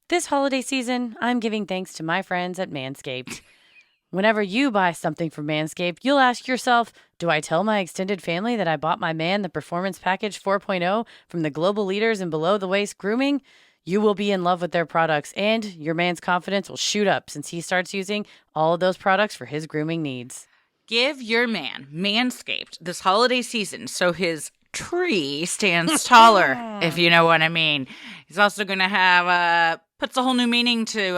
This holiday season, I'm giving thanks to my friends at Manscaped. Whenever you buy something from Manscaped, you'll ask yourself, do I tell my extended family that I bought my man the Performance Package 4.0 from the global leaders in below-the-waist grooming? You will be in love with their products, and your man's confidence will shoot up since he starts using all of those products for his grooming needs. Give your man Manscaped this holiday season so his tree stands taller, if you know what I mean. He's also going to have, puts a whole new meaning to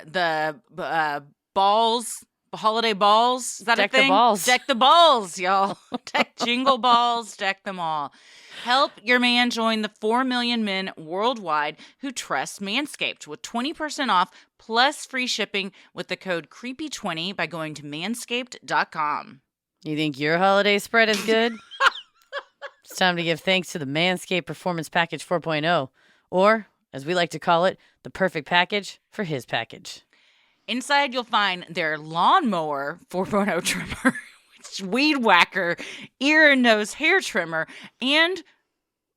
the balls, holiday balls. Is that Deck a thing? the balls. Deck the balls, y'all. Deck jingle balls, deck them all. Help your man join the 4 million men worldwide who trust Manscaped with 20% off plus free shipping with the code CREEPY20 by going to manscaped.com. You think your holiday spread is good? It's time to give thanks to the Manscaped Performance Package 4.0, or, as we like to call it, the perfect package for his package. Inside, you'll find their lawnmower 4.0 trimmer, weed whacker, ear and nose hair trimmer, and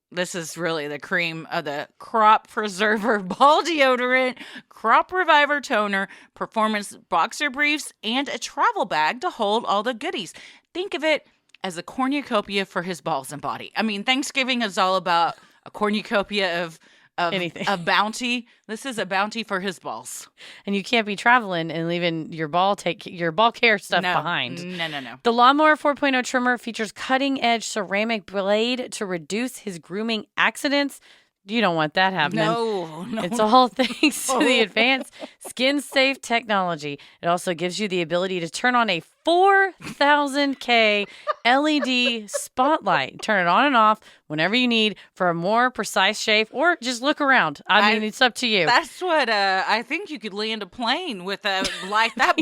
this is really the cream of the crop preserver ball deodorant, crop reviver toner, performance boxer briefs, and a travel bag to hold all the goodies. Think of it as a cornucopia for his balls and body. I mean, Thanksgiving is all about a cornucopia of anything. A bounty. This is a bounty for his balls. And you can't be traveling and leaving your ball care stuff behind. No. The Lawnmower 4.0 trimmer features cutting-edge ceramic blade to reduce his grooming accidents. You don't want that happening. No. It's all thanks to the advanced skin-safe technology. It also gives you the ability to turn on a 4,000K LED spotlight. Turn it on and off whenever you need for a more precise shave, or just look around. I mean, it's up to you. That's what I think you could land a plane with a light that.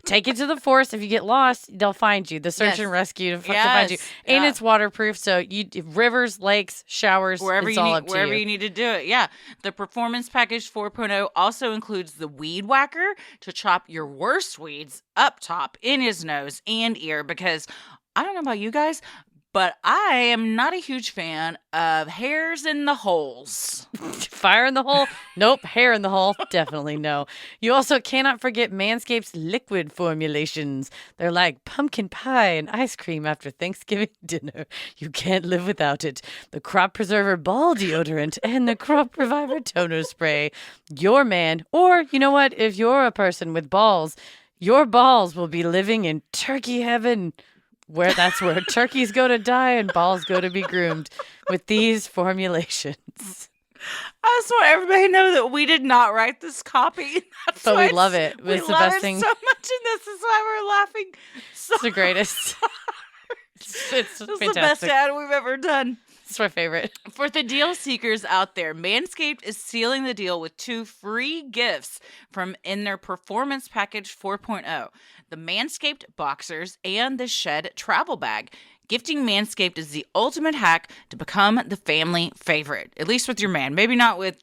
Take it to the forest. If you get lost, they'll find you. The search and rescue to find you. And it's waterproof, so rivers, lakes, showers, wherever it's you all need, up to wherever you. you need to do it. Yeah. The Performance Package 4.0 also includes the weed whacker to chop your worst weeds up top in his nose and ear, because I don't know about you guys, but I am not a huge fan of hairs in the holes. Fire in the hole? Nope. Hair in the hole? Definitely no. You also cannot forget Manscaped's liquid formulations. They're like pumpkin pie and ice cream after Thanksgiving dinner. You can't live without it. The Crop Preserver Ball Deodorant and the Crop Reviver Toner Spray. Your man, or you know what? If you're a person with balls, your balls will be living in turkey heaven. That's where turkeys go to die and balls go to be groomed with these formulations. I just want everybody to know that we did not write this copy. But we love it. It's the best thing. So much, and this is why we're laughing. It's the greatest. It's fantastic. The best ad we've ever done. It's my favorite. For the deal seekers out there, Manscaped is sealing the deal with 2 free gifts in their Performance Package 4.0, the Manscaped Boxers and the Shed Travel Bag. Gifting Manscaped is the ultimate hack to become the family favorite, at least with your man. Maybe not with,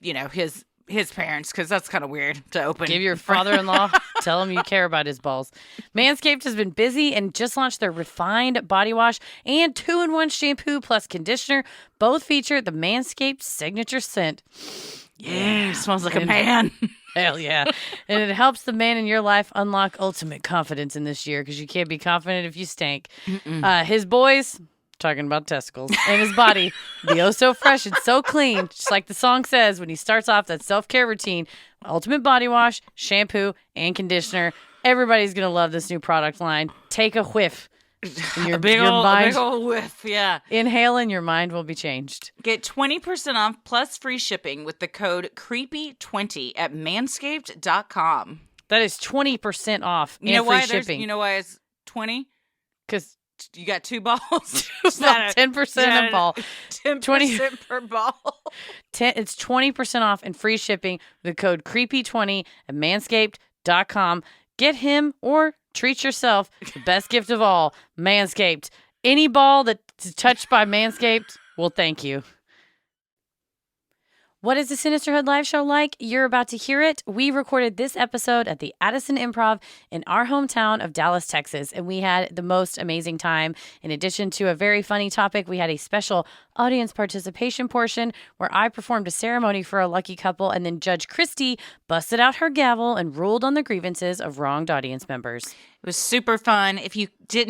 his parents, because that's kind of weird to open. Give your father-in-law, tell him you care about his balls. Manscaped has been busy and just launched their refined body wash and 2-in-1 shampoo plus conditioner. Both feature the Manscaped signature scent. Yeah, smells like a man. Hell yeah. And it helps the man in your life unlock ultimate confidence in this year, because you can't be confident if you stink. His boys, talking about testicles, and his body, be oh so fresh and so clean, just like the song says when he starts off that self-care routine. Ultimate body wash, shampoo, and conditioner. Everybody's going to love this new product line. Take a whiff. A big old whiff, yeah. Inhale and your mind will be changed. Get 20% off plus free shipping with the code CREEPY20 at manscaped.com. That is 20% off and free shipping. You know why it's 20? Because you got 2 balls. 10% a ball. 10% per ball. It's 20% off and free shipping with the code CREEPY20 at manscaped.com. Get him or treat yourself the best gift of all, Manscaped. Any ball that's touched by Manscaped will thank you. What is the Sinisterhood live show like? You're about to hear it. We recorded this episode at the Addison Improv in our hometown of Dallas, Texas, and we had the most amazing time. In addition to a very funny topic, we had a special audience participation portion where I performed a ceremony for a lucky couple, and then Judge Christie busted out her gavel and ruled on the grievances of wronged audience members. It was super fun. If you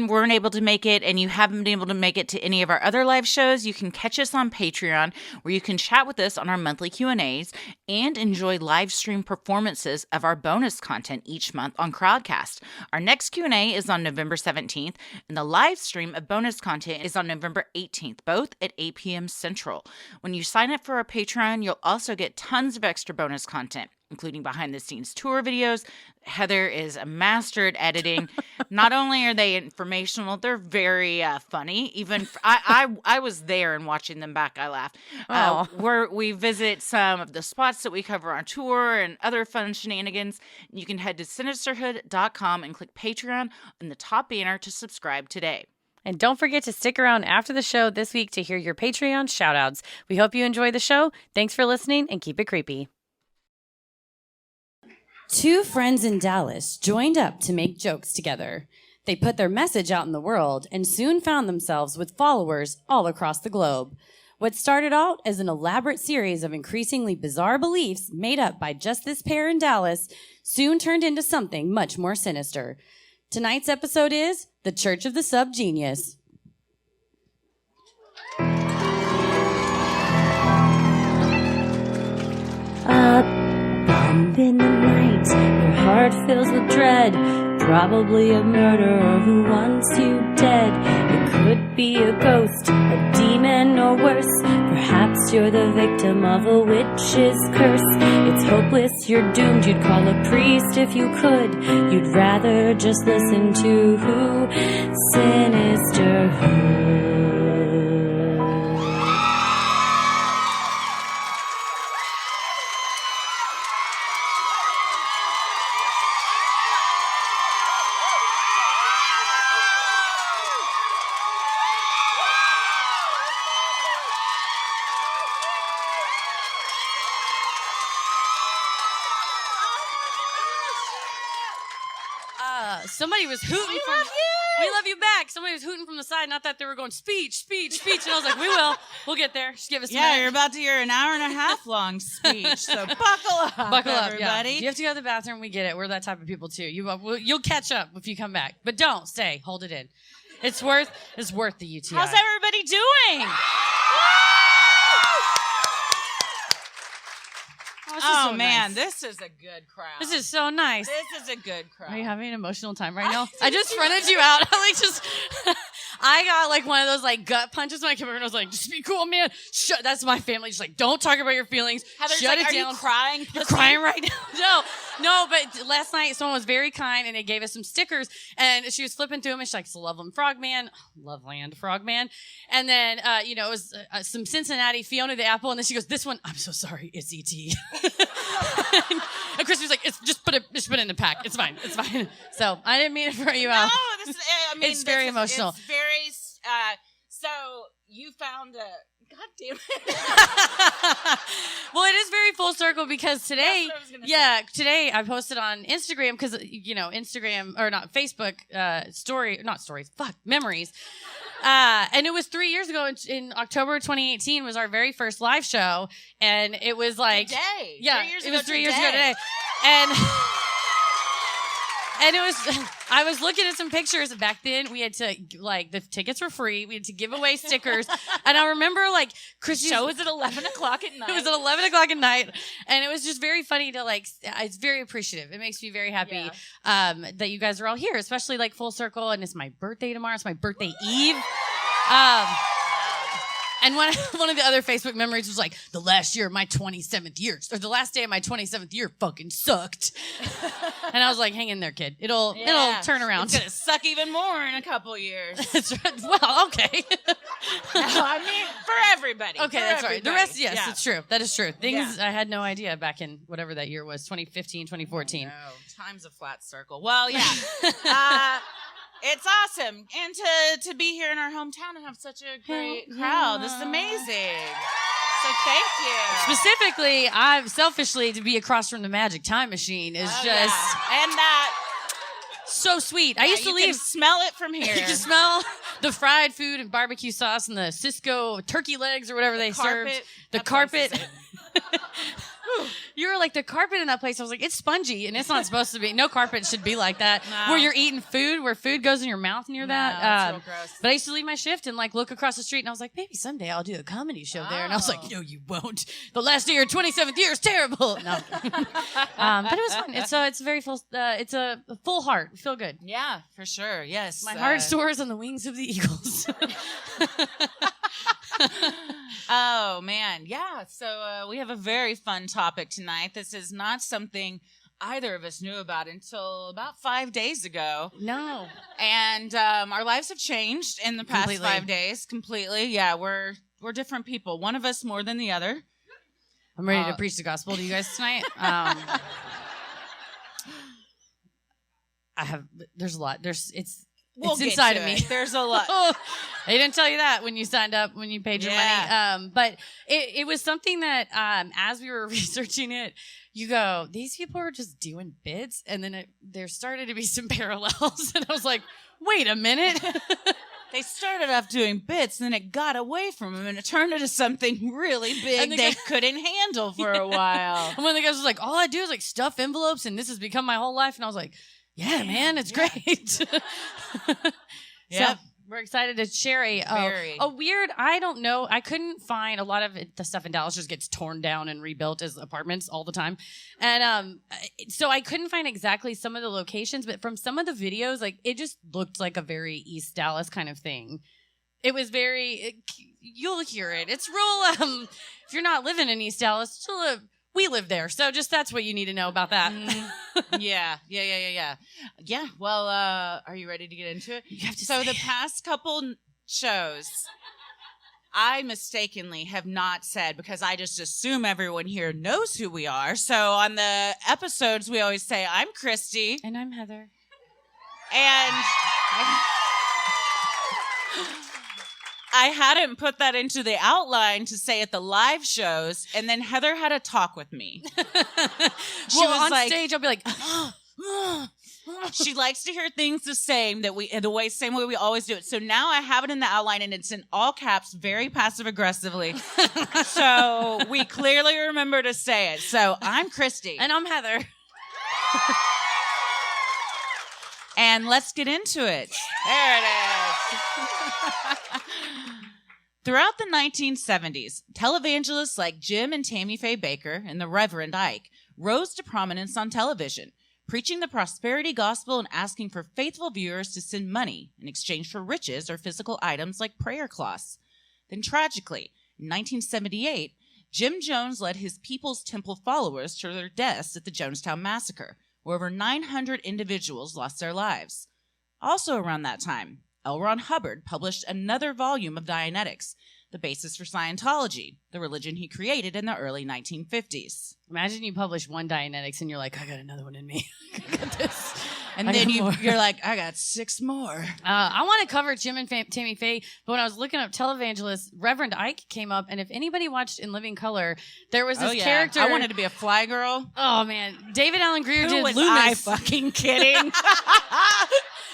weren't able to make it and you haven't been able to make it to any of our other live shows, you can catch us on Patreon, where you can chat with us on our monthly Q&As and enjoy live stream performances of our bonus content each month on Crowdcast. Our next Q&A is on November 17th, and the live stream of bonus content is on November 18th, both at 8 p.m. Central. When you sign up for our Patreon, you'll also get tons of extra bonus content, including behind-the-scenes tour videos. Heather is a master at editing. Not only are they informational, they're very funny. Even I was there and watching them back, I laughed. We visit some of the spots that we cover on tour and other fun shenanigans. You can head to sinisterhood.com and click Patreon in the top banner to subscribe today. And don't forget to stick around after the show this week to hear your Patreon shout-outs. We hope you enjoy the show. Thanks for listening, and keep it creepy. Two friends in Dallas joined up to make jokes together. They put their message out in the world and soon found themselves with followers all across the globe. What started out as an elaborate series of increasingly bizarre beliefs made up by just this pair in Dallas soon turned into something much more sinister. Tonight's episode is The Church of the Subgenius. Bump in the night, your heart fills with dread. Probably a murderer who wants you dead. It could be a ghost, a demon, or worse. Perhaps you're the victim of a witch's curse. It's hopeless, you're doomed. You'd call a priest if you could. You'd rather just listen to Sinisterhood. Somebody was hooting. We love you back. Somebody was hooting from the side. Not that they were going speech. And I was like, we'll get there. Just give us a minute. You're about to hear an hour and a half long speech. So buckle up, everybody. Yeah. You have to go to the bathroom. We get it. We're that type of people too. You'll catch up if you come back, but don't stay. Hold it in. It's worth the UTI. How's everybody doing? Oh, man, this is a good crowd. This is so nice. This is a good crowd. Are you having an emotional time right now? I just fronted you out. I got one of those gut punches when I came over and I was like, just be cool, man. That's my family. Just don't talk about your feelings. Heather's Shut it are down. You crying? You're crying right now. No, but last night someone was very kind and they gave us some stickers and she was flipping through them and she's like, it's Loveland Frogman, Loveland Frogman. And then, it was some Cincinnati Fiona the Apple. And then she goes, this one, I'm so sorry, it's E.T. and Christie was like, just put it in the pack. It's fine. So I didn't mean to throw you out. No, it's very emotional. It's very, so you found a, God damn it. Well, it is very full circle because today, today I posted on Instagram because, Instagram, or not, Facebook, memories. And it was 3 years ago in October 2018 was our very first live show. And it was today. Yeah, it was 3 years ago today. And it was, I was looking at some pictures. Back then, we had to, the tickets were free. We had to give away stickers. And I remember, Christie's show was at 11 o'clock at night. It was at 11 o'clock at night. And it was just very funny to, it's very appreciative. It makes me very happy that you guys are all here, especially, full circle. And it's my birthday tomorrow. It's my birthday eve. And one of the other Facebook memories was the last year of my 27th year, or the last day of my 27th year fucking sucked. And I was like, hang in there, kid. It'll turn around. It's going to suck even more in a couple years. Well, okay. No, I mean, for everybody. Okay, that's right. The rest, yes, it's true. That is true. Things I had no idea back in whatever that year was, 2015, 2014. No, time's a flat circle. Well, yeah. It's awesome. And to be here in our hometown and have such a great crowd. This is amazing. So thank you. Specifically, I'm selfishly to be across from the magic time machine is just and that so sweet. I used to you leave. can smell it from here. You can smell the fried food and barbecue sauce and the Cisco turkey legs or whatever they served. The carpet. You were like, the carpet in that place. I was like, it's spongy and it's not supposed to be. No carpet should be like that. No. Where you're eating food, where food goes in your mouth near that. That's real gross. But I used to leave my shift and like look across the street and I was like, maybe someday I'll do a comedy show there. And I was like, no, you won't. The last day of your 27th year is terrible. No. But it was fun. It's very full. It's a full heart. Feel good. Yeah, for sure. Yes. My heart soars on the wings of the eagles. Oh, man. Yeah. So we have a very fun topic tonight. This is not something either of us knew about until about 5 days ago. No. And our lives have changed in the past Completely. 5 days. Completely. Yeah, we're different people. One of us more than the other. I'm ready to preach the gospel to you guys tonight. There's a lot. We'll It's get inside to of me. it. There's a lot. They didn't tell you that when you signed up, when you paid your money. But it was something that as we were researching it, you go, these people are just doing bits. And then there started to be some parallels. And I was like, wait a minute. They started off doing bits, and then it got away from them, and it turned into something really big And they couldn't handle for a while. And one of the guys was like, all I do is like stuff envelopes, and this has become my whole life. And I was like, yeah, man, it's great. Yep. So we're excited to share a weird, I don't know, I couldn't find a lot of the stuff in Dallas just gets torn down and rebuilt as apartments all the time. And so I couldn't find exactly some of the locations, but from some of the videos, like it just looked like a very East Dallas kind of thing. It was you'll hear it. It's real, if you're not living in East Dallas, we live there. So just that's what you need to know about that. Yeah. Yeah, well, are you ready to get into it? You have to So the past couple shows, I mistakenly have not said, because I just assume everyone here knows who we are. So on the episodes, we always say, I'm Christie. And I'm Heather. And I hadn't put that into the outline to say at the live shows, and then Heather had a talk with me. She was on like, stage, I'll be like, she likes to hear things the same same way we always do it. So now I have it in the outline, and it's in all caps, very passive aggressively. So we clearly remember to say it. So I'm Christie, and I'm Heather. and let's get into it. There it is. Throughout the 1970s, televangelists like Jim and Tammy Faye Bakker and the Reverend Ike rose to prominence on television, preaching the prosperity gospel and asking for faithful viewers to send money in exchange for riches or physical items like prayer cloths. Then tragically, in 1978, Jim Jones led his People's Temple followers to their deaths at the Jonestown Massacre, where over 900 individuals lost their lives. Also around that time, L. Ron Hubbard published another volume of Dianetics, the basis for Scientology, the religion he created in the early 1950s. Imagine you publish one Dianetics and you're like, I got another one in me. I got this. And then you're like, I got 6 more. I want to cover Jim and Tammy Faye, but when I was looking up televangelists, Reverend Ike came up, and if anybody watched In Living Color, there was this character. I wanted to be a fly girl. Oh, man. David Allen Greer Who did was Loomis. I fucking kidding?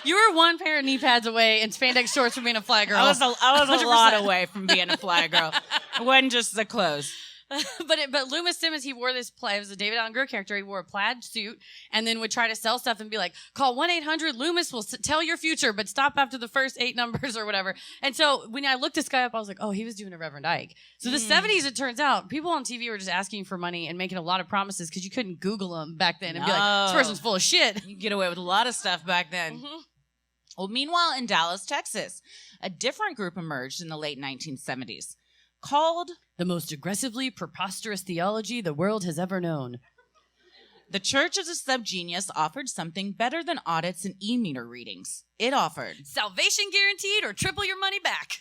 You were one pair of knee pads away and spandex shorts from being a fly girl. I was a 100%. lot away from being a fly girl. It wasn't just the clothes. But Loomis Simmons, he wore this plaid. It was a David Allen Greer character. He wore a plaid suit and then would try to sell stuff and be like, call 1-800-Loomis will tell your future, but stop after the first 8 numbers or whatever. And so when I looked this guy up, I was like, oh, he was doing a Reverend Ike. So the 70s, it turns out, people on TV were just asking for money and making a lot of promises because you couldn't Google them back then and be like, this person's full of shit. You get away with a lot of stuff back then. Mm-hmm. Well, meanwhile, in Dallas, Texas, a different group emerged in the late 1970s called the most aggressively preposterous theology the world has ever known. The Church of the Subgenius offered something better than audits and e-meter readings. It offered salvation guaranteed or triple your money back.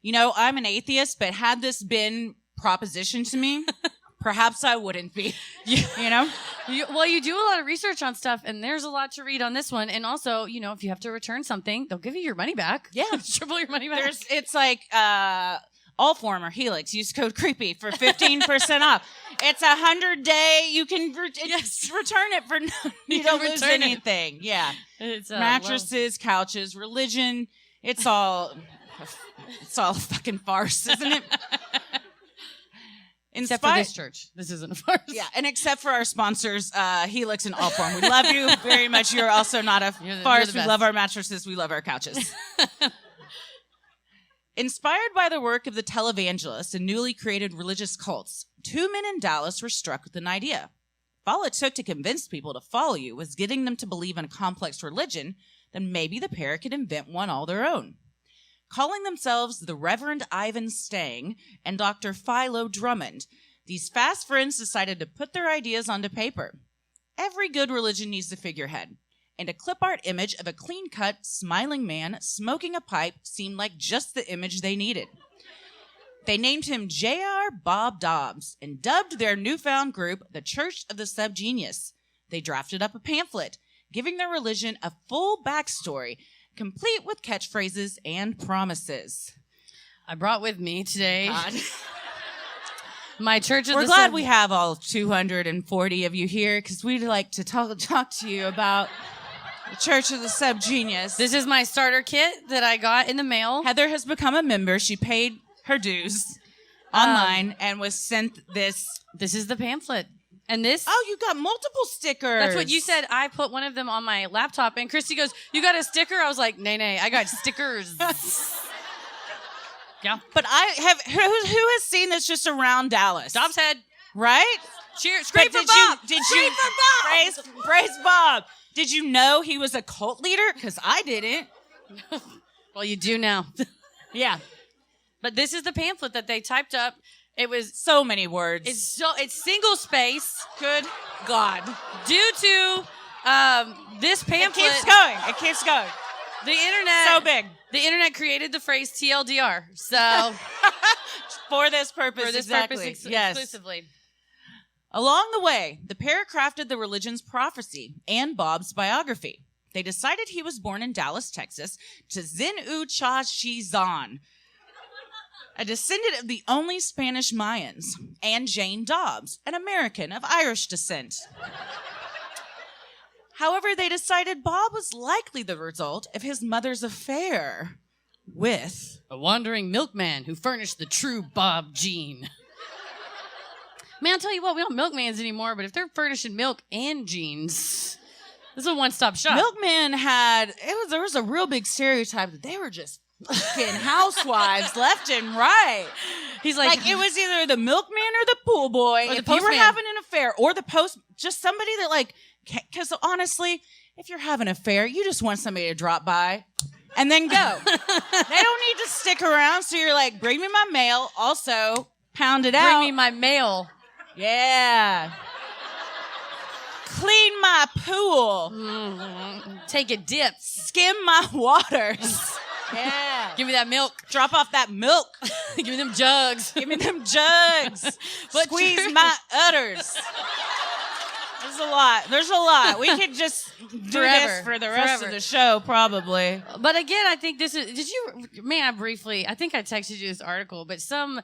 You know, I'm an atheist, but had this been propositioned to me, perhaps I wouldn't be. You know? Well, you do a lot of research on stuff, and there's a lot to read on this one. And also, you know, if you have to return something, they'll give you your money back. Yeah. Triple your money back. It's like Allform or Helix. Use code CREEPY for 15% off. It's 100-day. You can return it for you don't lose anything. Yeah. It's mattresses, couches, religion. It's all a fucking farce, isn't it? Except for this church. This isn't a farce. Yeah, and except for our sponsors, Helix and Allform. We love you very much. You're also not a farce. We love our mattresses. We love our couches. Inspired by the work of the televangelists and newly created religious cults, 2 men in Dallas were struck with an idea. If all it took to convince people to follow you was getting them to believe in a complex religion, then maybe the pair could invent one all their own. Calling themselves the Reverend Ivan Stang and Dr. Philo Drummond, these fast friends decided to put their ideas onto paper. Every good religion needs a figurehead, and a clip art image of a clean-cut, smiling man smoking a pipe seemed like just the image they needed. They named him J.R. Bob Dobbs and dubbed their newfound group the Church of the Subgenius. They drafted up a pamphlet, giving their religion a full backstory, complete with catchphrases and promises. I brought with me today my Church of We're the glad we have all 240 of you here because we'd like to talk to you about the Church of the Subgenius. This is my starter kit that I got in the mail. Heather has become a member. She paid her dues online and was sent this. This is the pamphlet. And this? Oh, you got multiple stickers. That's what you said. I put one of them on my laptop, and Christy goes, "You got a sticker?" I was like, "Nay, I got stickers." Yeah. But I have. Who has seen this just around Dallas? Dobbs head. Right? Cheers. Scrape for Bob. Scrape for Bob. Praise Bob. Did you know he was a cult leader? Because I didn't. Well, you do now. Yeah. But this is the pamphlet that they typed up. It was so many words. It's single space. Good God. Due to this pamphlet. It keeps going. The internet. So big. The internet created the phrase TLDR. So for this purpose, exclusively. Along the way, the pair crafted the religion's prophecy and Bob's biography. They decided he was born in Dallas, Texas, to Zin-U Cha Shi Zan, a descendant of the only Spanish Mayans, and Jane Dobbs, an American of Irish descent. However, they decided Bob was likely the result of his mother's affair with a wandering milkman who furnished the true Bob gene. Man, I'll tell you what, we don't milkmans anymore, but if they're furnishing milk and genes, this is a one-stop shop. Milkman there was a real big stereotype that they were just fucking housewives left and right. He's like it was either the milkman or the pool boy. If you were having an affair, or the just somebody that because honestly, if you're having an affair, you just want somebody to drop by and then go. They don't need to stick around. So you're like, bring me my mail. Also, pound it out. Bring me my mail. Yeah. Clean my pool. Mm-hmm. Take a dip. Skim my waters. Yeah. Give me that milk. Drop off that milk. Give me them jugs. Give me them jugs. Squeeze my udders. There's a lot. We could just do this for the rest of the show, probably. But again, I think this is... I think I texted you this article, but some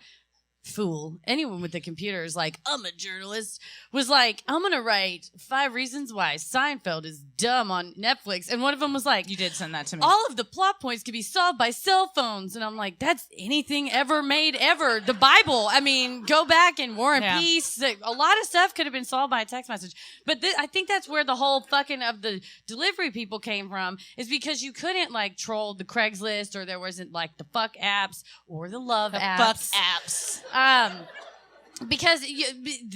fool, anyone with a computer is like, I'm a journalist, was like, I'm going to write 5 reasons why Seinfeld is dumb on Netflix. And one of them was like... You did send that to me. All of the plot points can be solved by cell phones. And I'm like, that's anything ever made ever. The Bible. I mean, go back and War and Peace. A lot of stuff could have been solved by a text message. But I think that's where the whole fucking of the delivery people came from, is because you couldn't troll the Craigslist, or there wasn't the fuck apps or the love apps. Fuck apps. Because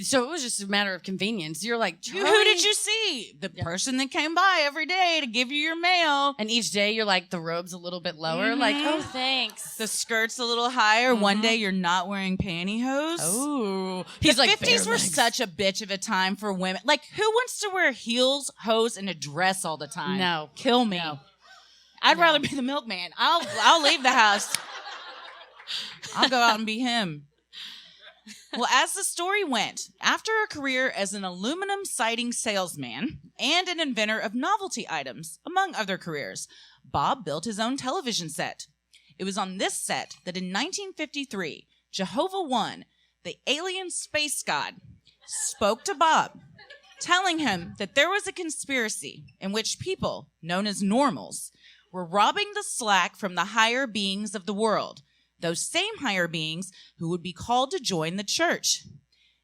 so it was just a matter of convenience. You're like, who did you see? The person that came by every day to give you your mail. And each day you're like, the robe's a little bit lower. Mm-hmm. Like, oh, thanks. The skirt's a little higher. Mm-hmm. One day you're not wearing pantyhose. Oh. The 50s were such a bitch of a time for women. Like, who wants to wear heels, hose, and a dress all the time? No. Kill me. No. I'd rather be the milkman. I'll leave the house. I'll go out and be him. Well, as the story went, after a career as an aluminum siding salesman and an inventor of novelty items, among other careers, Bob built his own television set. It was on this set that in 1953, Jehovah One, the alien space god, spoke to Bob, telling him that there was a conspiracy in which people, known as normals, were robbing the slack from the higher beings of the world, those same higher beings who would be called to join the church.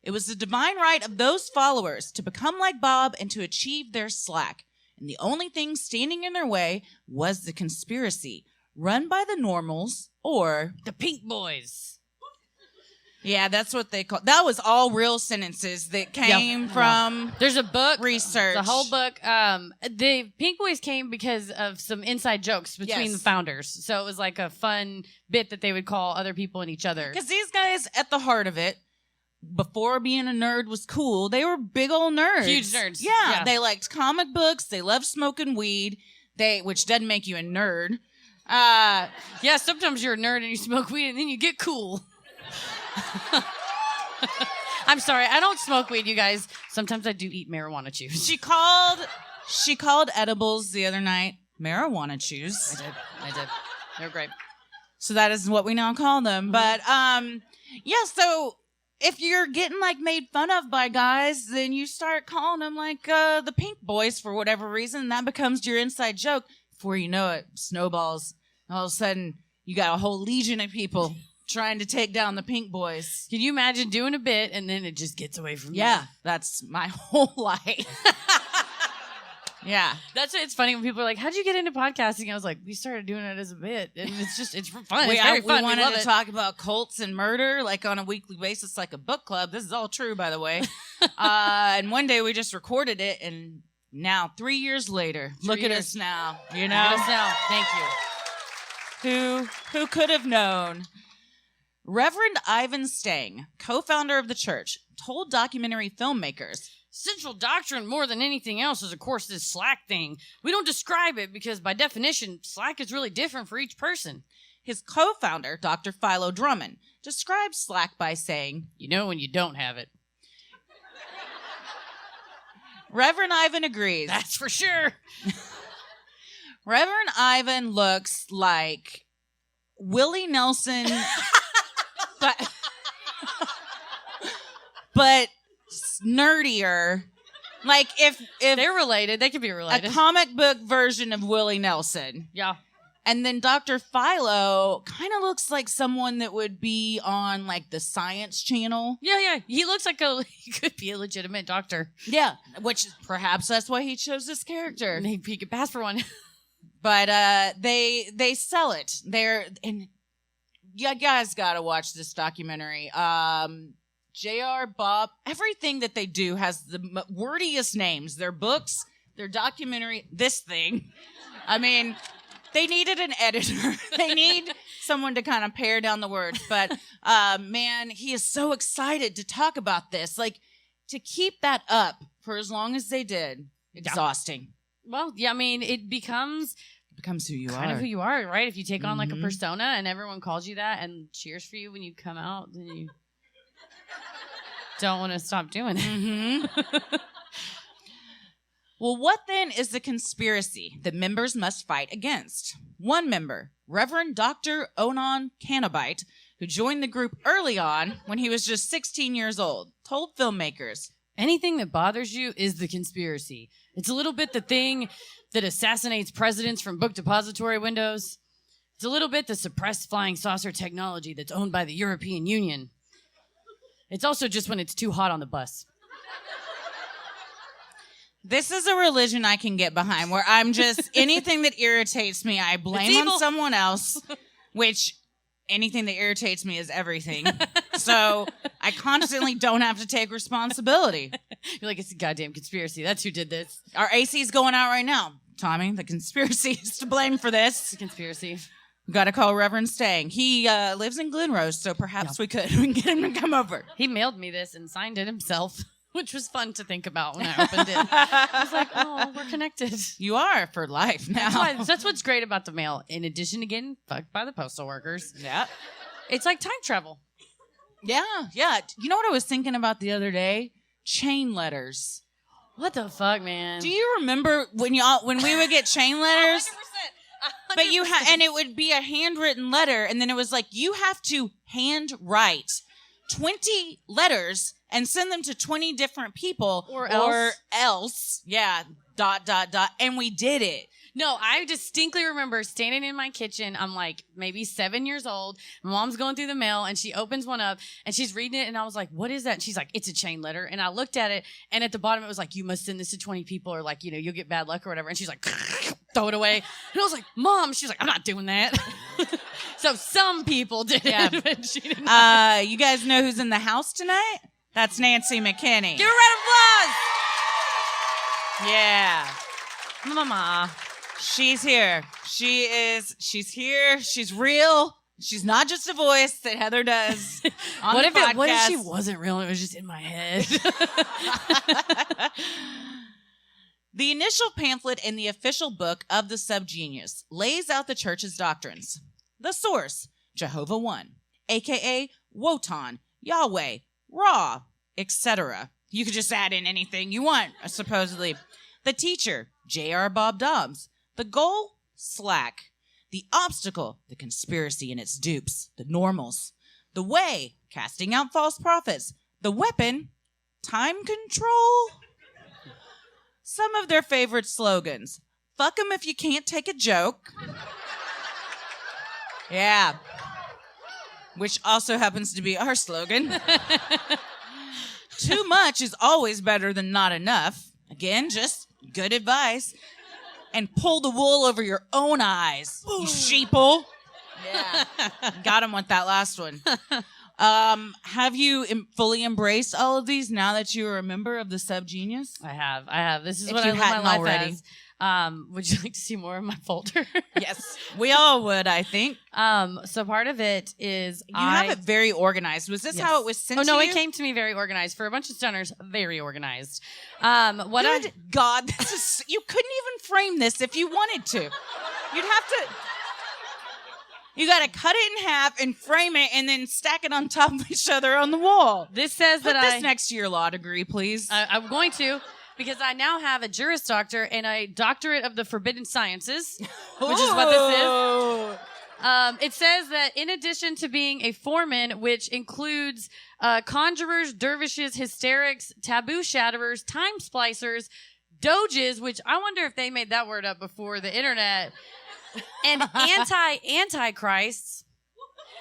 It was the divine right of those followers to become like Bob and to achieve their slack, and the only thing standing in their way was the conspiracy run by the normals or the Pink Boys. Yeah, that's what they call. That was all real sentences that came from. There's a book research. The whole book. The Pink Boys came because of some inside jokes between the founders. So it was like a fun bit that they would call other people and each other. Because these guys, at the heart of it, before being a nerd was cool, they were big old nerds. Huge nerds. Yeah, they liked comic books. They loved smoking weed. Which doesn't make you a nerd. Yeah, sometimes you're a nerd and you smoke weed and then you get cool. I'm sorry, I don't smoke weed, you guys. Sometimes I do eat marijuana chews. She called edibles the other night marijuana chews. I did. They were great. So that is what we now call them. But yeah, so if you're getting like made fun of by guys, then you start calling them like the Pink Boys for whatever reason, and that becomes your inside joke. Before you know it, snowballs. All of a sudden, you got a whole legion of people trying to take down the Pink Boys. Can you imagine doing a bit and then it just gets away from you? Yeah, that's my whole life. Yeah. That's it's funny when people are like, how'd you get into podcasting? I was like, we started doing it as a bit. And it's fun. We it's very fun. We wanted to talk about cults and murder like on a weekly basis, like a book club. This is all true, by the way. And one day we just recorded it, and now 3 years later, look at us now. You know? Look at us now. Thank you. Who could have known? Reverend Ivan Stang, co-founder of the church, told documentary filmmakers, central doctrine more than anything else is, of course, this slack thing. We don't describe it because, by definition, slack is really different for each person. His co-founder, Dr. Philo Drummond, describes slack by saying, you know when you don't have it. Reverend Ivan agrees. That's for sure. Reverend Ivan looks like Willie Nelson, but nerdier. Like if they're related, they could be related. A comic book version of Willie Nelson. Yeah. And then Dr. Philo kind of looks like someone that would be on like the Science Channel. Yeah. He looks like he could be a legitimate doctor. Yeah, which perhaps that's why he chose this character. Maybe he could pass for one. But they sell it. You guys got to watch this documentary. J.R. Bob, everything that they do has the wordiest names. Their books, their documentary, this thing. I mean, they needed an editor. They need someone to kind of pare down the words. But, man, he is so excited to talk about this. Like, to keep that up for as long as they did, exhausting. Well, yeah, I mean, it becomes who you kind are. of who you are, right? If you take on like a persona and everyone calls you that and cheers for you when you come out, then you don't want to stop doing it. Well, what then is the conspiracy that members must fight against? One member, Reverend Dr. Onan Canabite, who joined the group early on when he was just 16 years old, told filmmakers, anything that bothers you is the conspiracy. It's a little bit the thing that assassinates presidents from book depository windows. It's a little bit the suppressed flying saucer technology that's owned by the European Union. It's also just when it's too hot on the bus. This is a religion I can get behind, where I'm just, anything that irritates me, I blame on someone else, which anything that irritates me is everything. So I constantly don't have to take responsibility. You're like, it's a goddamn conspiracy. That's who did this. Our AC's going out right now. Tommy, the conspiracy is to blame for this. It's a conspiracy. We got to call Reverend Stang. He lives in Glen Rose, so perhaps we can get him to come over. He mailed me this and signed it himself, which was fun to think about when I opened it. I was like, oh, we're connected. You are for life now. That's what's great about the mail. In addition to getting fucked by the postal workers. Yeah. It's like time travel. Yeah. You know what I was thinking about the other day? Chain letters. What the fuck, man? Do you remember when we would get chain letters? 100%. But and it would be a handwritten letter, and then it was like you have to handwrite 20 letters and send them to 20 different people, or else, yeah, ... And we did it. No, I distinctly remember standing in my kitchen. I'm like maybe 7 years old. My mom's going through the mail and she opens one up and she's reading it. And I was like, what is that? And she's like, it's a chain letter. And I looked at it and at the bottom it was like, you must send this to 20 people or like, you'll get bad luck or whatever. And she's like, throw it away. And I was like, Mom, she's like, I'm not doing that. So some people did it, but she did not. You guys know who's in the house tonight? That's Nancy McKinney. Give her a round of applause. Yeah. Mama. She's here. She's here. She's real. She's not just a voice that Heather does on the podcast. What if she wasn't real and it was just in my head? The initial pamphlet in the official book of the Subgenius lays out the church's doctrines. The source, Jehovah One, a.k.a. Wotan, Yahweh, Ra, etc. You could just add in anything you want, supposedly. The teacher, J.R. Bob Dobbs. The goal, slack. The obstacle, the conspiracy and its dupes, the normals. The way, casting out false prophets. The weapon, time control. Some of their favorite slogans. Fuck 'em if you can't take a joke. Yeah. Which also happens to be our slogan. Too much is always better than not enough. Again, just good advice. And pull the wool over your own eyes, you sheeple. Yeah. Got him with that last one. Have you fully embraced all of these now that you are a member of the Subgenius? I have. This is what you I live my hadn't life already. as. Would you like to see more of my folder? Yes, we all would, I think. So part of it is you have it very organized. Was this how it was sent to you? Oh, no, it came to me very organized. For a bunch of stunners, very organized. Good God, you couldn't even frame this if you wanted to. You'd have to... You got to cut it in half and frame it and then stack it on top of each other on the wall. This says Put this next to your law degree, please. I'm going to... Because I now have a Juris Doctor and a Doctorate of the Forbidden Sciences, which is what this is. It says that in addition to being a foreman, which includes conjurers, dervishes, hysterics, taboo shatterers, time splicers, doges, which I wonder if they made that word up before the internet, and antichrists.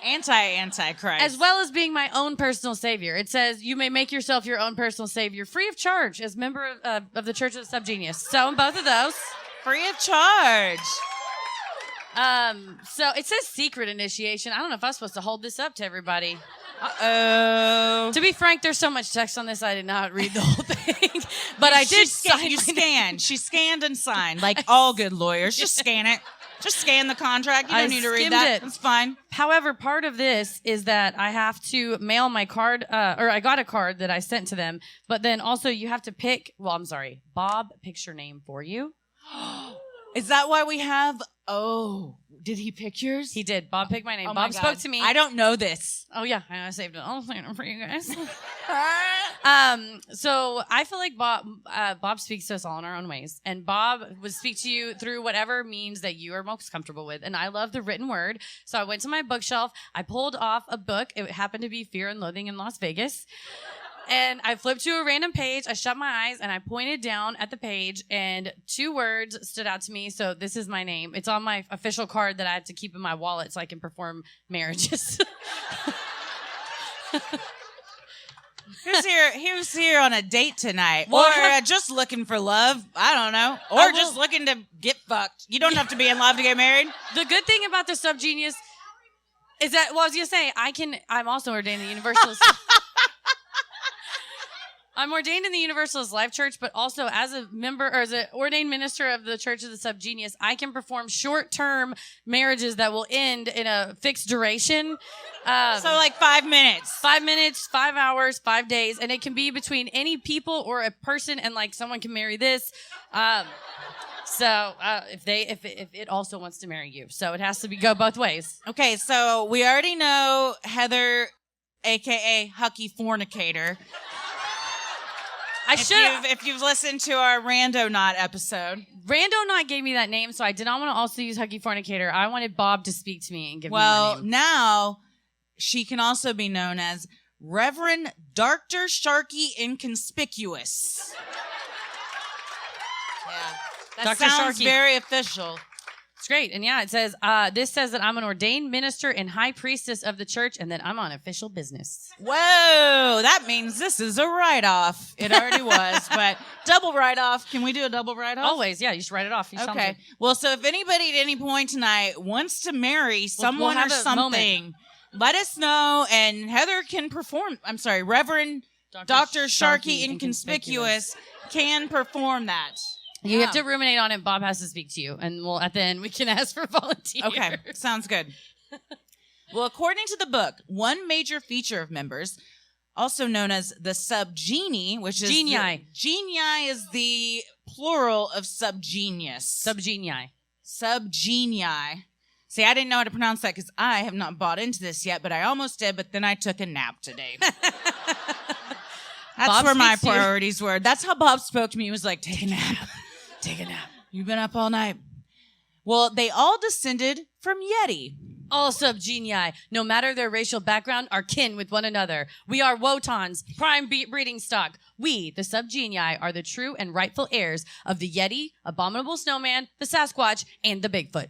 Antichrist. As well as being my own personal savior. It says you may make yourself your own personal savior free of charge as member of the Church of the Subgenius. So in both of those. Free of charge. So it says secret initiation. I don't know if I'm supposed to hold this up to everybody. Uh-oh. To be frank, there's so much text on this, I did not read the whole thing. But I did sign. You scanned. She scanned and signed, like all good lawyers. Just scan it. Just scan the contract. You don't need to read that. It's fine. However, part of this is that I have to mail my card, or I got a card that I sent to them, but then also you have to pick, Bob picks your name for you. Is that why we have, did he pick yours? He did. Bob picked my name. Oh Bob spoke to me. I don't know this. Oh, yeah. I saved it all for you guys. So I feel like Bob speaks to us all in our own ways. And Bob would speak to you through whatever means that you are most comfortable with. And I love the written word. So I went to my bookshelf. I pulled off a book. It happened to be Fear and Loathing in Las Vegas. And I flipped to a random page. I shut my eyes and I pointed down at the page and 2 words stood out to me. So this is my name. It's on my official card that I had to keep in my wallet so I can perform marriages. Who's here on a date tonight? Or just looking for love. I don't know. Or just looking to get fucked. You don't have to be in love to get married. The good thing about the Subgenius is that, I was going to say, I'm also ordained in the Universalist. I'm ordained in the Universalist Life Church, but also as a member or as an ordained minister of the Church of the Subgenius, I can perform short-term marriages that will end in a fixed duration. So like 5 minutes. 5 minutes, 5 hours, 5 days, and it can be between any people or a person, and like someone can marry this. If it also wants to marry you, so it has to go both ways. Okay, so we already know Heather a.k.a. Hucky Fornicator. I should. If you've listened to our Rando Knot episode. Rando Knot gave me that name, so I did not want to also use Hucky Fornicator. I wanted Bob to speak to me and give me my name. Now she can also be known as Reverend Dr. Sharky Inconspicuous. Yeah. That Dr. sounds Sharky. very official. It's great. And yeah, it says, this says that I'm an ordained minister and high priestess of the church and that I'm on official business. Whoa, that means this is a write-off. It already was, but double write-off. Can we do a double write-off? Always, yeah. You should write it off. Okay. Well, so if anybody at any point tonight wants to marry someone we'll or something, let us know, and Heather can perform. I'm sorry, Reverend Dr. Sharky Inconspicuous can perform that. You have to ruminate on it. Bob has to speak to you. And at the end, we can ask for volunteers. Okay, sounds good. Well, according to the book, one major feature of members, also known as the subgenii, which is... Genii is the plural of subgenius. Subgenii. See, I didn't know how to pronounce that because I have not bought into this yet, but I almost did, but then I took a nap today. That's Bob where my priorities were. That's how Bob spoke to me. He was like, take a nap. Take a nap. You've been up all night. Well, they all descended from Yeti. All subgenii, no matter their racial background, are kin with one another. We are Wotans, prime breeding stock. We, the subgenii, are the true and rightful heirs of the Yeti, Abominable Snowman, the Sasquatch, and the Bigfoot.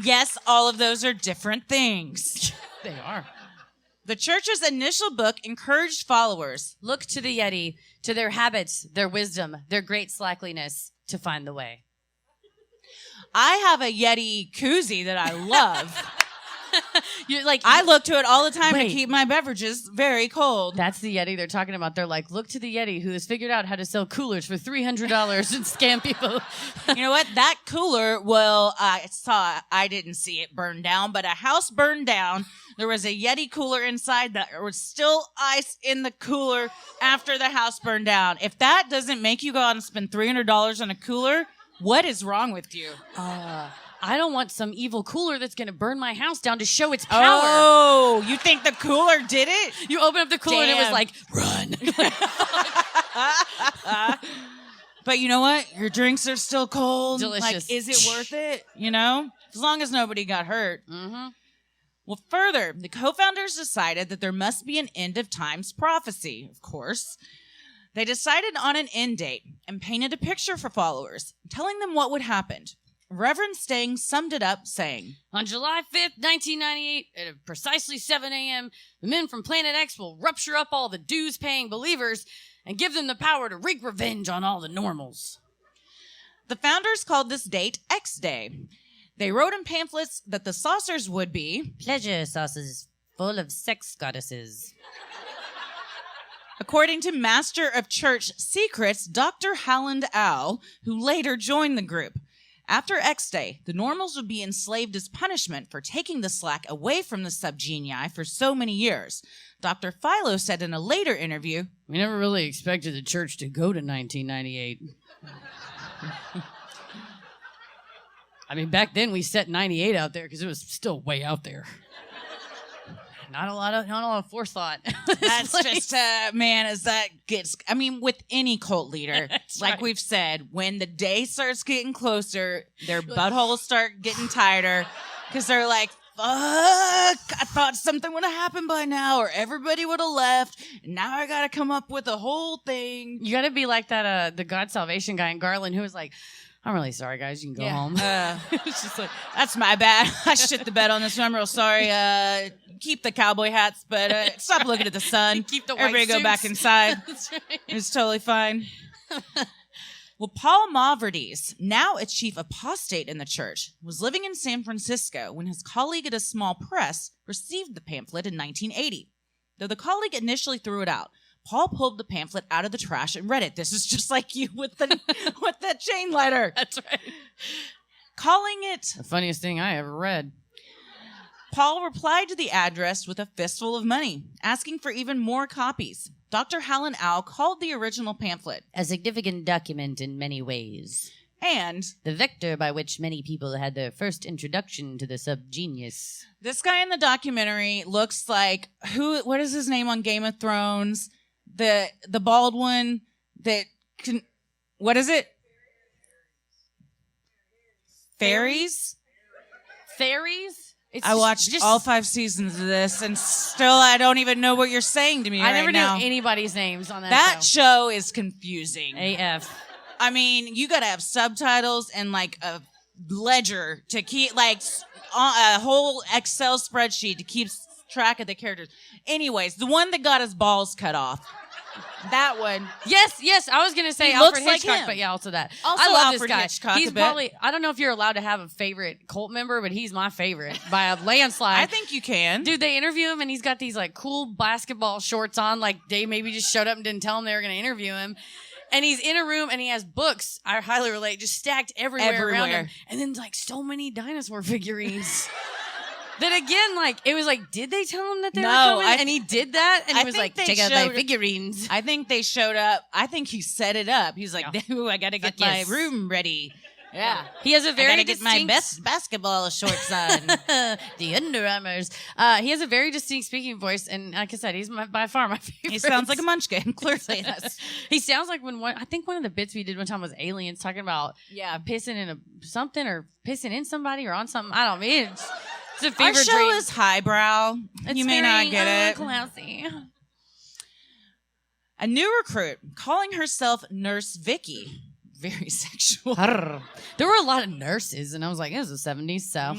Yes, all of those are different things. They are. The church's initial book encouraged followers. Look to the Yeti, to their habits, their wisdom, their great slackliness, to find the way. I have a Yeti koozie that I love. You're like, I look to it all the time to keep my beverages very cold. That's the Yeti they're talking about. They're like, look to the Yeti who has figured out how to sell coolers for $300 and scam people. You know what? That cooler, I didn't see it burn down, but a house burned down. There was a Yeti cooler inside. There was still ice in the cooler after the house burned down. If that doesn't make you go out and spend $300 on a cooler, what is wrong with you? I don't want some evil cooler that's going to burn my house down to show its power. Oh, you think the cooler did it? You open up the cooler and it was like, run. But you know what? Your drinks are still cold. Delicious. Like, is it worth it? You know? As long as nobody got hurt. Mm-hmm. Well, further, the co-founders decided that there must be an end of times prophecy, of course. They decided on an end date and painted a picture for followers, telling them what would happen. Reverend Stang summed it up, saying, On July 5th, 1998, at precisely 7 a.m., the men from Planet X will rupture up all the dues-paying believers and give them the power to wreak revenge on all the normals. The founders called this date X Day. They wrote in pamphlets that the saucers would be pleasure saucers full of sex goddesses. According to Master of Church Secrets, Dr. Halland Owl, who later joined the group. After X Day, the normals would be enslaved as punishment for taking the slack away from the subgenii for so many years. Dr. Philo said in a later interview, We never really expected the church to go to 1998. I mean, back then we set 98 out there because it was still way out there. Not a lot of forethought. That's just, man, with any cult leader, like we've said, when the day starts getting closer, their buttholes start getting tighter because they're like, fuck, I thought something would have happened by now or everybody would have left. And now I got to come up with a whole thing. You got to be like that, the God Salvation guy in Garland who was like, I'm really sorry, guys. You can go home. It's just like, that's my bad. I shit the bed on this one. I'm real sorry. Keep the cowboy hats, but stop looking at the sun. Keep the white Everybody suits. go back inside. That's right. It's totally fine. Well, Paul Mavrides, now a chief apostate in the church, was living in San Francisco when his colleague at a small press received the pamphlet in 1980. Though the colleague initially threw it out, Paul pulled the pamphlet out of the trash and read it. This is just like you with the chain lighter. That's right. Calling it The funniest thing I ever read. Paul replied to the address with a fistful of money, asking for even more copies. Dr. Halland Owl called the original pamphlet A significant document in many ways. and the vector by which many people had their first introduction to the subgenius. This guy in the documentary looks like what is his name on Game of Thrones? The bald one that can, what is it? Fairies? It's I watched all 5 seasons of this, and still I don't even know what you're saying to me I right never now. knew anybody's names on That show is confusing. AF. I mean, you gotta have subtitles and like a ledger to keep, like a whole Excel spreadsheet to keep track of the characters. Anyways, the one that got his balls cut off. That one. Yes. I was going to say He Alfred looks like Hitchcock, him. but yeah, also that. Also I love Alfred this guy. Hitchcock He's a bit. probably, I don't know if you're allowed to have a favorite cult member, but he's my favorite by a landslide. I think you can. Dude, they interview him and he's got these like cool basketball shorts on. Like they maybe just showed up and didn't tell him they were going to interview him. And he's in a room and he has books, I highly relate, just stacked everywhere around him. And then like so many dinosaur figurines. That again, like, it was like, did they tell him that they were coming? And he did that, and he was like, check out my figurines. I think they showed up. I think he set it up. He's like, ooh, I gotta get my room ready. Yeah. He has a very I gotta get my best basketball shorts on. The Under Armours. He has a very distinct speaking voice, and like I said, he's by far my favorite. He sounds like a munchkin, clearly. He sounds like I think one of the bits we did one time was aliens talking about pissing in something or pissing in somebody or on something. I don't know. It's a fever Our show dream. is highbrow. You may not get it. Classy. A new recruit calling herself Nurse Vicky. Very sexual. There were a lot of nurses, and I was like, it was the 70s, so.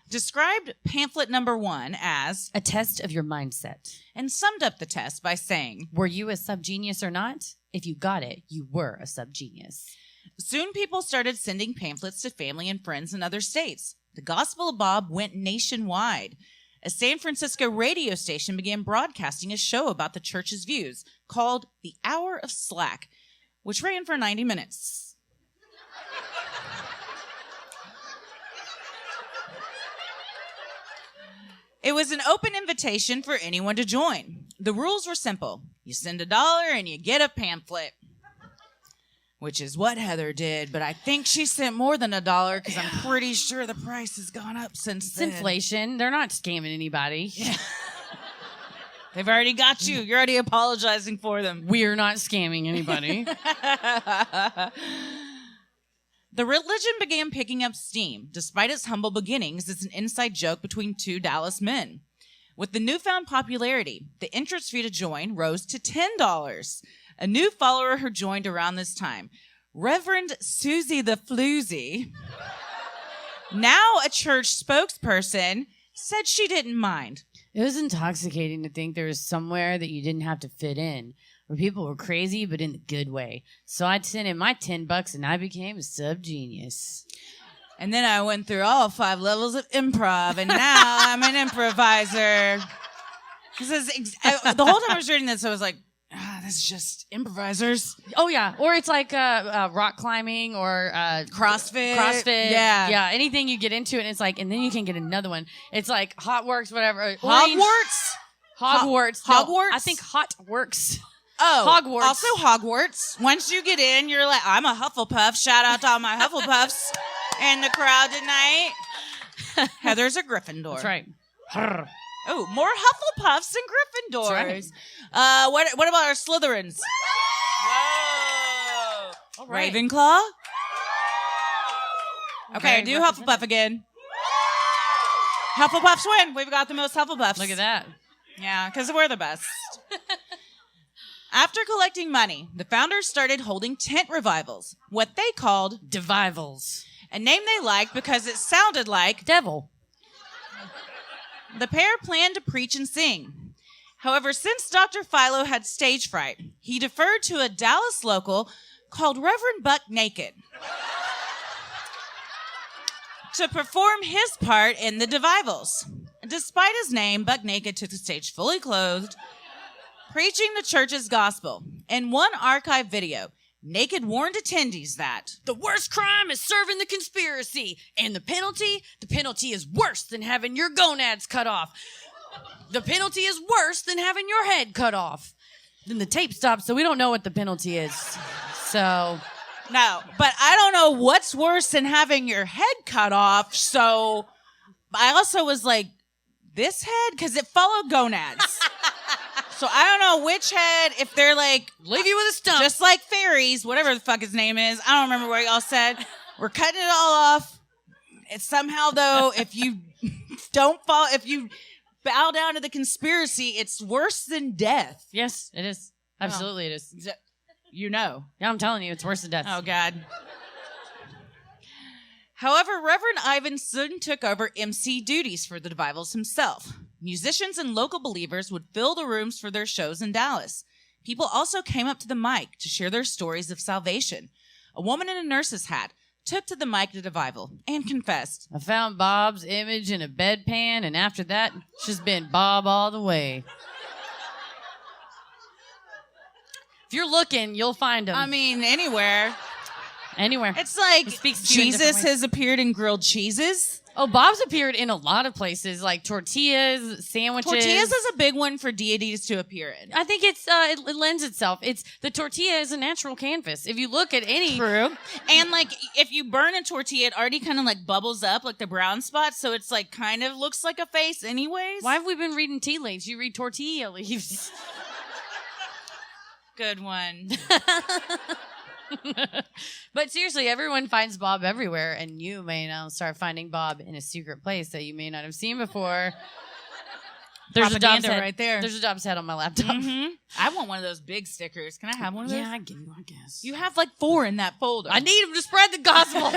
Described pamphlet number 1 as a test of your mindset. And summed up the test by saying, were you a subgenius or not? If you got it, you were a subgenius. Soon people started sending pamphlets to family and friends in other states. The Gospel of Bob went nationwide. A San Francisco radio station began broadcasting a show about the church's views called The Hour of Slack, which ran for 90 minutes. It was an open invitation for anyone to join. The rules were simple. You send $1 and you get a pamphlet. Which is what Heather did, but I think she sent more than $1 because I'm pretty sure the price has gone up since then. It's inflation. They're not scamming anybody. Yeah. They've already got you. You're already apologizing for them. We're not scamming anybody. The religion began picking up steam. Despite its humble beginnings, it's an inside joke between 2 Dallas men. With the newfound popularity, the entrance fee to join rose to $10. A new follower who joined around this time, Reverend Susie the Floozy, now a church spokesperson, said she didn't mind. It was intoxicating to think there was somewhere that you didn't have to fit in, where people were crazy, but in the good way. So I'd send in my $10 and I became a subgenius. And then I went through all 5 levels of improv, and now I'm an improviser. The whole time I was reading this, I was like, this is just improvisers. Oh, yeah. Or it's like rock climbing or CrossFit. Yeah. Anything you get into, and it's like, and then you can get another one. It's like Hotworks, whatever. Hogwarts? Hogwarts. Hogwarts? No, I think Hotworks. Oh, Hogwarts. Also Hogwarts. Once you get in, you're like, I'm a Hufflepuff. Shout out to all my Hufflepuffs in the crowd tonight. Heather's a Gryffindor. That's right. Oh, more Hufflepuffs and Gryffindors. Right. What about our Slytherins? Whoa. All right. Ravenclaw? Okay, Very do Hufflepuff again. Hufflepuffs win. We've got the most Hufflepuffs. Look at that. Yeah, because we're the best. After collecting money, the founders started holding tent revivals, what they called Devivals. a name they liked because it sounded like Devil. The pair planned to preach and sing. However, since Dr. Philo had stage fright, he deferred to a Dallas local called Reverend Buck Naked to perform his part in the Devivals. Despite his name, Buck Naked took the stage fully clothed, preaching the church's gospel. In one archive video, Naked warned attendees that the worst crime is serving the conspiracy. And the penalty is worse than having your gonads cut off. The penalty is worse than having your head cut off. Then the tape stops, so we don't know what the penalty is. So No, but I don't know what's worse than having your head cut off. So I also was like, this head? Because it followed gonads. So I don't know which head, if they're like, leave you with a stump. Just like fairies, whatever the fuck his name is. I don't remember what y'all said. We're cutting it all off. It's somehow, though, if you if you bow down to the conspiracy, it's worse than death. Yes, it is. Absolutely, it is. You know. Yeah, I'm telling you, it's worse than death. Oh, God. However, Reverend Ivan soon took over MC duties for the Devivals himself. Musicians and local believers would fill the rooms for their shows in Dallas. People also came up to the mic to share their stories of salvation. A woman in a nurse's hat took to the mic at Devival and confessed. I found Bob's image in a bedpan, and after that, it's just been Bob all the way. If you're looking, you'll find him. I mean, anywhere. Anywhere. It's like Jesus has appeared in grilled cheeses. Oh, Bob's appeared in a lot of places, like tortillas, sandwiches. Tortillas is a big one for deities to appear in. I think it lends itself. The tortilla is a natural canvas. If you look at any... True. And like, if you burn a tortilla, it already kind of like bubbles up, like the brown spots, so it's like kind of looks like a face anyways. Why have we been reading tea leaves? You read tortilla leaves. Good one. But seriously, everyone finds Bob everywhere, and you may now start finding Bob in a secret place that you may not have seen before. There's a Dobbs head right there. There's a Dobbs head on my laptop. Mm-hmm. I want one of those big stickers. Can I have one of those? Yeah, I give you, I guess. You have like 4 in that folder. I need them to spread the gospel.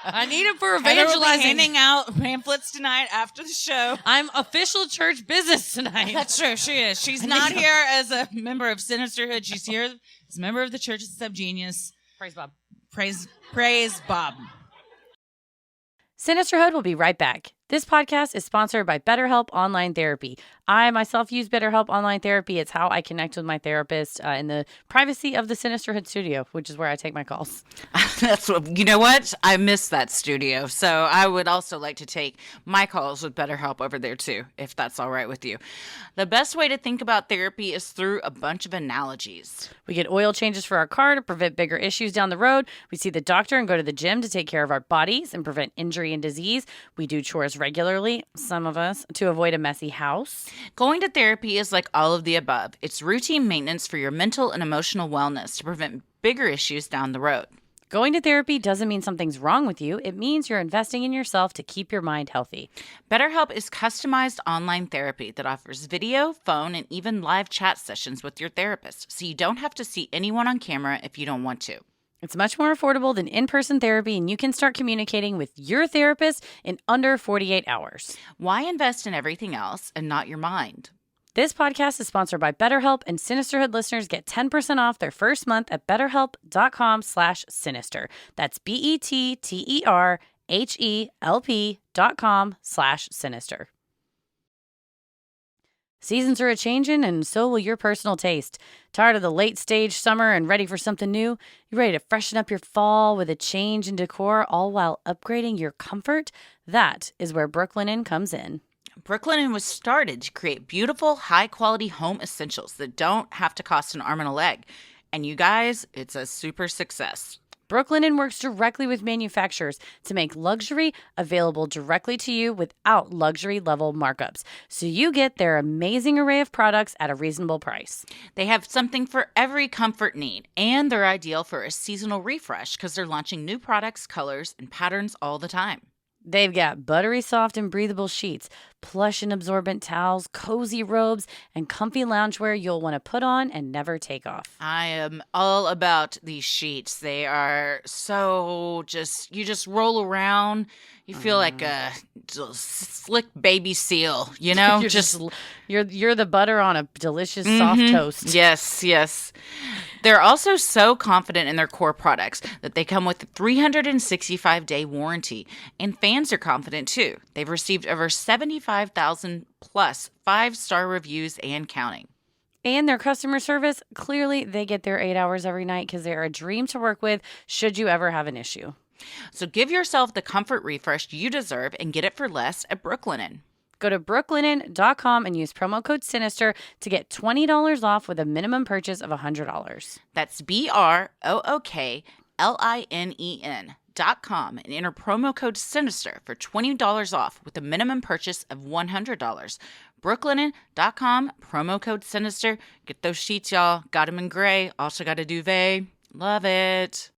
I need them for Heather will be evangelizing. handing out pamphlets tonight after the show. I'm official church business tonight. That's true. She is. She's not here as a member of Sinisterhood. She's here as a member of the Church of the Subgenius. Praise Bob. Praise Bob. Sinisterhood will be right back. This podcast is sponsored by BetterHelp Online Therapy. I myself use BetterHelp Online Therapy. It's how I connect with my therapist in the privacy of the Sinisterhood studio, which is where I take my calls. That's what, you know what? I miss that studio. So I would also like to take my calls with BetterHelp over there too, if that's all right with you. The best way to think about therapy is through a bunch of analogies. We get oil changes for our car to prevent bigger issues down the road. We see the doctor and go to the gym to take care of our bodies and prevent injury and disease. We do chores regularly, some of us, to avoid a messy house. Going to therapy is like all of the above. It's routine maintenance for your mental and emotional wellness to prevent bigger issues down the road. Going to therapy doesn't mean something's wrong with you. It means you're investing in yourself to keep your mind healthy. BetterHelp is customized online therapy that offers video, phone, and even live chat sessions with your therapist, so you don't have to see anyone on camera if you don't want to. It's much more affordable than in-person therapy, and you can start communicating with your therapist in under 48 hours. Why invest in everything else and not your mind? This podcast is sponsored by BetterHelp, and Sinisterhood listeners get 10% off their first month at betterhelp.com/sinister. That's BetterHelp.com/sinister. Seasons are a-changin', and so will your personal taste. Tired of the late-stage summer and ready for something new? You ready to freshen up your fall with a change in decor, all while upgrading your comfort? That is where Brooklinen comes in. Brooklinen was started to create beautiful, high-quality home essentials that don't have to cost an arm and a leg. And you guys, it's a super success. Brooklinen works directly with manufacturers to make luxury available directly to you without luxury-level markups. So you get their amazing array of products at a reasonable price. They have something for every comfort need, and they're ideal for a seasonal refresh because they're launching new products, colors, and patterns all the time. They've got buttery soft and breathable sheets, plush and absorbent towels, cozy robes, and comfy loungewear you'll want to put on and never take off. I am all about these sheets. They are so you just roll around. You feel like a slick baby seal, you know? You're the butter on a delicious soft toast. Yes, yes. They're also so confident in their core products that they come with a 365-day warranty. And fans are confident too. They've received over 75,000 plus 5-star reviews and counting. And their customer service, clearly they get their 8 hours every night because they're a dream to work with should you ever have an issue. So give yourself the comfort refresh you deserve and get it for less at Brooklinen. Go to brooklinen.com and use promo code SINISTER to get $20 off with a minimum purchase of $100. That's BROOKLINEN.com and enter promo code SINISTER for $20 off with a minimum purchase of $100. brooklinen.com, promo code SINISTER. Get those sheets, y'all. Got them in gray. Also got a duvet. Love it.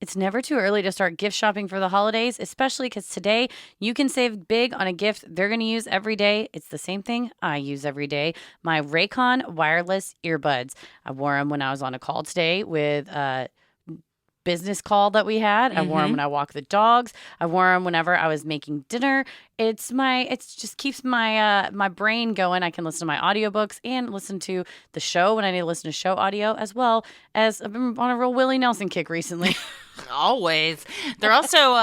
It's never too early to start gift shopping for the holidays, especially because today you can save big on a gift they're going to use every day. It's the same thing I use every day, my Raycon wireless earbuds. I wore them when I was on a call today with business call that we had. I wore them when I walk the dogs. I wore them whenever I was making dinner. It just keeps my my brain going. I can listen to my audiobooks and listen to the show when I need to listen to show audio, as well as I've been on a real Willie Nelson kick recently. Always. They're also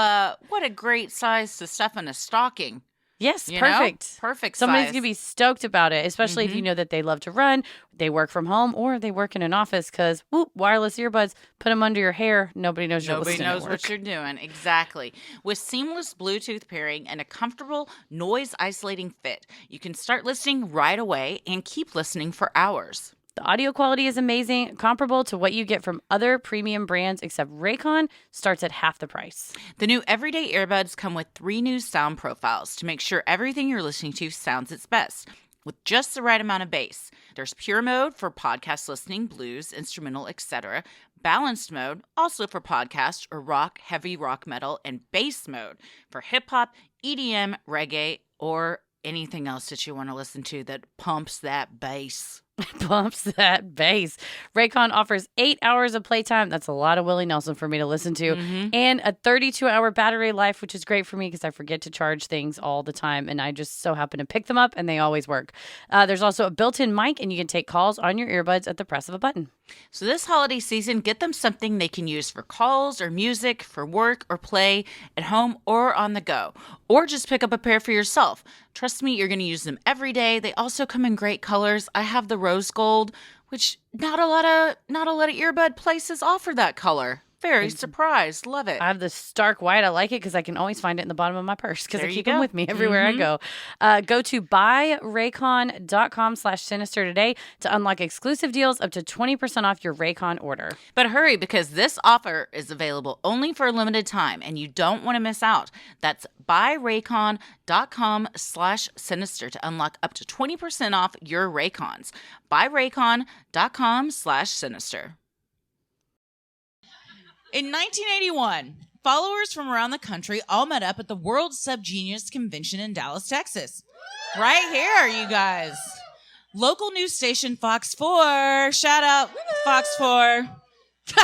what a great size to stuff in a stocking. Yes, You perfect. know? Perfect Somebody's size. going to be stoked about it, especially if you know that they love to run, they work from home, or they work in an office because, wireless earbuds, put them under your hair. Nobody knows you're Nobody listening knows at what work. you're doing. Exactly. With seamless Bluetooth pairing and a comfortable noise-isolating fit, you can start listening right away and keep listening for hours. The audio quality is amazing, comparable to what you get from other premium brands, except Raycon starts at half the price. The new everyday earbuds come with 3 new sound profiles to make sure everything you're listening to sounds its best, with just the right amount of bass. There's pure mode for podcast listening, blues, instrumental, etc. Balanced mode, also for podcast or rock, heavy rock metal, and bass mode for hip hop, EDM, reggae, or anything else that you want to listen to that pumps that bass. Pumps that bass. Raycon offers 8 hours of playtime. That's a lot of Willie Nelson for me to listen to. And a 32-hour battery life, which is great for me because I forget to charge things all the time. And I just so happen to pick them up and they always work. There's also a built-in mic and you can take calls on your earbuds at the press of a button. So this holiday season, get them something they can use for calls or music, for work or play, at home or on the go. Or just pick up a pair for yourself. Trust me, you're going to use them every day. They also come in great colors. I have the rose gold, which not a lot of earbud places offer that color. Very surprised. Love it. I have the stark white. I like it because I can always find it in the bottom of my purse because I There you keep them go. with me everywhere I go. Go to buyraycon.com/sinister today to unlock exclusive deals up to 20% off your Raycon order. But hurry, because this offer is available only for a limited time and you don't want to miss out. That's buyraycon.com/sinister to unlock up to 20% off your Raycons. buyraycon.com/sinister. In 1981, followers from around the country all met up at the World Subgenius Convention in Dallas, Texas. Right here, you guys. Local news station Fox 4. Shout out Fox 4.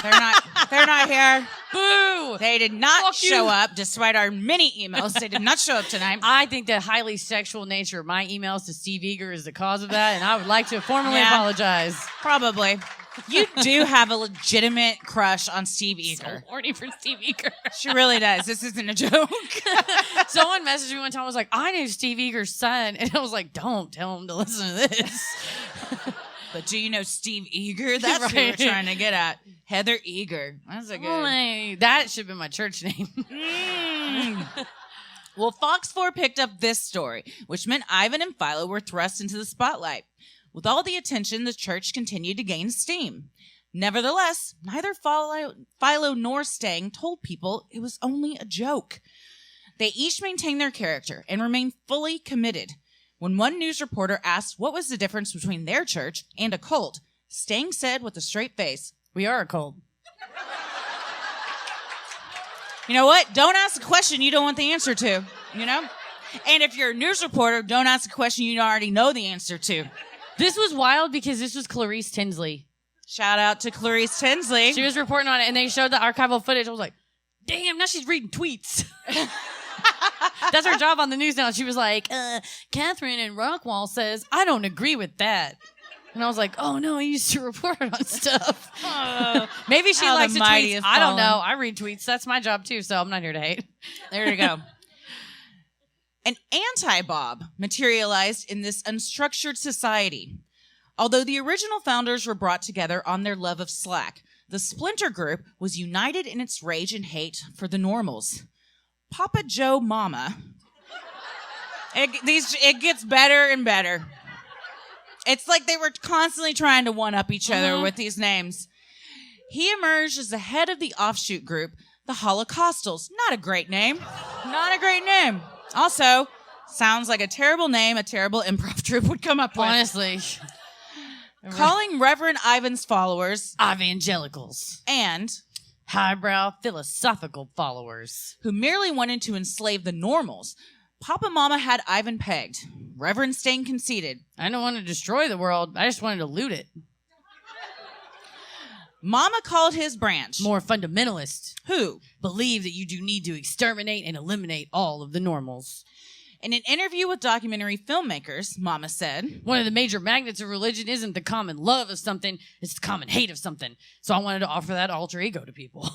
They're not here. Boo! They did not Fuck show you. up despite our many emails. They did not show up tonight. I think the highly sexual nature of my emails to Steve Eager is the cause of that, and I would like to formally Yeah. apologize. Probably. You do have a legitimate crush on Steve So Eager. horny for Steve Eager. She really does. This isn't a joke. Someone messaged me one time, was like, I knew Steve Eager's son. And I was like, don't tell him to listen to this. But do you know Steve Eager? That's who we're Right. trying to get at. Heather Eager. That's a good. Only- that should have been my church name. Well, Fox 4 picked up this story, which meant Ivan and Philo were thrust into the spotlight. With all the attention, the church continued to gain steam. Nevertheless, neither Philo nor Stang told people it was only a joke. They each maintained their character and remained fully committed. When one news reporter asked what was the difference between their church and a cult, Stang said with a straight face, We are a cult. you know what? Don't ask a question you don't want the answer to, you know? And if you're a news reporter, don't ask a question you already know the answer to. This was wild because this was Clarice Tinsley. Shout out to Clarice Tinsley. She was reporting on it, and they showed the archival footage. I was like, damn, now she's reading tweets. That's her job on the news now. She was like, Catherine in Rockwall says, I don't agree with that. And I was like, oh, no, I used to report on stuff. Maybe she How likes the to mighty tweet. have I don't fallen. know. I read tweets. That's my job, too, so I'm not here to hate. There you go. An anti-Bob materialized in this unstructured society. Although the original founders were brought together on their love of slack, the splinter group was united in its rage and hate for the normals. Papa Joe Mama It gets better and better. It's like they were constantly trying to one-up each other with these names. He emerged as the head of the offshoot group, the Holocaustals. Not a great name. Not a great name. Also, sounds like a terrible name a terrible improv troupe would come up with. Honestly. Calling Reverend Ivan's followers evangelicals and highbrow philosophical followers who merely wanted to enslave the normals. Papa Mama had Ivan pegged. Reverend Stain conceded. I don't want to destroy the world. I just wanted to loot it. Mama called his branch more fundamentalist, who believe that you do need to exterminate and eliminate all of the normals. In an interview with documentary filmmakers, Mama said, one of the major magnets of religion isn't the common love of something, it's the common hate of something. So I wanted to offer that alter ego to people.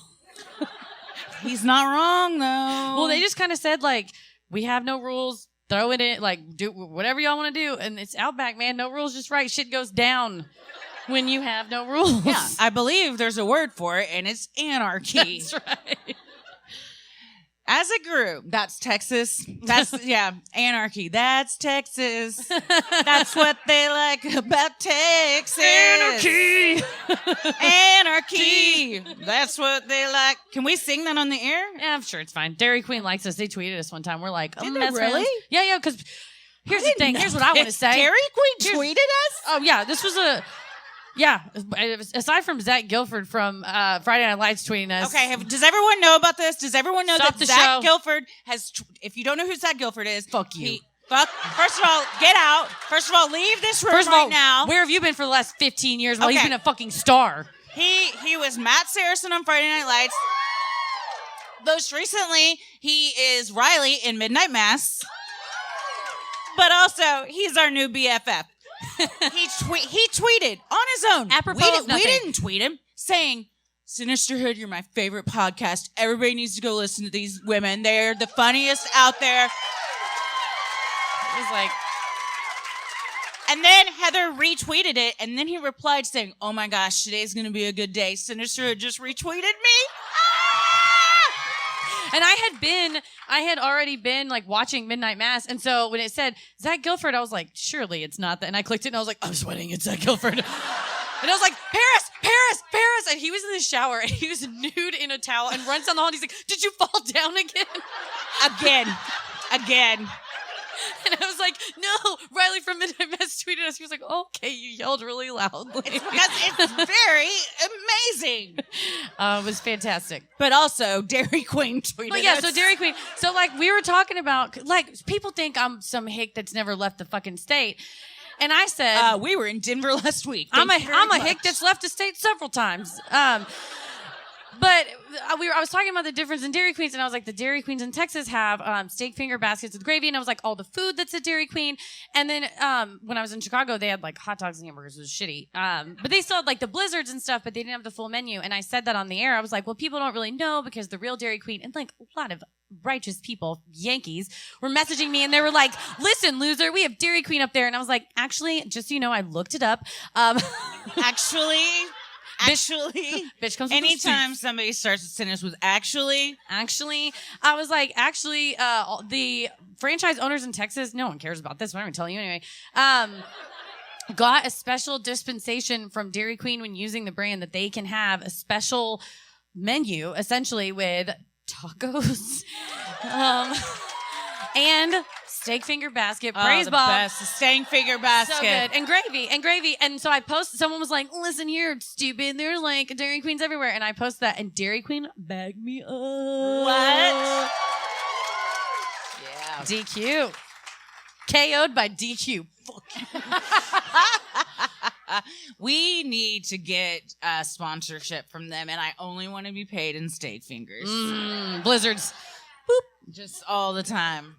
He's not wrong, though. Well, they just kind of said, like, we have no rules. Throw it in. Like, do whatever y'all want to do. And it's Outback, man. No rules, just right. Shit goes down when you have no rules. Yeah, I believe there's a word for it, and it's anarchy. That's right. As it grew, that's Texas. That's, anarchy. That's Texas. That's what they like about Texas. Anarchy. Anarchy. That's what they like. Can we sing that on the air? Yeah, I'm sure it's fine. Dairy Queen likes us. They tweeted us one time. We're like, did they really? Yeah, because here's the thing. Here's what I want to say. Dairy Queen tweeted us? Oh, yeah. This was aside from Zach Guilford from Friday Night Lights tweeting us. Okay, does everyone know about this? Does everyone know Stop that the Zach show. Guilford has, if you don't know who Zach Guilford is, fuck you. First of all, get out. First of all, leave this room now. Where have you been for the last 15 years while Okay. he's been a fucking star? He was Matt Saracen on Friday Night Lights. Most recently, he is Riley in Midnight Mass. But also, he's our new BFF. He tweeted on his own. Apropos of nothing. We didn't tweet him saying, Sinisterhood, you're my favorite podcast. Everybody needs to go listen to these women. They're the funniest out there. It was like, and then Heather retweeted it, and then he replied saying, oh my gosh, today's going to be a good day. Sinisterhood just retweeted me. and I had already been like watching Midnight Mass. And so when it said Zach Guilford, I was like, surely it's not that. And I clicked it and I was like, I'm sweating. It's Zach Guilford. And I was like, Paris. And he was in the shower and he was nude in a towel and runs down the hall and he's like, did you fall down again? Again. And I was like, no, Riley from Midnight Mass tweeted us. He was like, okay, you yelled really loudly. It's because it's very amazing. It was fantastic. But also, Dairy Queen tweeted But yeah, us. so Dairy Queen. So like we were talking about, like people think I'm some hick that's never left the fucking state. And I said, we were in Denver last week. I'm a hick that's left the state several times. But I was talking about the difference in Dairy Queens, and I was like, the Dairy Queens in Texas have steak finger baskets with gravy, and I was like, all the food that's at Dairy Queen. And then when I was in Chicago, they had like hot dogs and hamburgers. It was shitty. But they still had like the blizzards and stuff, but they didn't have the full menu. And I said that on the air. I was like, well, people don't really know because the real Dairy Queen, and like a lot of righteous people, Yankees, were messaging me, and they were like, listen, loser, we have Dairy Queen up there. And I was like, actually, just so you know, I looked it up. Actually, bitch comes anytime somebody starts a sentence with actually, I was like, the franchise owners in Texas, no one cares about this, but I'm going to tell you anyway, got a special dispensation from Dairy Queen when using the brand that they can have a special menu, essentially, with tacos, and steak finger basket. Praise the Bob. best. The steak finger basket. So good. And gravy. And so I posted, someone was like, listen here, stupid. There's like Dairy Queens everywhere. And I posted that, and Dairy Queen bagged me up. What? Yeah. DQ. KO'd by DQ. Fuck you. We need to get a sponsorship from them, and I only want to be paid in steak fingers. Blizzards. Boop. Just all the time.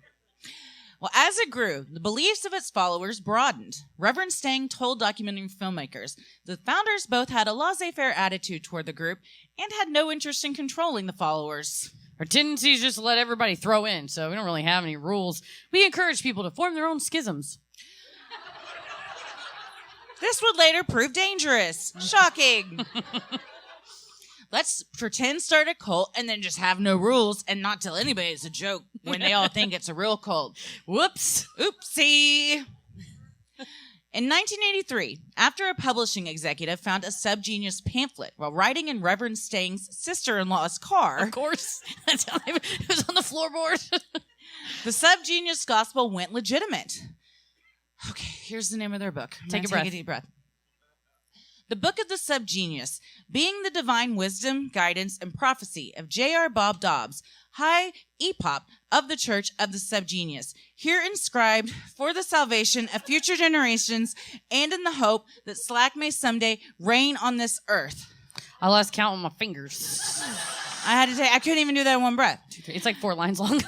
Well, as it grew, the beliefs of its followers broadened. Reverend Stang told documentary filmmakers the founders both had a laissez-faire attitude toward the group and had no interest in controlling the followers. Our tendency is just to let everybody throw in, so we don't really have any rules. We encourage people to form their own schisms. This would later prove dangerous. Shocking. let's pretend start a cult and then just have no rules and not tell anybody it's a joke when they all think it's a real cult. Whoops. Oopsie. In 1983, after a publishing executive found a subgenius pamphlet while riding in Reverend Stang's sister-in-law's car. Of course. That's how it was on the floorboard. The subgenius gospel went legitimate. Okay, here's the name of their book. Take a deep breath. The Book of the Subgenius, being the divine wisdom, guidance, and prophecy of J.R. Bob Dobbs, high epop of the Church of the Subgenius, here inscribed for the salvation of future generations and in the hope that slack may someday reign on this earth. I lost count on my fingers. I couldn't even do that in one breath. It's like 4 lines long.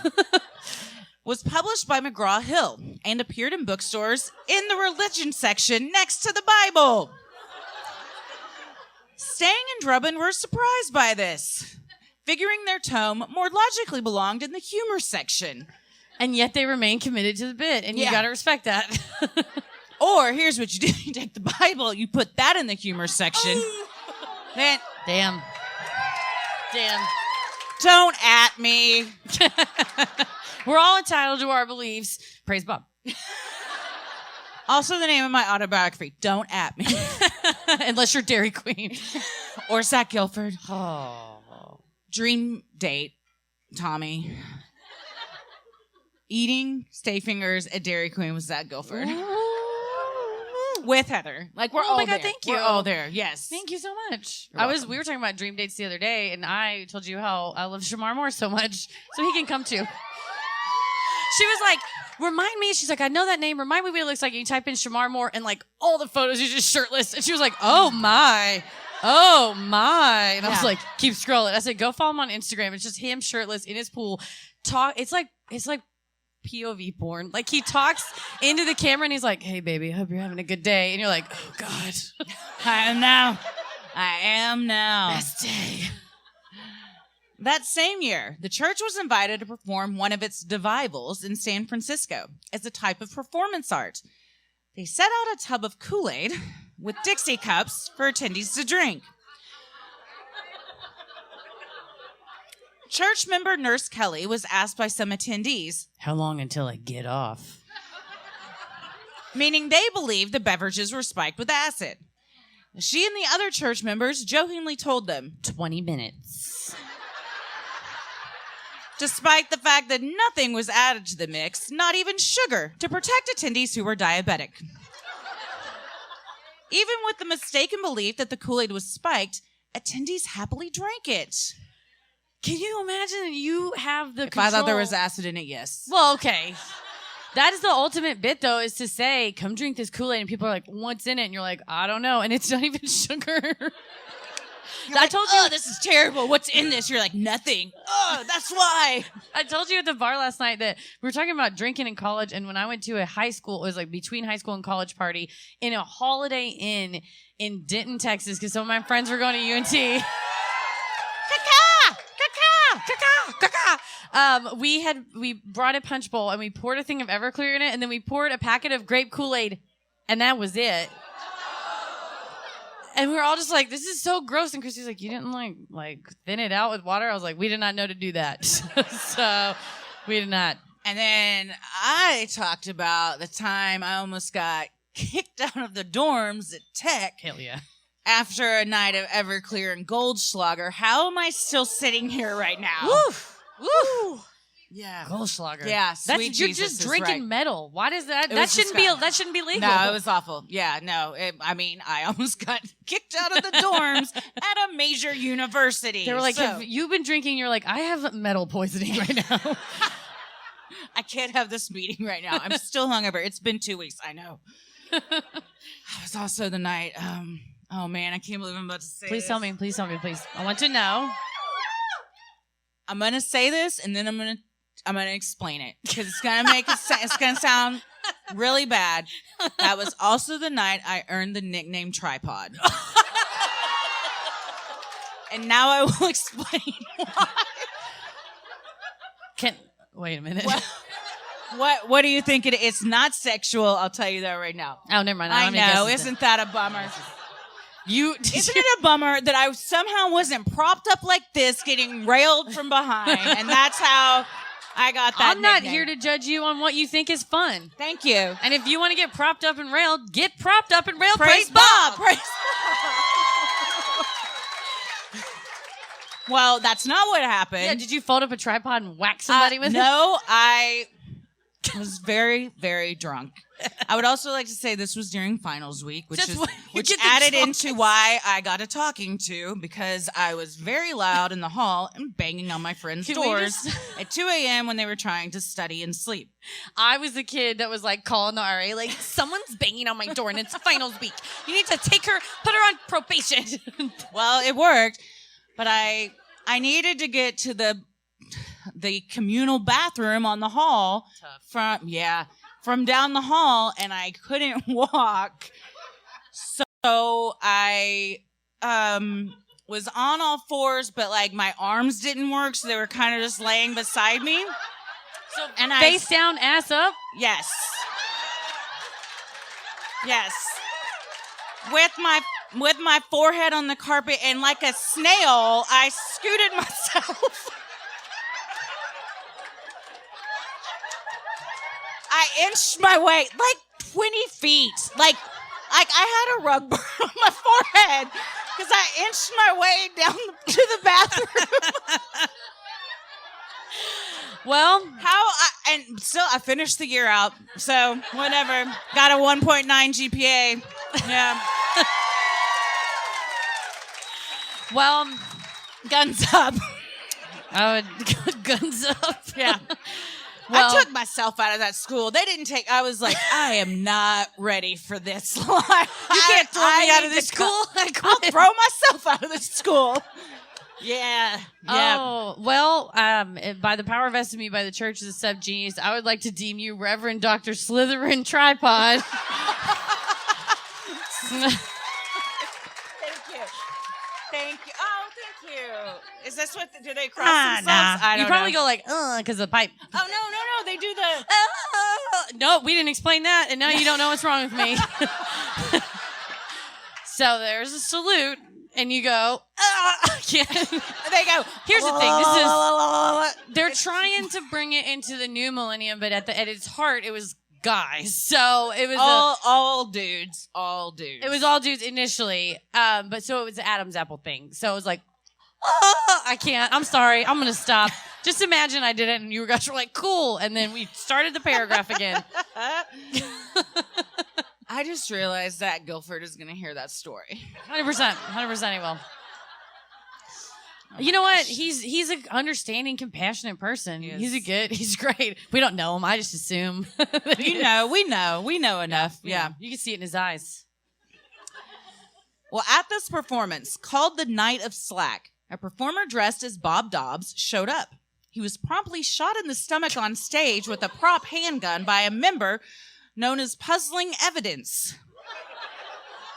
Was published by McGraw-Hill and appeared in bookstores in the religion section next to the Bible. Stang and Drubbin were surprised by this, figuring their tome more logically belonged in the humor section. And yet they remain committed to the bit, and you gotta respect that. Or, here's what you do. You take the Bible, you put that in the humor section. Then, Damn. Don't at me. We're all entitled to our beliefs. Praise Bob. Also the name of my autobiography, Don't At Me. Unless you're Dairy Queen. Or Zach Guilford. Oh. Dream date, Tommy. Eating steak fingers at Dairy Queen with Zach Guilford. With Heather. Like, we're all my God, there. thank you. We're all there, yes. Thank you so much. You're We welcome. were talking about dream dates the other day, and I told you how I love Shamar Moore so much, so he can come too. She was like, remind me. She's like, I know that name. Remind me what it looks like. And you type in Shamar Moore, and like all the photos, he's just shirtless. And she was like, oh my. And I was like, keep scrolling. I said, go follow him on Instagram. It's just him shirtless in his pool. It's like POV porn. Like, he talks into the camera and he's like, hey baby, I hope you're having a good day. And you're like, oh God. I am now. Best day. That same year, the church was invited to perform one of its devivals in San Francisco as a type of performance art. They set out a tub of Kool-Aid with Dixie cups for attendees to drink. Church member Nurse Kelly was asked by some attendees, how long until I get off? meaning they believed the beverages were spiked with acid. She and the other church members jokingly told them, 20 minutes. Despite the fact that nothing was added to the mix, not even sugar, to protect attendees who were diabetic. Even with the mistaken belief that the Kool-Aid was spiked, attendees happily drank it. Can you imagine you have the If control? I thought there was acid in it, yes. Well, okay. That is the ultimate bit, though, is to say, come drink this Kool-Aid, and people are like, what's in it? And you're like, I don't know, and it's not even sugar. I told you, this is terrible. What's in this? You're like, nothing. Oh, that's why. I told you at the bar last night that we were talking about drinking in college, and when I went to a high school, it was like between high school and college party in a Holiday Inn in Denton, Texas, because some of my friends were going to UNT. We brought a punch bowl and we poured a thing of Everclear in it, and then we poured a packet of grape Kool-Aid, and that was it. And we were all just like, this is so gross. And Christie's like, you didn't like thin it out with water? I was like, we did not know to do that. So we did not. And then I talked about the time I almost got kicked out of the dorms at Tech. Hell yeah. After a night of Everclear and Goldschlager. How am I still sitting here right now? Woo! Woo! Yeah. Goldschlager. Yeah, sweet you're Jesus just is drinking right. metal. Why does that? It That was shouldn't disgusting. that shouldn't be legal. No, it was awful. Yeah, no. I almost got kicked out of the dorms at a major university. They were like, So, have you been drinking? You're like, I have metal poisoning right now. I can't have this meeting right now. I'm still hungover. It's been 2 weeks. I know. It was also the night. Oh man, I can't believe I'm about to say Please this. tell me. Please tell me. Please. I want to know. I'm gonna say this, and then I'm gonna explain it because it's gonna make it's gonna sound really bad. That was also the night I earned the nickname Tripod. And now I will explain why. Wait a minute. What do you think it is? It's not sexual. I'll tell you that right now. Oh, never mind. I don't have any know. guesses Isn't that a bummer? Isn't it a bummer that I somehow wasn't propped up like this, getting railed from behind, and that's how I got that I'm not nickname. here to judge you on what you think is fun. Thank you. And if you want to get propped up and railed, get propped up and railed. Praise Bob. Praise Bob. Well, that's not what happened. Yeah, did you fold up a tripod and whack somebody with it? No, I was very, very drunk. I would also like to say this was during finals week, which added into why I got a talking to, because I was very loud in the hall and banging on my friends' doors at 2 a.m. when they were trying to study and sleep. I was the kid that was like calling the RA, like, someone's banging on my door and it's finals week. You need to take her, put her on probation. Well, it worked, but I needed to get to the communal bathroom on the hall from down the hall, and I couldn't walk. So I was on all fours, but like my arms didn't work, so they were kind of just laying beside me. So face down, ass up? Yes. With my forehead on the carpet, and like a snail, I scooted myself. I inched my way like 20 feet. Like I had a rug burn on my forehead because I inched my way down to the bathroom. Well, I finished the year out, so whatever. Got a 1.9 GPA. Yeah. Well, guns up. Guns up. Yeah. Well, I took myself out of that school. They didn't take. I was like, I am not ready for this life. You can't throw me out of this school. I'll throw myself out of this school. Yeah. Oh, well, by the power vested in me by the Church of the Subgenius, I would like to deem you Reverend Dr. Slytherin Tripod. Thank you. Oh, thank you. Is this what, do they cross themselves? Nah. I don't You probably know. go like, because of the pipe. Oh, no. They do the. No, we didn't explain that, and now you don't know what's wrong with me. So there's a salute, and you go, again. They go. Here's the thing. They're trying to bring it into the new millennium, but at its heart, it was guys. So it was all dudes. It was all dudes initially. But so it was the Adam's apple thing. So it was like, I can't. I'm sorry. I'm gonna stop. Just imagine I did it, and you guys were like, cool. And then we started the paragraph again. I just realized that Guilford is gonna hear that story. 100% he will. You know what? He's an understanding, compassionate person. He's great. We don't know him. I just assume. We know enough. Yeah. You can see it in his eyes. Well, at this performance, called the Night of Slack, a performer dressed as Bob Dobbs showed up. He was promptly shot in the stomach on stage with a prop handgun by a member known as Puzzling Evidence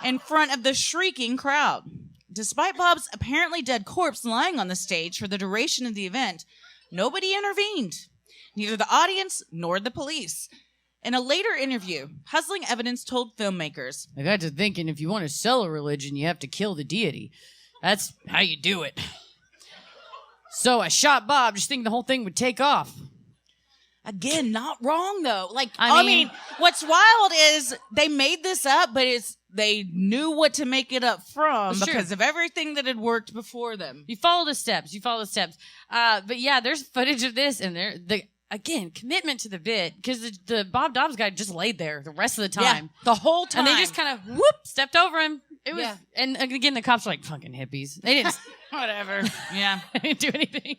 in front of the shrieking crowd. Despite Bob's apparently dead corpse lying on the stage for the duration of the event, nobody intervened, neither the audience nor the police. In a later interview, Puzzling Evidence told filmmakers, I got to thinking, if you want to sell a religion, you have to kill the deity. That's how you do it. So I shot Bob, just thinking the whole thing would take off. Again, not wrong, though. Like, I I mean, what's wild is they made this up, but they knew what to make it up from because of everything that had worked before them. You follow the steps. But yeah, there's footage of this, and again, commitment to the bit, because the Bob Dobbs guy just laid there the rest of the time. Yeah, the whole time. And they just kind of, stepped over him. It was, and again, the cops were like, fucking hippies. They didn't, whatever. Yeah. They didn't do anything.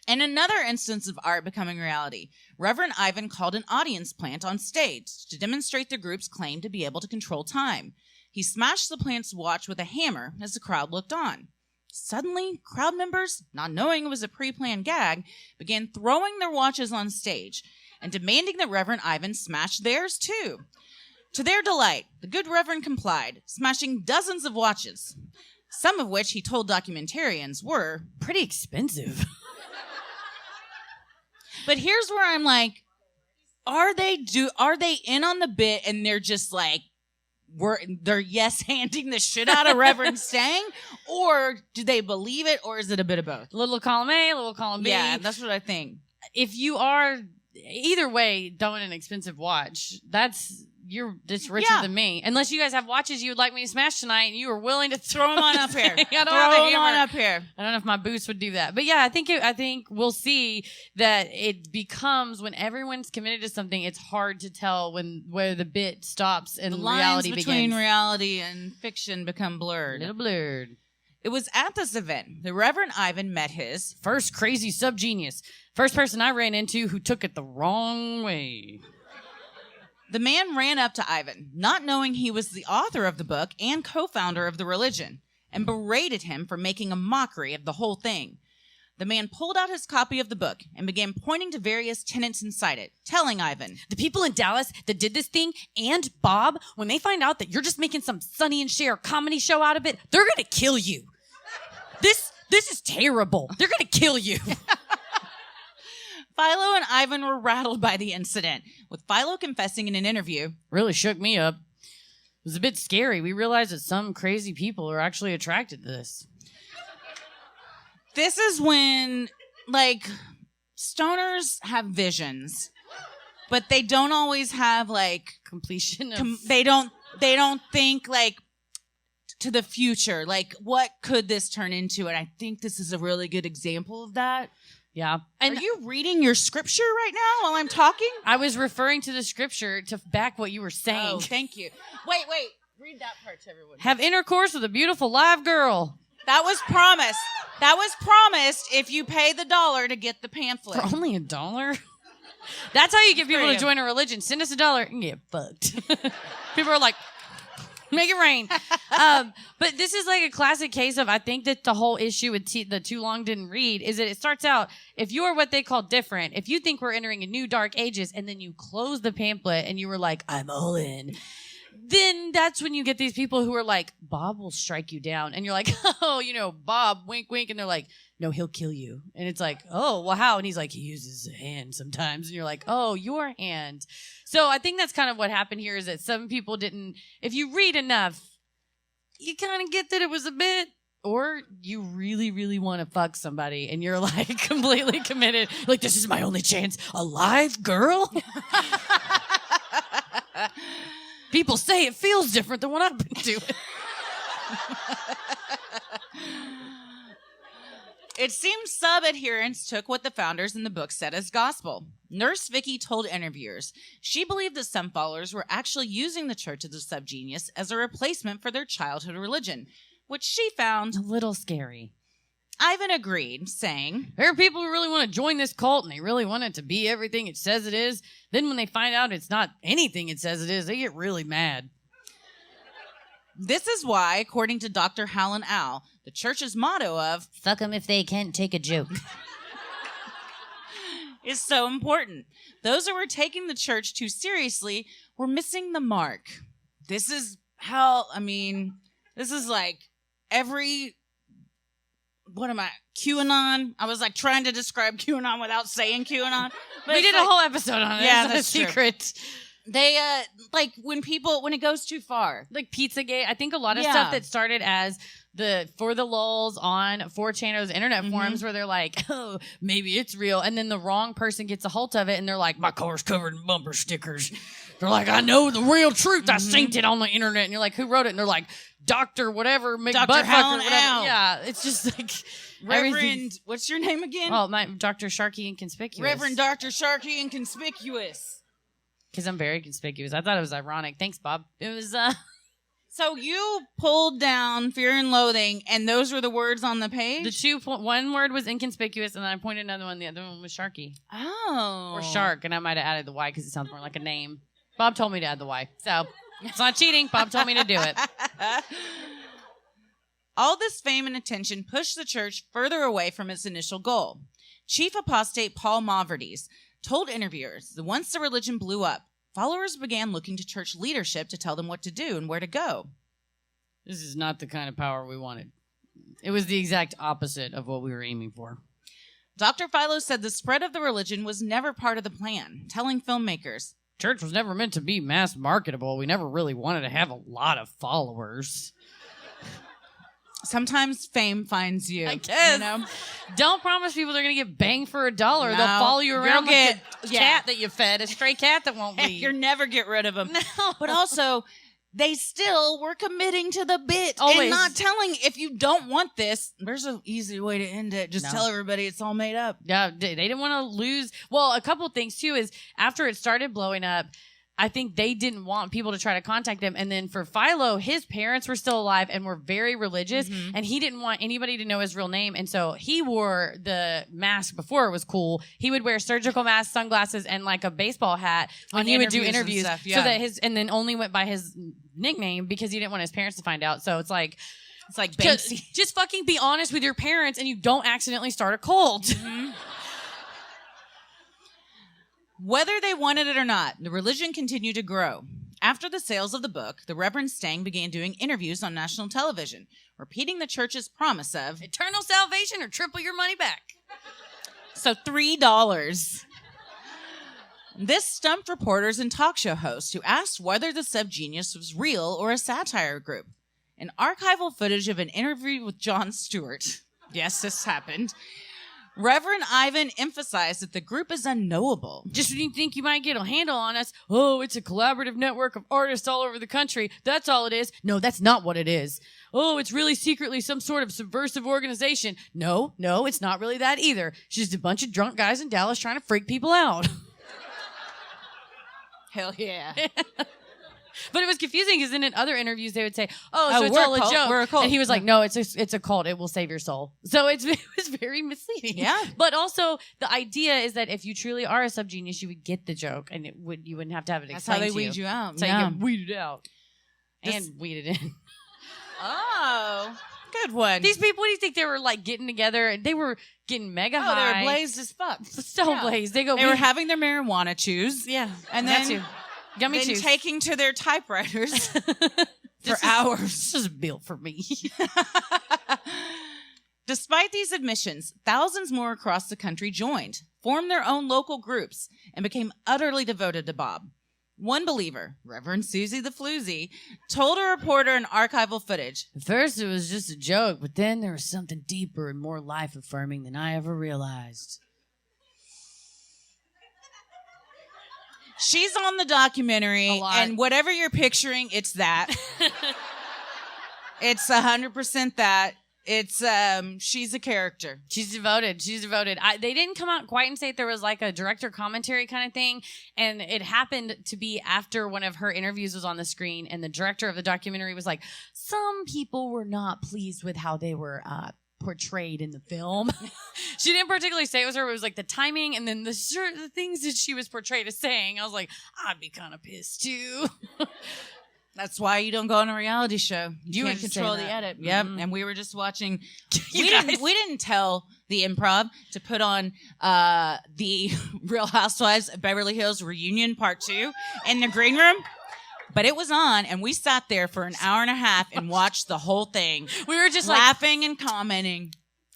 In another instance of art becoming reality, Reverend Ivan called an audience plant on stage to demonstrate the group's claim to be able to control time. He smashed the plant's watch with a hammer as the crowd looked on. Suddenly, crowd members, not knowing it was a pre-planned gag, began throwing their watches on stage and demanding that Reverend Ivan smash theirs too. To their delight, the good Reverend complied, smashing dozens of watches, some of which he told documentarians were pretty expensive. But here's where I'm like, are they in on the bit and they're just like they're yes-handing the shit out of Reverend Stang, or do they believe it, or is it a bit of both? Little column A, little column B. Yeah, that's what I think. If you are either way, don't an expensive watch. You're just richer than me. Unless you guys have watches you would like me to smash tonight, and you are willing to throw them on up here. I don't have a hammer. I don't know if my boots would do that, but yeah, I think we'll see that it becomes when everyone's committed to something. It's hard to tell where the bit stops and the reality lines between begins. reality and fiction become blurred. A little blurred. It was at this event the Reverend Ivan met his first crazy subgenius. First person I ran into who took it the wrong way. The man ran up to Ivan, not knowing he was the author of the book and co-founder of the religion, and berated him for making a mockery of the whole thing. The man pulled out his copy of the book and began pointing to various tenets inside it, telling Ivan, the people in Dallas that did this thing and Bob, when they find out that you're just making some Sonny and Cher comedy show out of it, they're going to kill you. This is terrible. They're going to kill you. Philo and Ivan were rattled by the incident, with Philo confessing in an interview, really shook me up. It was a bit scary. We realized that some crazy people are actually attracted to this. This is when, like, stoners have visions, but they don't always have, like, completion of... they don't think, like, to the future. Like, what could this turn into? And I think this is a really good example of that. Yeah. And are you reading your scripture right now while I'm talking? I was referring to the scripture to back what you were saying. Oh, thank you. Wait. Read that part to everyone. Have intercourse with a beautiful live girl. That was promised. That was promised if you pay the $1 to get the pamphlet. For only $1? That's how you get people to join a religion. Send us $1 and get fucked. People are like... Make it rain. But this is like a classic case of, I think that the whole issue with the too long didn't read is that it starts out, if you are what they call different, if you think we're entering a new dark ages and then you close the pamphlet and you were like, I'm all in, then that's when you get these people who are like, Bob will strike you down. And you're like, oh, Bob, wink, wink. And they're like, no, he'll kill you. And it's like, oh, well, how? And he's like, he uses a hand sometimes. And you're like, oh, your hand. So I think that's kind of what happened here is that some people didn't, if you read enough, you kind of get that it was a bit, or you really, really want to fuck somebody and you're like completely committed. Like, this is my only chance. A live girl? People say it feels different than what I've been doing. It seems sub-adherents took what the founders in the book said as gospel. Nurse Vicky told interviewers she believed that some followers were actually using the Church of the Subgenius as a replacement for their childhood religion, which she found a little scary. Ivan agreed, saying, there are people who really want to join this cult and they really want it to be everything it says it is. Then when they find out it's not anything it says it is, they get really mad. This is why, according to Dr. Howland Owl, the church's motto of fuck them if they can't take a joke is so important. Those who were taking the church too seriously were missing the mark. This is this is like every... What am I? QAnon? I was like trying to describe QAnon without saying QAnon. But we did a whole episode on it. Yeah, that's a secret. They, like when it goes too far. Like Pizzagate. I think a lot of stuff that started as for the lulz on 4chan's internet forums where they're like, oh, maybe it's real. And then the wrong person gets a hold of it and they're like, my car's covered in bumper stickers. They're like, I know the real truth. I seen it on the internet. And you're like, who wrote it? And they're like, Dr. whatever, Dr. Helen whatever. Yeah, it's just like Reverend, what's your name again? Oh, my Dr. Sharky and Conspicuous. Reverend Dr. Sharky and Conspicuous. Because I'm very conspicuous. I thought it was ironic. Thanks, Bob. It was, So you pulled down Fear and Loathing, and those were the words on the page? One word was inconspicuous, and then I pointed another one. The other one was Sharky. Oh. Or Shark, and I might have added the Y because it sounds more like a name. Bob told me to add the Y. So it's not cheating. Bob told me to do it. All this fame and attention pushed the church further away from its initial goal. Chief apostate Paul Mavrides told interviewers that once the religion blew up, followers began looking to church leadership to tell them what to do and where to go. This is not the kind of power we wanted. It was the exact opposite of what we were aiming for. Dr. Philo said the spread of the religion was never part of the plan, telling filmmakers, church was never meant to be mass marketable. We never really wanted to have a lot of followers. Sometimes fame finds you. I guess. You know? Don't promise people they're going to get banged for $1. No, They'll follow you around you'll like the cat that you fed, a stray cat that won't leave. You'll never get rid of them. No. But also, they still were committing to the bit Always. and not telling, if you don't want this, there's an easy way to end it. Just No. tell everybody it's all made up. Yeah, they didn't want to lose. Well, a couple things, too, is after it started blowing up, I think they didn't want people to try to contact them. And then for Philo, his parents were still alive and were very religious. And he didn't want anybody to know his real name. And so he wore the mask before it was cool. He would wear surgical masks, sunglasses, and like a baseball hat when he would do interviews. Stuff, So that and then only went by his nickname because he didn't want his parents to find out. So it's like Banksy. just fucking be honest with your parents and you don't accidentally start a cult. Whether they wanted it or not, the religion continued to grow. After the sales of the book, the Reverend Stang began doing interviews on national television, repeating the church's promise of Eternal salvation or triple your money back. So $3. This stumped reporters and talk show hosts who asked whether the Subgenius was real or a satire group. An archival footage of an interview with Jon Stewart. Yes, this happened. Reverend Ivan emphasized that the group is unknowable. Just when you think you might get a handle on us, oh, it's a collaborative network of artists all over the country. That's all it is. No, that's not what it is. Oh, it's really secretly some sort of subversive organization. No, it's not really that either. It's just a bunch of drunk guys in Dallas trying to freak people out. Hell yeah. But it was confusing because then in other interviews they would say, so it's we're all a a cult. joke. We're a cult. And he was like, no, it's a cult. It will save your soul. So it was very misleading. Yeah. But also the idea is that if you truly are a subgenius, you would get the joke and you wouldn't have to have it That's explained how they to weed you out. So you get weeded out. This- And weeded in. Oh, good one. These people, what do you think they were like getting together? And they were getting mega high. They were blazed as fuck. So blazed. They go. They were having their marijuana chews. Yeah. And that then too. Gummy then chews. taking to their typewriters for hours. This is built for me. Despite these admissions, thousands more across the country joined, formed their own local groups, and became utterly devoted to Bob. One believer, Reverend Susie the Floozy, told a reporter in archival footage, At first it was just a joke, but then there was something deeper and more life-affirming than I ever realized. she's on the documentary, A lot. and whatever you're picturing, it's that. It's 100% that. It's she's a character. She's devoted. They didn't come out quite and say there was like a director commentary kind of thing, and it happened to be after one of her interviews was on the screen, and the director of the documentary was like, some people were not pleased with how they were portrayed in the film. She didn't particularly say it was her. It was like the timing and then the things that she was portrayed as saying. I was like, I'd be kind of pissed too. That's why you don't go on a reality show. You were can't just control saying the that. edit. Yep. And we were just watching. You we guys. didn't tell the Improv to put on the Real Housewives of Beverly Hills reunion part 2 in the green room. But it was on, and we sat there for an hour and a half and watched the whole thing. We were just laughing and commenting.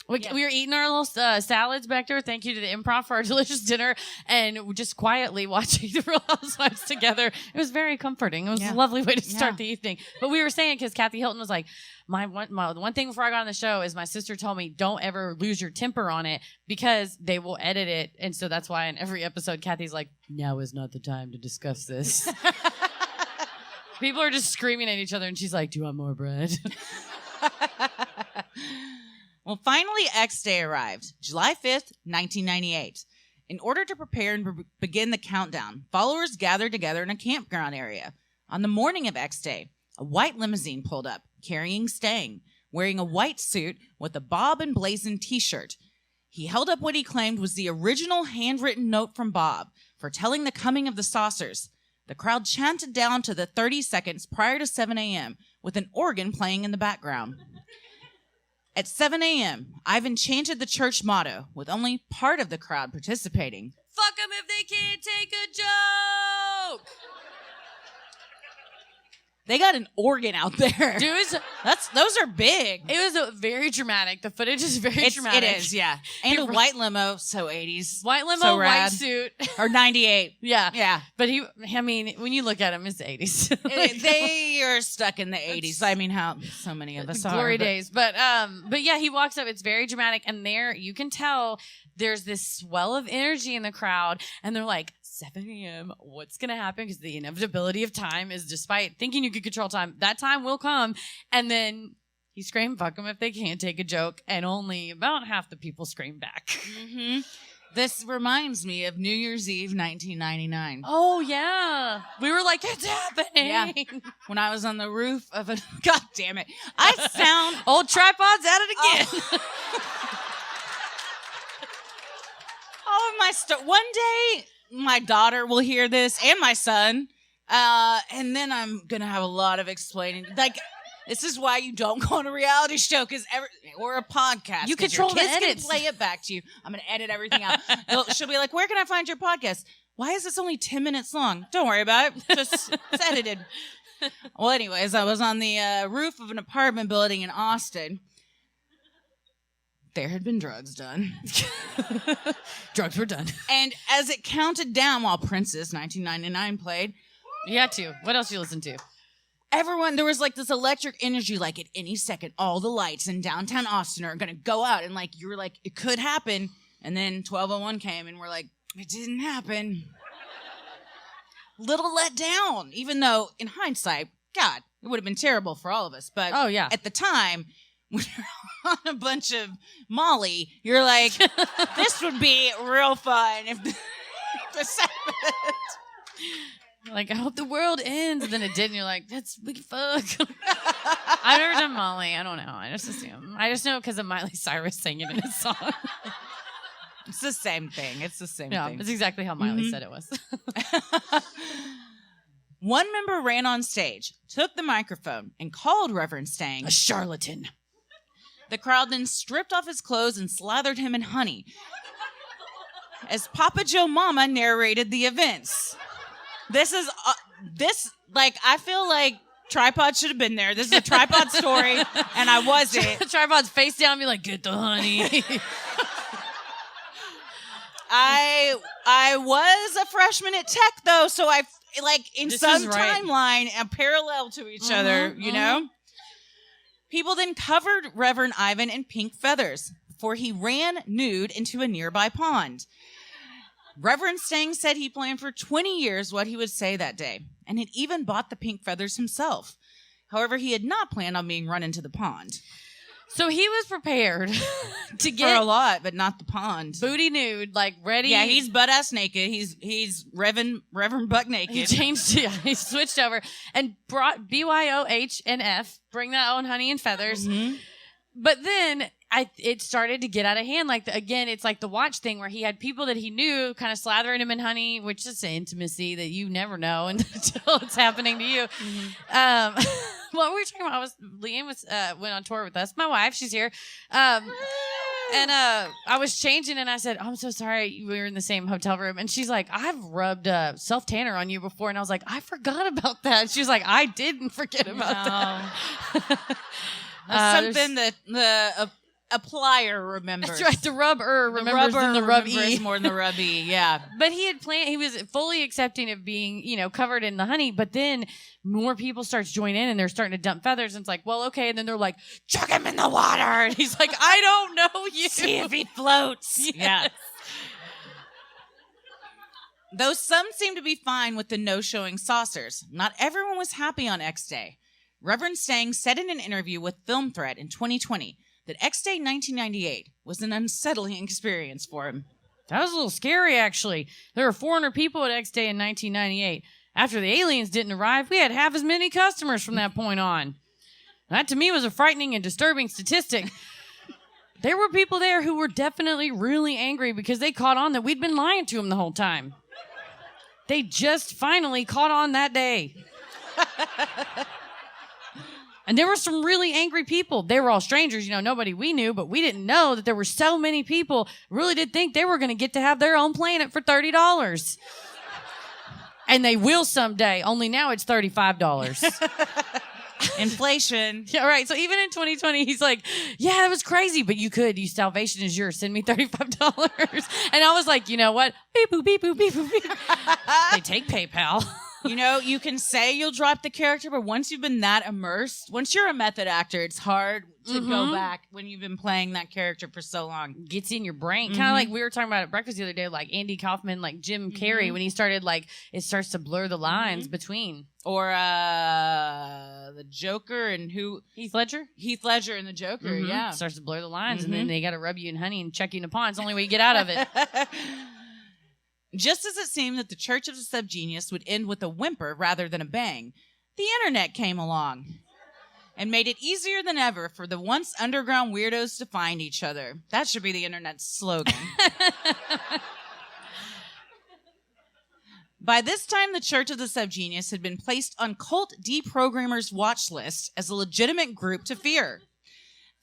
We were eating our little salads back there. Thank you to the Improv for our delicious dinner. And just quietly watching the Real Housewives together. It was very comforting. It was a lovely way to start the evening. But we were saying, because Kathy Hilton was like, my one thing before I got on the show is my sister told me, don't ever lose your temper on it because they will edit it. And so that's why in every episode, Kathy's like, now is not the time to discuss this. People are just screaming at each other. And she's like, do you want more bread? Well, finally, X Day arrived, July 5th, 1998. In order to prepare and begin the countdown, followers gathered together in a campground area. On the morning of X Day, a white limousine pulled up, carrying Stang, wearing a white suit with a bob emblazoned t-shirt. He held up what he claimed was the original handwritten note from Bob, foretelling the coming of the saucers. The crowd chanted down to the 30 seconds prior to 7 a.m., with an organ playing in the background. At 7 a.m., Ivan chanted the church motto, with only part of the crowd participating. Fuck them if they can't take a joke! They got an organ out there. Dude, those are big. it was very dramatic. The footage is very dramatic. It is, yeah. And a white limo, so 80s. White limo, so white rad. suit. Or 98. Yeah. Yeah. But when you look at him, it's the 80s. They are stuck in the 80s. I mean, how so many of us are. Glory days. But yeah, he walks up. It's very dramatic. And there, you can tell there's this swell of energy in the crowd. And they're like, 7 a.m., what's going to happen? Because the inevitability of time is, despite thinking you could control time, that time will come. And then he screamed, fuck them if they can't take a joke. And only about half the people scream back. Mm-hmm. This reminds me of New Year's Eve, 1999. Oh, yeah. We were like, it's happening. Yeah. When I was on the roof of a... God damn it. I sound... Old tripod's at it again. All of my stuff. One day, my daughter will hear this, and my son, and then I'm going to have a lot of explaining. Like... This is why you don't go on a reality show or a podcast. You control your kids the edits. Can play it back to you. I'm going to edit everything out. She'll be like, where can I find your podcast? Why is this only 10 minutes long? Don't worry about it. Just it's edited. Well, anyways, I was on the roof of an apartment building in Austin. There had been drugs done. Drugs were done. And as it counted down while Prince's 1999 played. You had to. What else you listen to? Everyone, there was like this electric energy, like at any second, all the lights in downtown Austin are going to go out. And like, you were like, it could happen. And then 12:01 came and we're like, it didn't happen. Little let down, even though in hindsight, God, it would have been terrible for all of us. But oh, yeah. At the time, when you're on a bunch of Molly, you're like, this would be real fun if this happened. Like, I hope the world ends. And then it did, and you're like, that's big fuck. I've never done Molly. I don't know. I just assume. I just know because of Miley Cyrus singing in his song. It's the same thing. It's the same yeah, thing. It's exactly how Miley said it was. One member ran on stage, took the microphone, and called Reverend Stang a charlatan. The crowd then stripped off his clothes and slathered him in honey. As Papa Joe Mama narrated the events. I feel like Tripod should have been there. This is a Tripod story, and I wasn't. Tripod's face down, be like, get the honey. I was a freshman at Tech, though, so I, like, in this some right. timeline, parallel to each other, you know? People then covered Reverend Ivan in pink feathers before he ran nude into a nearby pond. Reverend Stang said he planned for 20 years what he would say that day, and had even bought the pink feathers himself. However, he had not planned on being run into the pond. So he was prepared to get for a lot, but not the pond. Booty nude, like ready. Yeah, he's butt-ass naked. He's Reverend buck naked. He changed, yeah, he switched over and brought BYOH and F, bring that own honey and feathers. Mm-hmm. But then it started to get out of hand. Like, again, it's like the watch thing where he had people that he knew kind of slathering him in honey, which is an intimacy that you never know until it's happening to you. Mm-hmm. What we were talking about, Leanne went on tour with us. My wife, she's here. And I was changing and I said, oh, I'm so sorry. We were in the same hotel room. And she's like, I've rubbed self-tanner on you before. And I was like, I forgot about that. She was like, I didn't forget about that. Something that the applier remembers. That's right. The rubber remembers than the rub-e. More than the rub-e, yeah. But he had planned, he was fully accepting of being, covered in the honey. But then more people start to join in and they're starting to dump feathers. And it's like, well, okay. And then they're like, chuck him in the water. And he's like, I don't know you. See if he floats. Yes. Yeah. Though some seem to be fine with the no-showing saucers, not everyone was happy on X Day. Reverend Stang said in an interview with Film Threat in 2020 that X Day 1998 was an unsettling experience for him. That was a little scary, actually. There were 400 people at X Day in 1998. After the aliens didn't arrive, we had half as many customers from that point on. That, to me, was a frightening and disturbing statistic. There were people there who were definitely really angry because they caught on that we'd been lying to them the whole time. They just finally caught on that day. And there were some really angry people. They were all strangers, nobody we knew, but we didn't know that there were so many people who really did think they were going to get to have their own planet for $30. And they will someday, only now it's $35. Inflation. Yeah, right. So even in 2020, he's like, yeah, that was crazy, but you could. Your salvation is yours. Send me $35. And I was like, you know what? Beep, boop, beep, boop, beep, boop, beep. They take PayPal. You know, you can say you'll drop the character, but once you've been that immersed, once you're a method actor, it's hard to go back when you've been playing that character for so long. Gets in your brain. Kind of like we were talking about at breakfast the other day, like Andy Kaufman, like Jim Carrey, when he started, like, it starts to blur the lines between. Or the Joker and who? Heath Ledger? Heath Ledger and the Joker, yeah. Starts to blur the lines, and then they got to rub you in honey and check you in the pond. It's the only way you get out of it. Just as it seemed that the Church of the Subgenius would end with a whimper rather than a bang, the internet came along and made it easier than ever for the once underground weirdos to find each other. That should be the internet's slogan. By this time, the Church of the Subgenius had been placed on cult deprogrammers' watch list as a legitimate group to fear.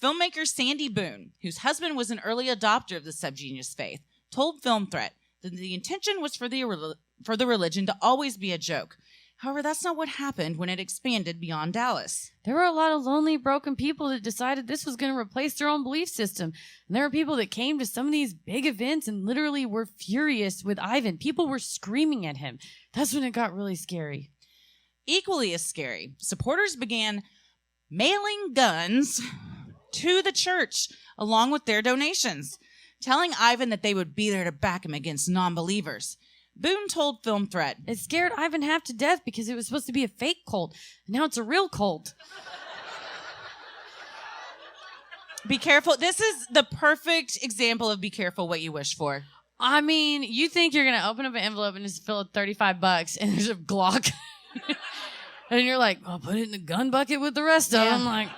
Filmmaker Sandy Boone, whose husband was an early adopter of the Subgenius faith, told Film Threat that the intention was for the religion to always be a joke. However, that's not what happened when it expanded beyond Dallas. There were a lot of lonely, broken people that decided this was going to replace their own belief system. And there were people that came to some of these big events and literally were furious with Ivan. People were screaming at him. That's when it got really scary. Equally as scary, supporters began mailing guns to the church along with their donations, telling Ivan that they would be there to back him against non-believers. Boone told Film Threat, "It scared Ivan half to death because it was supposed to be a fake cult. And now it's a real cult." Be careful. This is the perfect example of be careful what you wish for. I mean, you think you're going to open up an envelope and it's filled with $35 and there's a Glock. And you're like, I'll put it in the gun bucket with the rest of them. Like,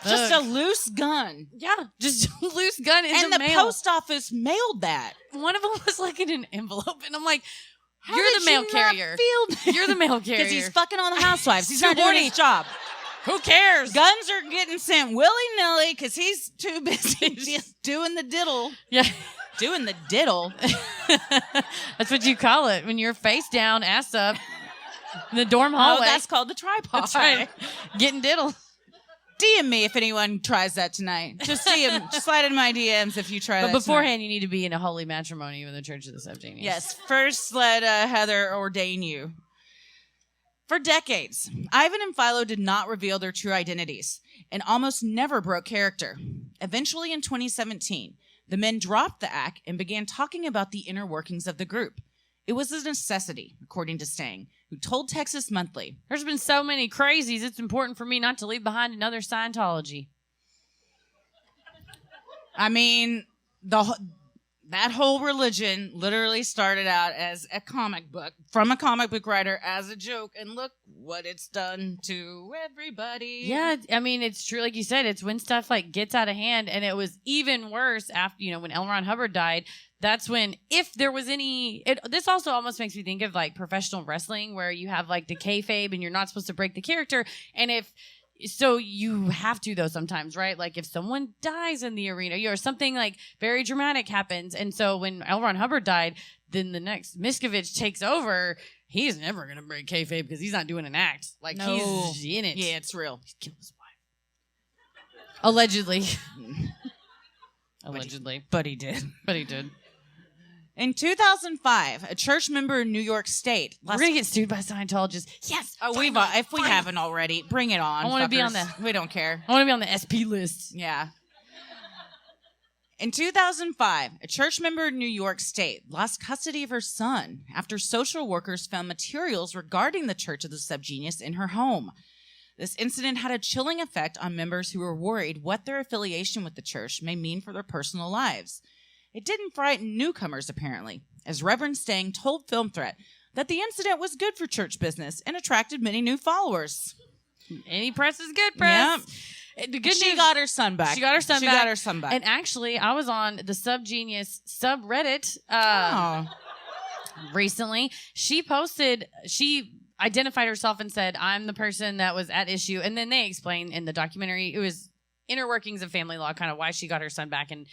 just a loose gun. Yeah, just a loose gun in and the mail. mail. Post office mailed that. One of them was like in an envelope, and I'm like, How you're did the mail you carrier. Not feel that? You're the mail carrier. Because he's fucking on the housewives. He's not doing his job. Who cares? Guns are getting sent willy-nilly because he's too busy just doing the diddle. Yeah. Doing the diddle. That's what you call it when you're face down, ass up, in the dorm hallway. Oh, that's called the tripod. That's right. Getting diddle. DM me if anyone tries that tonight. Just slide in my DMs if you try that. But beforehand, tonight. You need to be in a holy matrimony with the Church of the Subgenius. Yes. First, let Heather ordain you. For decades, Ivan and Philo did not reveal their true identities and almost never broke character. Eventually, in 2017, the men dropped the act and began talking about the inner workings of the group. It was a necessity, according to Stang, who told Texas Monthly, "There's been so many crazies, it's important for me not to leave behind another Scientology." I mean, that whole religion literally started out as a comic book, from a comic book writer as a joke, and look what it's done to everybody. Yeah, I mean, it's true. Like you said, it's when stuff like gets out of hand, and it was even worse after, when L. Ron Hubbard died. That's when, if there was any, this also almost makes me think of like professional wrestling where you have like the kayfabe and you're not supposed to break the character. And so you have to though sometimes, right? Like if someone dies in the arena or something like very dramatic happens. And so when L. Ron Hubbard died, then the next Miscavige takes over. He's never going to break kayfabe because he's not doing an act. Like he's in it. Yeah, it's real. He's killed his wife. Allegedly. Allegedly. But he did. But he did. In 2005, a church member in New York State. We're going to get sued by Scientologists. Yes. Oh, if we haven't already, bring it on. I want to be on We don't care. I want to be on the SP list. Yeah. In 2005, a church member in New York State lost custody of her son after social workers found materials regarding the Church of the Subgenius in her home. This incident had a chilling effect on members who were worried what their affiliation with the church may mean for their personal lives. It didn't frighten newcomers, apparently, as Reverend Stang told Film Threat that the incident was good for church business and attracted many new followers. Any press is good press. Yep. The good She news, got her son back. She got her son back. Got her son back. And actually, I was on the Subgenius subreddit recently. She identified herself and said, "I'm the person that was at issue." And then they explained in the documentary, it was inner workings of family law, kind of why she got her son back. And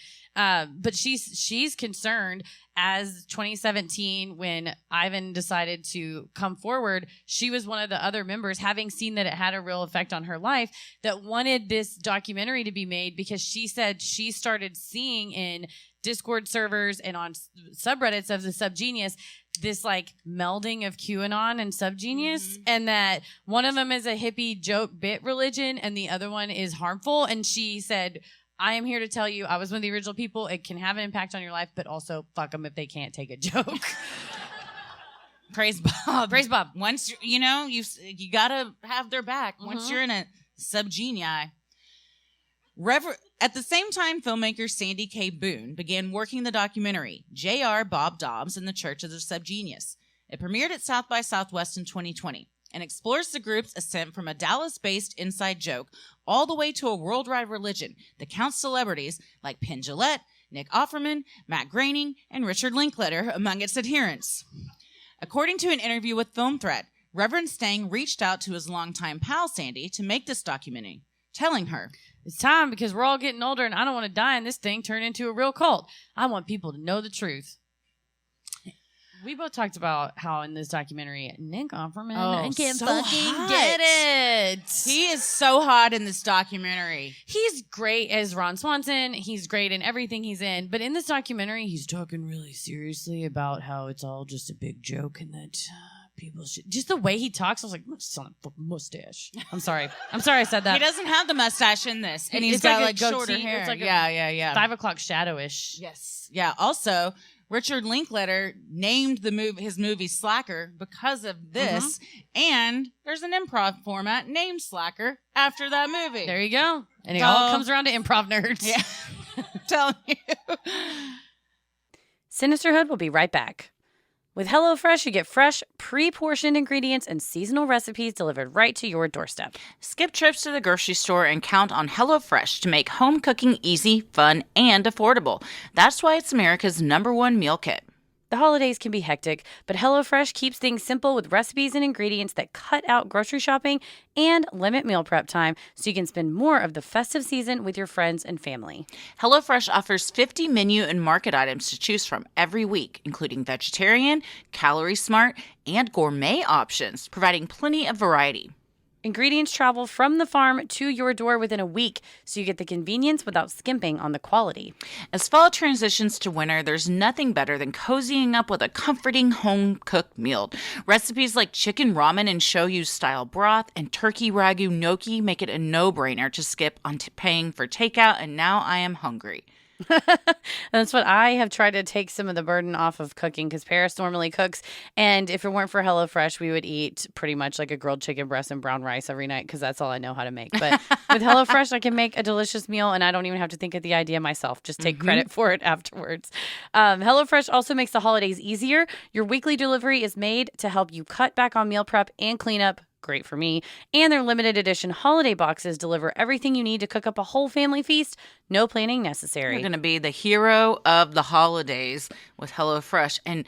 but she's concerned, as 2017, when Ivan decided to come forward, she was one of the other members, having seen that it had a real effect on her life, that wanted this documentary to be made, because she said she started seeing in Discord servers and on subreddits of the Subgenius this like melding of QAnon and Subgenius, and that one of them is a hippie joke bit religion and the other one is harmful. And she said, I am here to tell you, I was one of the original people. It can have an impact on your life, but also fuck them if they can't take a joke. Praise Bob. Praise Bob. Once, you got to have their back. Once you're in a subgenii. At the same time, filmmaker Sandy K. Boone began working the documentary, J.R. Bob Dobbs and the Church of the Subgenius. It premiered at South by Southwest in 2020 and explores the group's ascent from a Dallas-based inside joke all the way to a worldwide religion that counts celebrities like Penn Jillette, Nick Offerman, Matt Groening, and Richard Linklater among its adherents. According to an interview with Film Threat, Reverend Stang reached out to his longtime pal Sandy to make this documentary, telling her, it's time, because we're all getting older and I don't want to die and this thing turn into a real cult. I want people to know the truth. We both talked about how in this documentary, Nick Offerman can so fucking hot. get it. He is so hot in this documentary. He's great as Ron Swanson. He's great in everything he's in. But in this documentary, he's talking really seriously about how it's all just a big joke and that people should... Just the way he talks, I was like, it's on a fucking mustache. I'm sorry I said that. He doesn't have the mustache in this. And he's It's got like a shorter goatee. hair. It's like yeah. 5 o'clock shadowish. Yes. Yeah. Also, Richard Linklater named his movie Slacker because of this. And there's an improv format named Slacker after that movie. There you go. And it all comes around to improv nerds. Yeah. I'm telling you. Sinisterhood will be right back. With HelloFresh, you get fresh, pre-portioned ingredients and seasonal recipes delivered right to your doorstep. Skip trips to the grocery store and count on HelloFresh to make home cooking easy, fun, and affordable. That's why it's America's #1 meal kit. The holidays can be hectic, but HelloFresh keeps things simple with recipes and ingredients that cut out grocery shopping and limit meal prep time, so you can spend more of the festive season with your friends and family. HelloFresh offers 50 menu and market items to choose from every week, including vegetarian, calorie smart, and gourmet options, providing plenty of variety. Ingredients travel from the farm to your door within a week, so you get the convenience without skimping on the quality. As fall transitions to winter, there's nothing better than cozying up with a comforting home-cooked meal. Recipes like chicken ramen and shoyu-style broth and turkey ragu gnocchi make it a no-brainer to skip on paying for takeout, and now I am hungry. That's what I have tried to take some of the burden off of cooking, because Paris normally cooks, and if it weren't for HelloFresh, we would eat pretty much like a grilled chicken breast and brown rice every night, because that's all I know how to make. But with HelloFresh, I can make a delicious meal, and I don't even have to think of the idea myself. Just take credit for it afterwards. HelloFresh also makes the holidays easier. Your weekly delivery is made to help you cut back on meal prep and cleanup. Great for me. And their limited edition holiday boxes deliver everything you need to cook up a whole family feast. No planning necessary. You're going to be the hero of the holidays with HelloFresh. And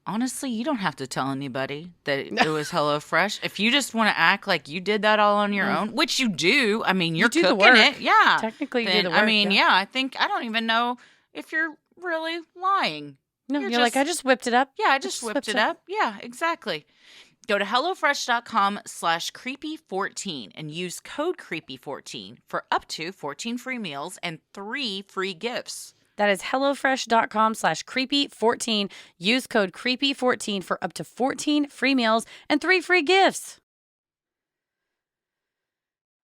honestly, you don't have to tell anybody that it was HelloFresh. If you just want to act like you did that all on your own, which you do. I mean, you're cooking it. Yeah. Technically, you do the work. I mean, I don't even know if you're really lying. No, you're like, I just whipped it up. Yeah, I just whipped it up. Yeah, exactly. Go to HelloFresh.com/creepy14 and use code creepy14 for up to 14 free meals and 3 free gifts. That is HelloFresh.com/creepy14. Use code creepy14 for up to 14 free meals and 3 free gifts.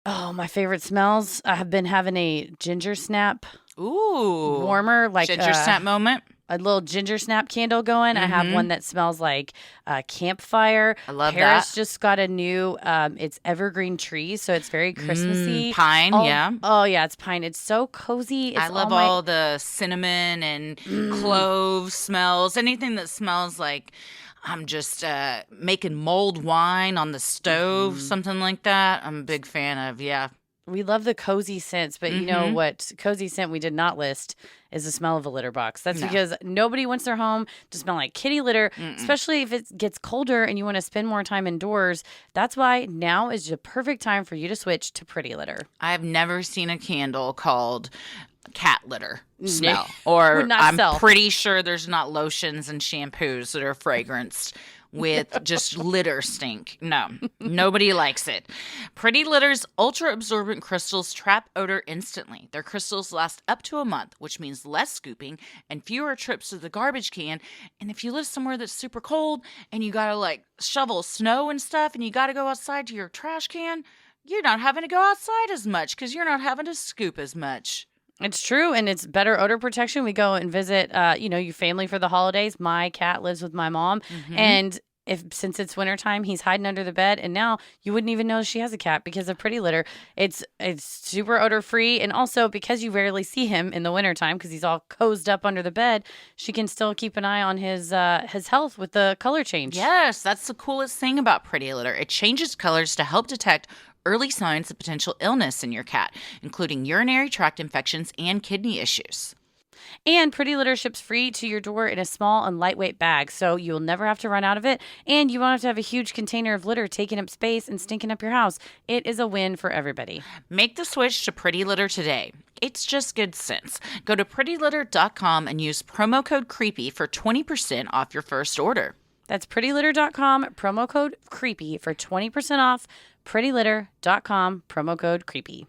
Oh, my favorite smells. I have been having a ginger snap. Ooh. Warmer. Like ginger snap moment. A little ginger snap candle going. I have one that smells like campfire. I love Paris that. just got a new, it's evergreen trees, so it's very Christmassy. Pine, yeah. Oh, yeah, it's pine. It's so cozy. I love all the cinnamon and clove smells. Anything that smells like I'm just making mulled wine on the stove, something like that. I'm a big fan of, We love the cozy scents, but you know what cozy scent we did not list is the smell of a litter box. That's because nobody wants their home to smell like kitty litter, especially if it gets colder and you want to spend more time indoors. That's why now is the perfect time for you to switch to Pretty Litter. I've never seen a candle called cat litter smell. Or I'm pretty sure there's not lotions and shampoos that are fragranced with just litter stink. No, nobody likes it. Pretty Litter's ultra-absorbent crystals trap odor instantly. Their crystals last up to a month, which means less scooping and fewer trips to the garbage can. And if you live somewhere that's super cold and you gotta like shovel snow and stuff and you gotta go outside to your trash can, you're not having to go outside as much because you're not having to scoop as much. It's true, and it's better odor protection. We go and visit, your family for the holidays. My cat lives with my mom, and since it's wintertime, he's hiding under the bed, and now you wouldn't even know she has a cat because of Pretty Litter. It's super odor-free, and also because you rarely see him in the wintertime because he's all cozied up under the bed, she can still keep an eye on his health with the color change. Yes, that's the coolest thing about Pretty Litter. It changes colors to help detect early signs of potential illness in your cat, including urinary tract infections and kidney issues. And Pretty Litter ships free to your door in a small and lightweight bag, so you'll never have to run out of it, and you won't have to have a huge container of litter taking up space and stinking up your house. It is a win for everybody. Make the switch to Pretty Litter today. It's just good sense. Go to prettylitter.com and use promo code CREEPY for 20% off your first order. That's prettylitter.com, promo code CREEPY for 20% off. prettylitter.com, promo code CREEPY.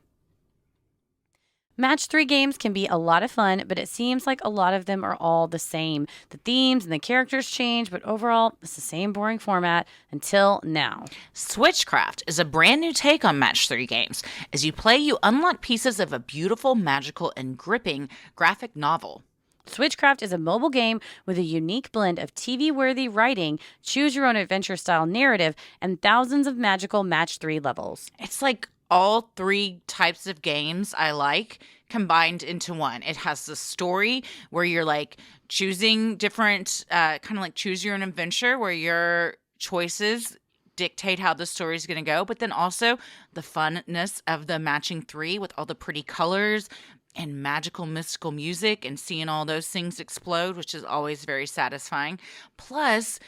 Match 3 games can be a lot of fun, but it seems like a lot of them are all the same. The themes and the characters change, but overall, it's the same boring format until now. Switchcraft is a brand new take on Match 3 games. As you play, you unlock pieces of a beautiful, magical, and gripping graphic novel. Switchcraft is a mobile game with a unique blend of TV-worthy writing, choose-your-own-adventure-style narrative, and thousands of magical Match 3 levels. It's like all 3 types of games I like combined into one. It has the story where you're like choosing different, kind of like choose your own adventure, where your choices dictate how the story is going to go, but then also the funness of the matching 3 with all the pretty colors and magical, mystical music and seeing all those things explode, which is always very satisfying. Plus,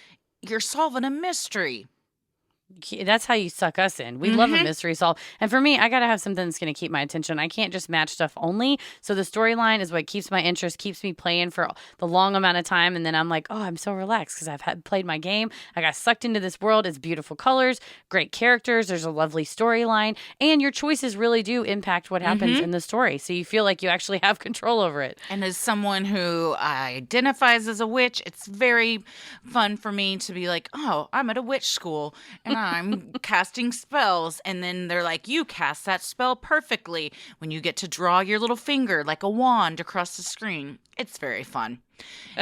you're solving a mystery. That's how you suck us in. We love a mystery solve. And for me, I got to have something that's going to keep my attention. I can't just match stuff only. So the storyline is what keeps my interest, keeps me playing for the long amount of time. And then I'm like, oh, I'm so relaxed because I've played my game. I got sucked into this world. It's beautiful colors, great characters. There's a lovely storyline. And your choices really do impact what happens in the story. So you feel like you actually have control over it. And as someone who identifies as a witch, it's very fun for me to be like, oh, I'm at a witch school and I'm casting spells, and then they're like, you cast that spell perfectly when you get to draw your little finger like a wand across the screen. It's very fun.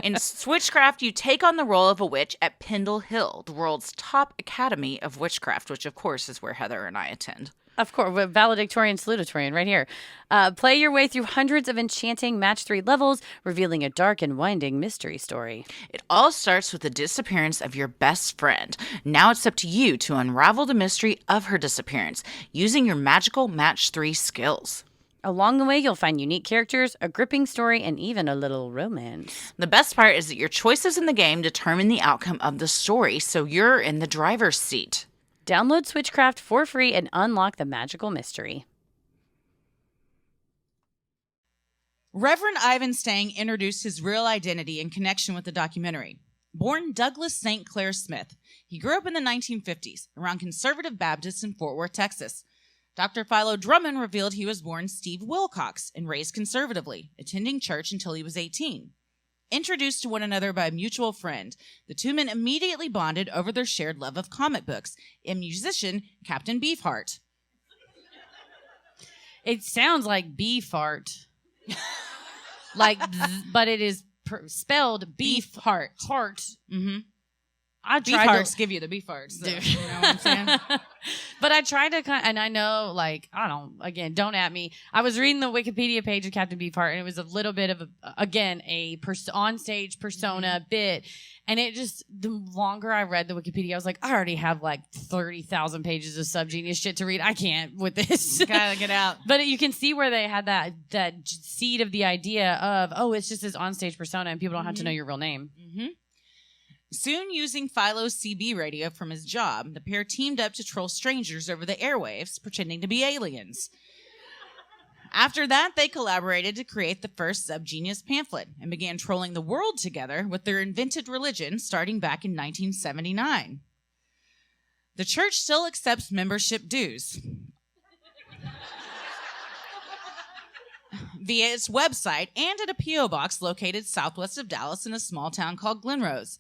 In Switchcraft, you take on the role of a witch at Pendle Hill, the world's top academy of witchcraft, which of course is where Heather and I attend. Of course, valedictorian, salutatorian, right here. Play your way through hundreds of enchanting Match 3 levels, revealing a dark and winding mystery story. It all starts with the disappearance of your best friend. Now it's up to you to unravel the mystery of her disappearance, using your magical Match 3 skills. Along the way, you'll find unique characters, a gripping story, and even a little romance. The best part is that your choices in the game determine the outcome of the story, so you're in the driver's seat. Download Switchcraft for free and unlock the magical mystery. Reverend Ivan Stang introduced his real identity in connection with the documentary. Born Douglas St. Clair Smith, he grew up in the 1950s around conservative Baptists in Fort Worth, Texas. Dr. Philo Drummond revealed he was born Steve Wilcox and raised conservatively, attending church until he was 18. Introduced to one another by a mutual friend, the two men immediately bonded over their shared love of comic books and musician Captain Beefheart. It sounds like beefheart. But it is spelled beef heart. Mm-hmm. I beef tried hearts to, give you the beef hearts. Though, Dude. you know what I'm saying? But I tried to and I know, like, I don't, again, don't at me. I was reading the Wikipedia page of Captain Beefheart, and it was a little bit of, a on-stage persona bit. And it just, the longer I read the Wikipedia, I was like, I already have like 30,000 pages of subgenius shit to read. I can't with this. Gotta get out. But you can see where they had that seed of the idea of, oh, it's just this on-stage persona, and people don't have to know your real name. Mm-hmm. Soon using Philo's CB radio from his job, the pair teamed up to troll strangers over the airwaves, pretending to be aliens. After that, they collaborated to create the first subgenius pamphlet and began trolling the world together with their invented religion starting back in 1979. The church still accepts membership dues via its website and at a P.O. box located southwest of Dallas in a small town called Glenrose.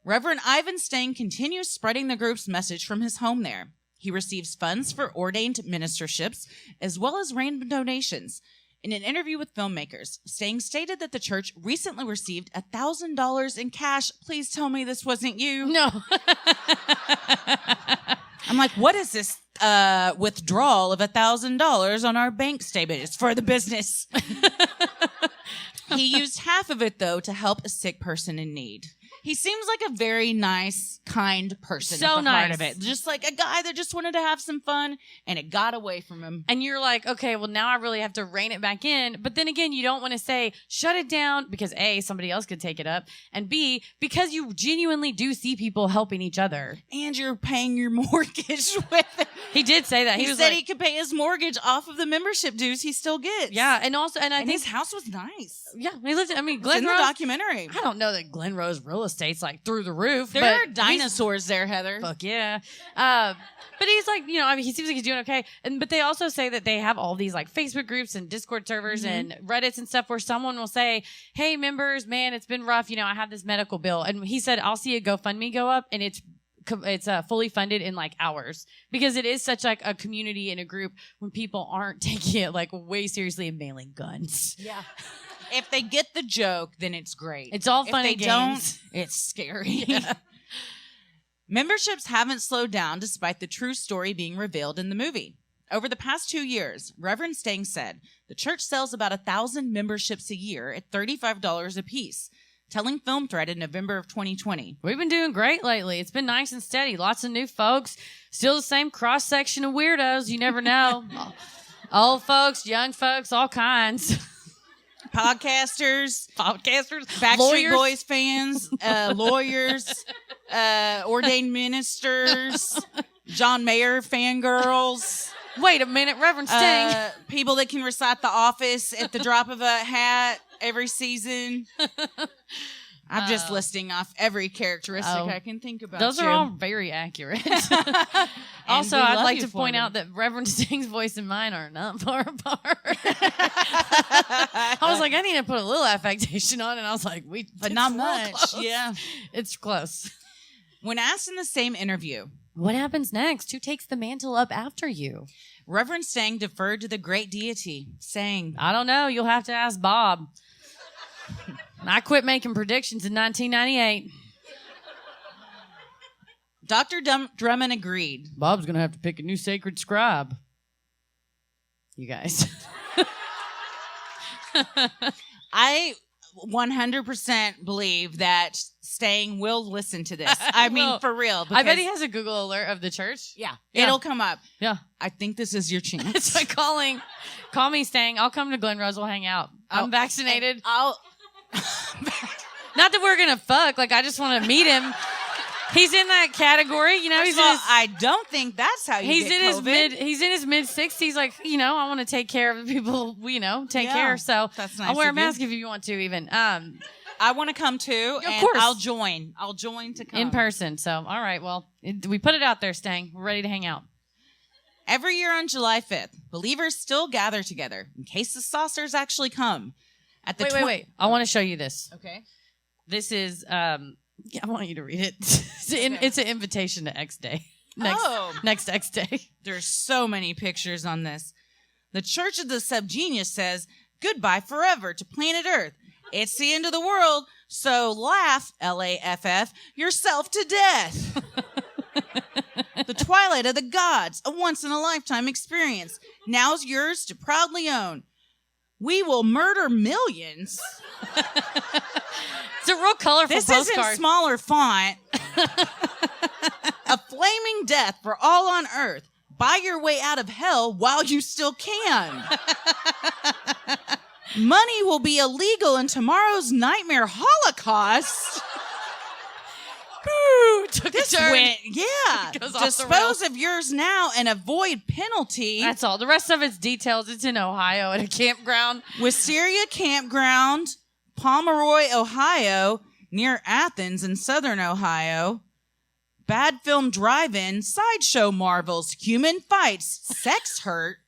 Reverend Ivan Stang continues spreading the group's message from his home there. He receives funds for ordained ministerships as well as random donations. In an interview with filmmakers, Stang stated that the church recently received $1,000 in cash. Please tell me this wasn't you. No. I'm like, what is this withdrawal of $1,000 on our bank statement? It's for the business. He used half of it, though, to help a sick person in need. He seems like a very nice, kind person So at the heart nice. of it. Just like a guy that just wanted to have some fun, and it got away from him. And you're like, okay, well, now I really have to rein it back in. But then again, you don't want to say, shut it down, because A, somebody else could take it up. And B, because you genuinely do see people helping each other. And you're paying your mortgage with it. He did say that. He was said like, he could pay his mortgage off of the membership dues he still gets. yeah, and also, and I And think, his house was nice. yeah, he lived, I mean, It's in the Glenrose, documentary. I don't know that Glenrose real estate's like through the roof. There but are dinosaurs there, Heather. Fuck yeah. But he's like, you know, I mean, he seems like he's doing okay. But they also say that they have all these like Facebook groups and Discord servers and Reddits and stuff where someone will say, hey, members, man, it's been rough. You know, I have this medical bill. And he said, I'll see a GoFundMe go up, and it's fully funded in like hours, because it is such like a community and a group when people aren't taking it like way seriously and mailing guns. Yeah. If they get the joke, then it's great. It's all fun If they and games. don't, it's scary. Memberships haven't slowed down despite the true story being revealed in the movie. Over the past 2 years, Reverend Stang said the church sells about 1,000 memberships a year at $35 a piece, telling Film Thread in November of 2020. We've been doing great lately. It's been nice and steady. Lots of new folks. Still the same cross section of weirdos. You never know. Old folks, young folks, all kinds. Podcasters, Backstreet lawyers. Boys fans, lawyers, ordained ministers, John Mayer fangirls. Wait a minute, Reverend Stang. People that can recite The Office at the drop of a hat every season. I'm just listing off every characteristic I can think about. Those are all very accurate. Also, we I'd love like you to for point them. out that Reverend Sting's voice and mine are not far apart. I was like, I need to put a little affectation on, and I was like, but it's not real much. close. Yeah. It's close. When asked in the same interview, What happens next? Who takes the mantle up after you? Reverend Stang deferred to the great deity, saying, I don't know. You'll have to ask Bob. I quit making predictions in 1998. Dr. Drummond agreed. Bob's going to have to pick a new sacred scribe. You guys. I 100% believe that Stang will listen to this. I mean, Well, for real. I bet he because- has a Google alert of the church. Yeah, Yeah. it'll come up. Yeah. I think this is your chance. It's like call me Stang. I'll come to Glenrose. We'll hang out. I'm vaccinated. And I'll. Not that we're going to fuck. Like, I just want to meet him. He's in that category. You know, First he's of all, in his... I don't think that's how you He's get in his COVID. he's in his mid 60s. Like, you know, I want to take care of the people, you know, take Yeah, care. So that's nice I'll wear a of you. mask if you want to, even I want to come too, Of and course. I'll join. I'll join to come in person. So, all right. Well, we put it out there, Stang. We're ready to hang out. Every year on July 5th, believers still gather together in case the saucers actually come. At the Wait. I want to show you this. Okay. This is I want you to read it. It's an invitation to X Day. Next X Day. There's so many pictures on this. The Church of the Subgenius says, goodbye forever to planet Earth. It's the end of the world. So laugh, Laff, yourself to death. The twilight of the gods, a once-in-a-lifetime experience. Now's yours to proudly own. We will murder millions. It's a real colorful This postcard. isn't smaller font. A flaming death for all on earth. Buy your way out of hell while you still can. Money will be illegal in tomorrow's nightmare holocaust. Ooh, took This a turn. went, yeah. Goes off the Dispose of yours now and avoid penalty. That's all. The rest of it's details. It's in Ohio at a campground. Wisteria Campground, Pomeroy, Ohio, near Athens in southern Ohio. Bad Film Drive-In, Sideshow Marvels, Human Fights, Sex Hurt.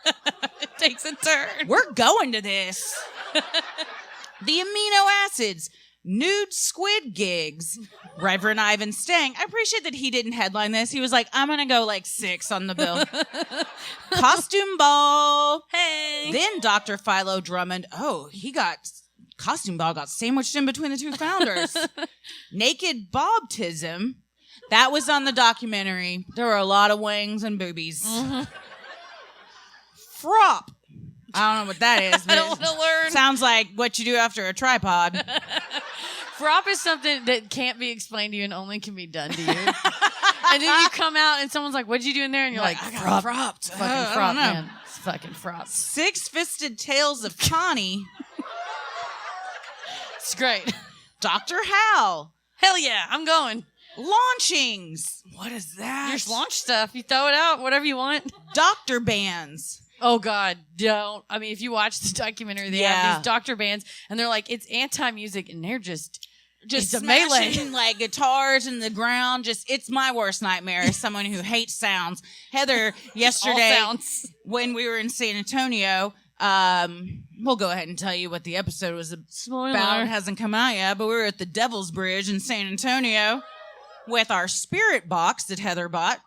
It takes a turn. We're going to this. The Amino Acids, Nude Squid Gigs, Reverend Ivan Stang. I appreciate that he didn't headline this. He was like, I'm going to go like 6 on the bill. Costume Ball. Hey. Then Dr. Philo Drummond. Oh, Costume Ball got sandwiched in between the two founders. Naked Bobtism. That was on the documentary. There were a lot of wings and boobies. Mm-hmm. Frop. I don't know what that is. I don't want to learn. Sounds like what you do after a tripod. Frop is something that can't be explained to you and only can be done to you. And then you come out and someone's like, what'd you do in there? And you're like, I got fropped. It's fucking frop, man. It's fucking frop. Six-Fisted Tales of Connie. It's great. Dr. Hal. Hell yeah, I'm going. Launchings. What is that? Your launch stuff. You throw it out, whatever you want. Doctor bands. Oh, God, don't. I mean, if you watch the documentary, they have these doctor bands, and they're like, it's anti-music, and they're just it's a melee. Smashing like guitars in the ground. It's my worst nightmare as someone who hates sounds. Heather, yesterday, when we were in San Antonio, we'll go ahead and tell you what the episode was about. It hasn't come out yet, but we were at the Devil's Bridge in San Antonio with our spirit box that Heather bought.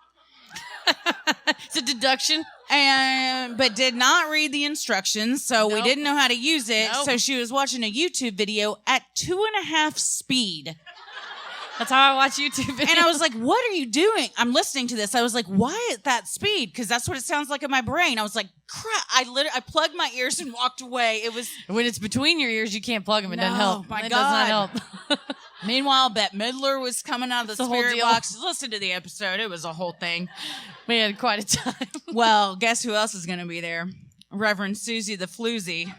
It's a deduction. But did not read the instructions, so we didn't know how to use it. Nope. So she was watching a YouTube video at 2.5 speed. That's how I watch YouTube videos. And I was like, what are you doing? I'm listening to this. I was like, why at that speed? Because that's what it sounds like in my brain. I was like, crap. I plugged my ears and walked away. It was when it's between your ears, you can't plug them. It doesn't help. My it God. does not help. Meanwhile, Bette Midler was coming out of the spirit box. Listen to the episode. It was a whole thing. We had quite a time. Well, guess who else is going to be there? Reverend Susie the Floozy.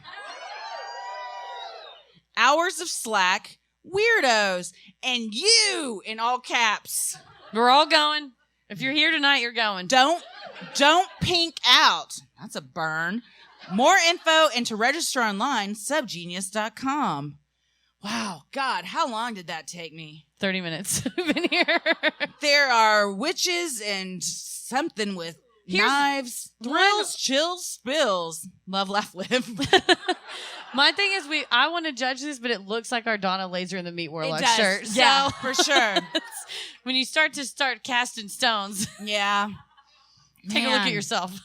Hours of Slack, Weirdos, and you in all caps. We're all going. If you're here tonight, you're going. Don't pink out. That's a burn. More info and to register online, subgenius.com. Wow, God, how long did that take me? 30 minutes. We've been here. There are witches and something with knives, thrills, chills, spills. Love, laugh, live. My thing is, I want to judge this, but it looks like our Donna Laser in the Meat Warlock shirt. Yeah, so for sure. When you start casting stones, yeah, take a look at yourself.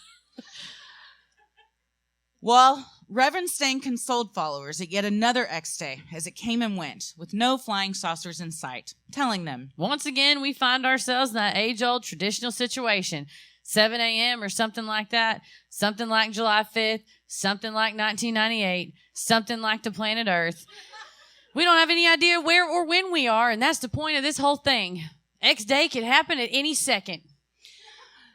Well, Reverend Stang consoled followers at yet another X Day as it came and went, with no flying saucers in sight, telling them, once again, we find ourselves in that age-old traditional situation. 7 a.m. or something like that, something like July 5th, something like 1998, something like the planet Earth. We don't have any idea where or when we are, and that's the point of this whole thing. X Day could happen at any second.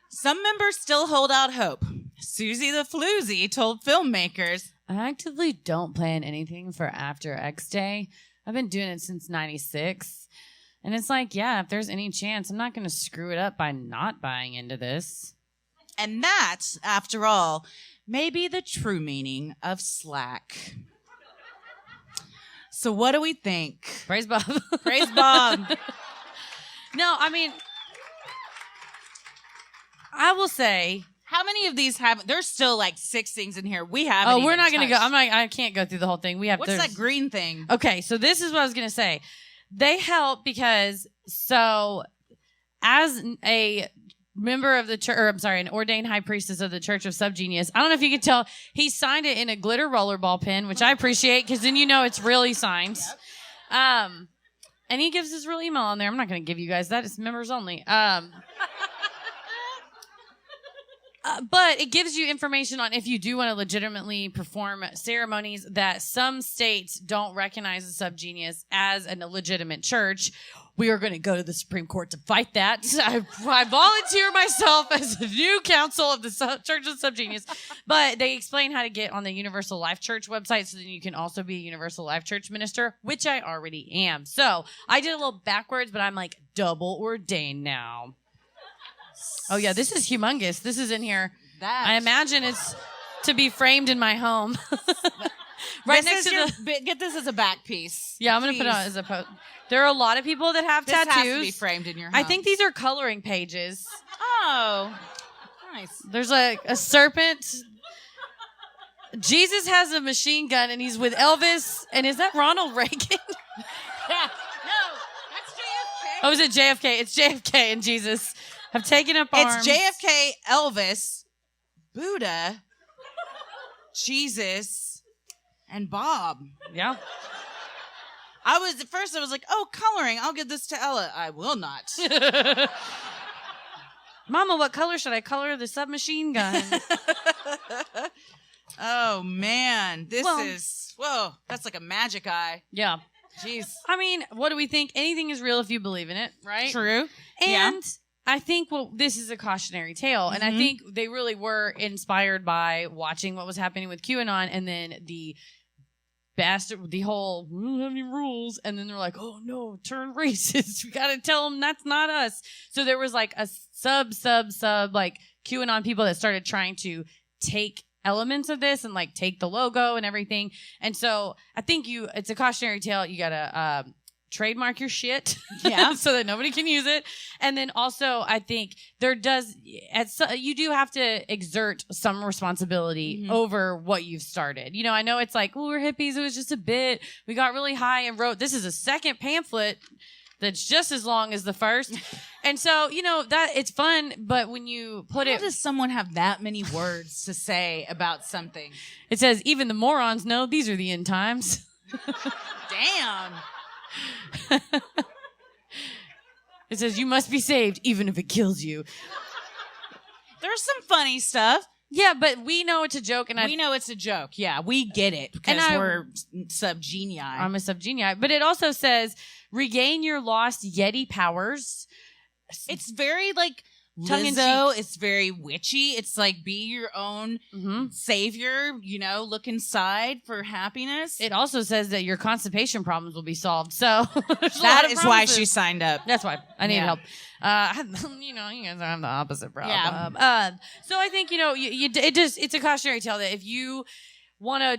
Some members still hold out hope. Susie the Floozy told filmmakers, I actively don't plan anything for after X Day. I've been doing it since 96. And it's like, yeah, if there's any chance, I'm not going to screw it up by not buying into this. And that, after all, may be the true meaning of slack. So what do we think? Praise Bob. Praise Bob. No, I mean, I will say, how many of these have? There's still like 6 things in here. We haven't. Oh, we're not going to go. I can't go through the whole thing. What's that green thing? Okay, so this is what I was going to say. They help because, so as a member of the church, or I'm sorry, an ordained high priestess of the Church of Subgenius, I don't know if you could tell, he signed it in a glitter rollerball pen, which I appreciate because then you know it's really signed. And he gives his real email on there. I'm not going to give you guys that. It's members only. But it gives you information on if you do want to legitimately perform ceremonies that some states don't recognize the subgenius as a legitimate church. We are going to go to the Supreme Court to fight that. I volunteer myself as the new counsel of the Church of the Subgenius. But they explain how to get on the Universal Life Church website so then you can also be a Universal Life Church minister, which I already am. So I did a little backwards, but I'm like double ordained now. Oh, yeah, this is humongous. This is in here. I imagine it's to be framed in my home. Right next to get this as a back piece. Yeah, I'm going to put it on as a post. There are a lot of people that have tattoos. This has to be framed in your home. I think these are coloring pages. Oh, nice. There's a serpent. Jesus has a machine gun, and he's with Elvis. And is that Ronald Reagan? No, that's JFK. Oh, is it JFK? It's JFK and Jesus have taken up arms. It's JFK, Elvis, Buddha, Jesus, and Bob. Yeah. At first I was like, oh, coloring. I'll give this to Ella. I will not. Mama, what color should I color the submachine gun? Oh, man. Whoa, that's like a magic eye. Yeah. Jeez. I mean, what do we think? Anything is real if you believe in it, right? True. And I think, this is a cautionary tale. And I think they really were inspired by watching what was happening with QAnon and then the whole, we don't have any rules. And then they're like, oh no, turn racist. We got to tell them that's not us. So there was like a sub, like QAnon people that started trying to take elements of this and like take the logo and everything. And so I think it's a cautionary tale. You got to, trademark your shit so that nobody can use it. And then also I think you do have to exert some responsibility over what you've started. You know, I know it's like, well, we're hippies. It was just a bit. We got really high and wrote, this is a second pamphlet that's just as long as the first. And so, you know, that it's fun, but when you put How does someone have that many words to say about something? It says, even the morons know these are the end times. Damn. It says you must be saved even if it kills you. There's some funny stuff. Yeah, but we know it's a joke, and we know it's a joke. Yeah, we get it because we're subgenii. I'm a subgenii, but it also says regain your lost Yeti powers. It's very like Lizzo. It's very witchy. It's like be your own savior, you know, look inside for happiness. It also says that your constipation problems will be solved. So that is why she signed up. That's why I need help. You know, you guys have the opposite problem. Yeah. So I think, you know, it's a cautionary tale that if you want to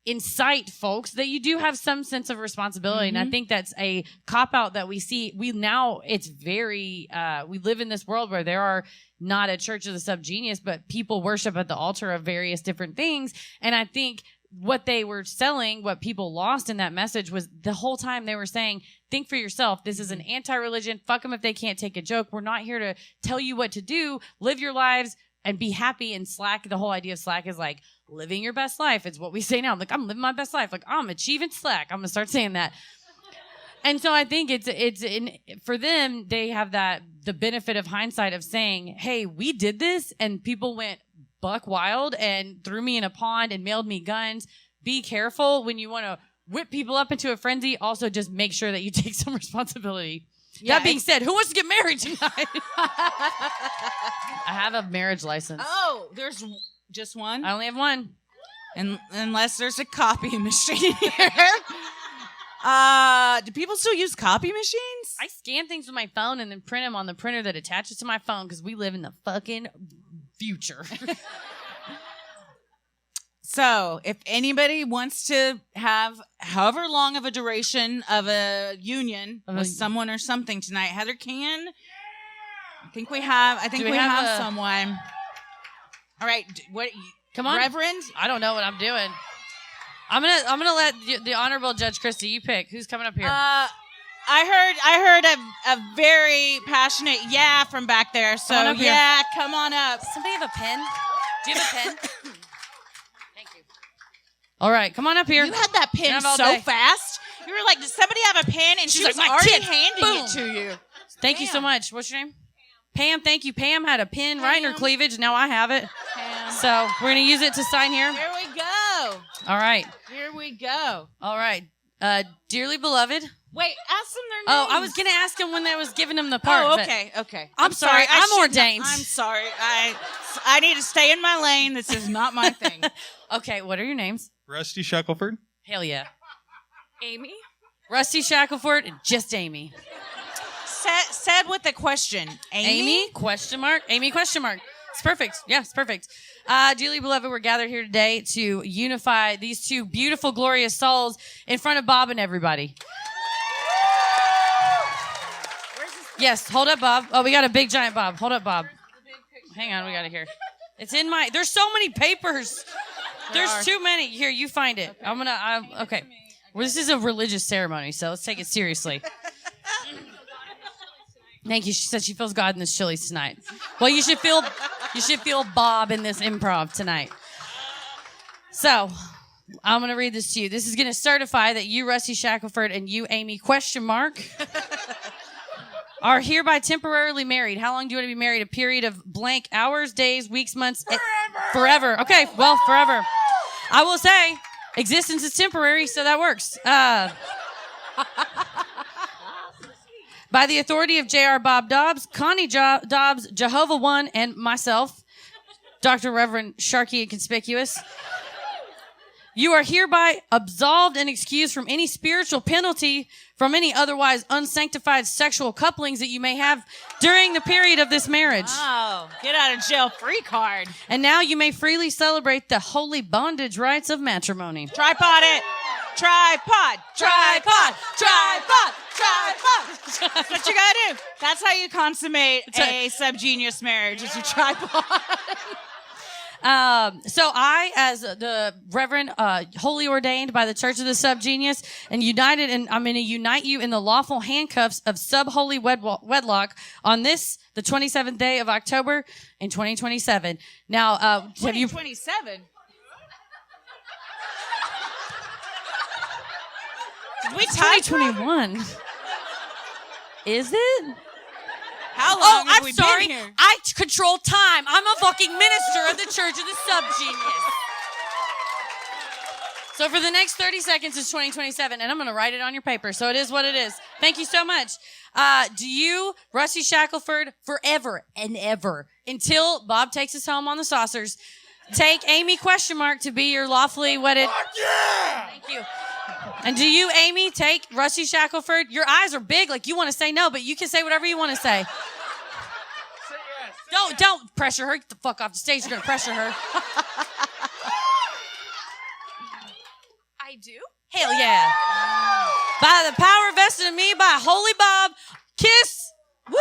incite folks that you do have some sense of responsibility. And I think that's a cop-out that we see. It's very, we live in this world where there are not a Church of the Subgenius, but people worship at the altar of various different things. And I think what they were selling, what people lost in that message was the whole time they were saying, think for yourself. This is an anti-religion. Fuck them if they can't take a joke. We're not here to tell you what to do. Live your lives and be happy. And Slack, the whole idea of Slack is like living your best life. It's what we say now. I'm like, I'm living my best life. Like, I'm achieving Slack. I'm going to start saying that. And so I think for them, they have the benefit of hindsight of saying, hey, we did this and people went buck wild and threw me in a pond and mailed me guns. Be careful when you want to whip people up into a frenzy. Also, just make sure that you take some responsibility. Yeah, that being said, who wants to get married tonight? I have a marriage license. Oh, there's just one? I only have one. Unless there's a copy machine here. Do people still use copy machines? I scan things with my phone and then print them on the printer that attaches to my phone because we live in the fucking future. So, if anybody wants to have however long of a duration of a union with someone or something tonight, Heather can. I think we have someone. All right, come on, Reverend. I don't know what I'm doing. I'm gonna let the Honorable Judge Christie, you pick who's coming up here. I heard a very passionate yeah from back there. So come on up. Somebody have a pen? Do you have a pen? Thank you. All right, come on up here. You had that pen so fast. You were like, does somebody have a pen? And She's she was like, my already kid. handing Boom. it to you. Thank you so Pam. much. What's your name? Pam. Thank you. Pam had a pin right in her Pam. cleavage. Now I have it. Pam. So we're going to use it to sign here. Here we go. All right. Here we go. All right. Dearly beloved. Wait, ask them their Oh, names. I was going to ask him when I was giving him the part. Oh, but okay. I'm sorry. I I'm shouldn't- ordained. I'm sorry. I need to stay in my lane. This is not my thing. Okay. What are your names? Rusty Shackelford. Hell yeah. Amy? Rusty Shackelford and just Amy. Said with a question. Amy? Question mark. Amy? Question mark. It's perfect. Yeah, it's perfect. Dearly beloved, we're gathered here today to unify these two beautiful, glorious souls in front of Bob and everybody. Yes, hold up, Bob. Oh, we got a big giant Bob. Hold up, Bob. Hang on, we got it here. It's in my. There's so many papers. There's too many. Here, you find it. Okay. Well, this is a religious ceremony, so let's take it seriously. Thank you. She said she feels God in this Chili's tonight. Well, you should feel Bob in this improv tonight. So, I'm going to read this to you. This is going to certify that you, Rusty Shackelford, and you, Amy, question mark, are hereby temporarily married. How long do you want to be married? A period of blank hours, days, weeks, months? Forever. Okay, well, forever. I will say, existence is temporary, so that works. By the authority of J.R. Bob Dobbs, Connie Dobbs, Jehovah One, and myself, Dr. Reverend Sharky and Conspicuous, you are hereby absolved and excused from any spiritual penalty from any otherwise unsanctified sexual couplings that you may have during the period of this marriage. Oh, get out of jail free card. And now you may freely celebrate the holy bondage rites of matrimony. Tripod it. Tripod. That's what you gotta do. That's how you consummate a subgenius marriage, is a tripod. So I, as the Reverend, wholly ordained by the Church of the Subgenius, and united, and I'm going to unite you in the lawful handcuffs of sub-holy wedlock on this, the 27th day of October in 2027. Now, have you? 27. Did we tie 2021. Is it? How long have I'm we sorry. been here? I control time. I'm a fucking minister of the Church of the Subgenius. So for the next 30 seconds is 2027, and I'm going to write it on your paper. So it is what it is. Thank you so much. Do you, Rusty Shackelford, forever and ever, until Bob takes us home on the saucers, take Amy question mark to be your lawfully wedded? Fuck yeah! Thank you. And do you, Amy, take Rusty Shackelford? Your eyes are big, like you want to say no, but you can say whatever you want to say. Don't pressure her. Get the fuck off the stage. You're going to pressure her. I do? Hell yeah. By the power vested in me by Holy Bob, kiss. Woo!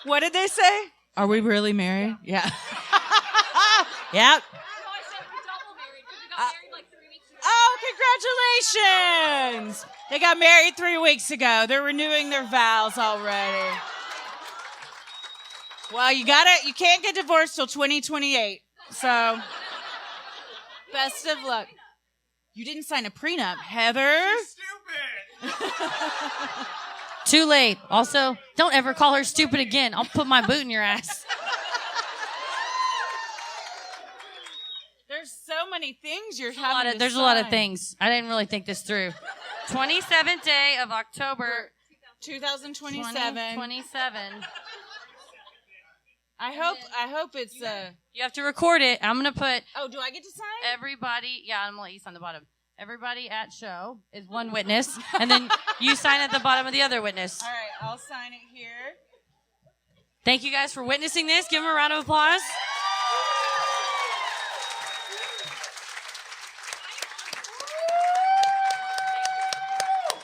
What did they say? Are we really married? Yeah. Yep. Oh, congratulations! They got married 3 weeks ago. They're renewing their vows already. Well, you can't get divorced till 2028. So, best of luck. You didn't sign a prenup, Heather. She's stupid. Too late. Also, don't ever call her stupid again. I'll put my boot in your ass. There's so many things you're having to There's a lot of sign. things. I didn't really think this through. 27th day of October 2027. 2027. I hope it's You have to record it. I'm going to put Oh, do I get to sign? everybody. Yeah, I'm going to let you sign the bottom. Everybody at show is one witness, and then you sign at the bottom of the other witness. All right, I'll sign it here. Thank you guys for witnessing this. Give them a round of applause.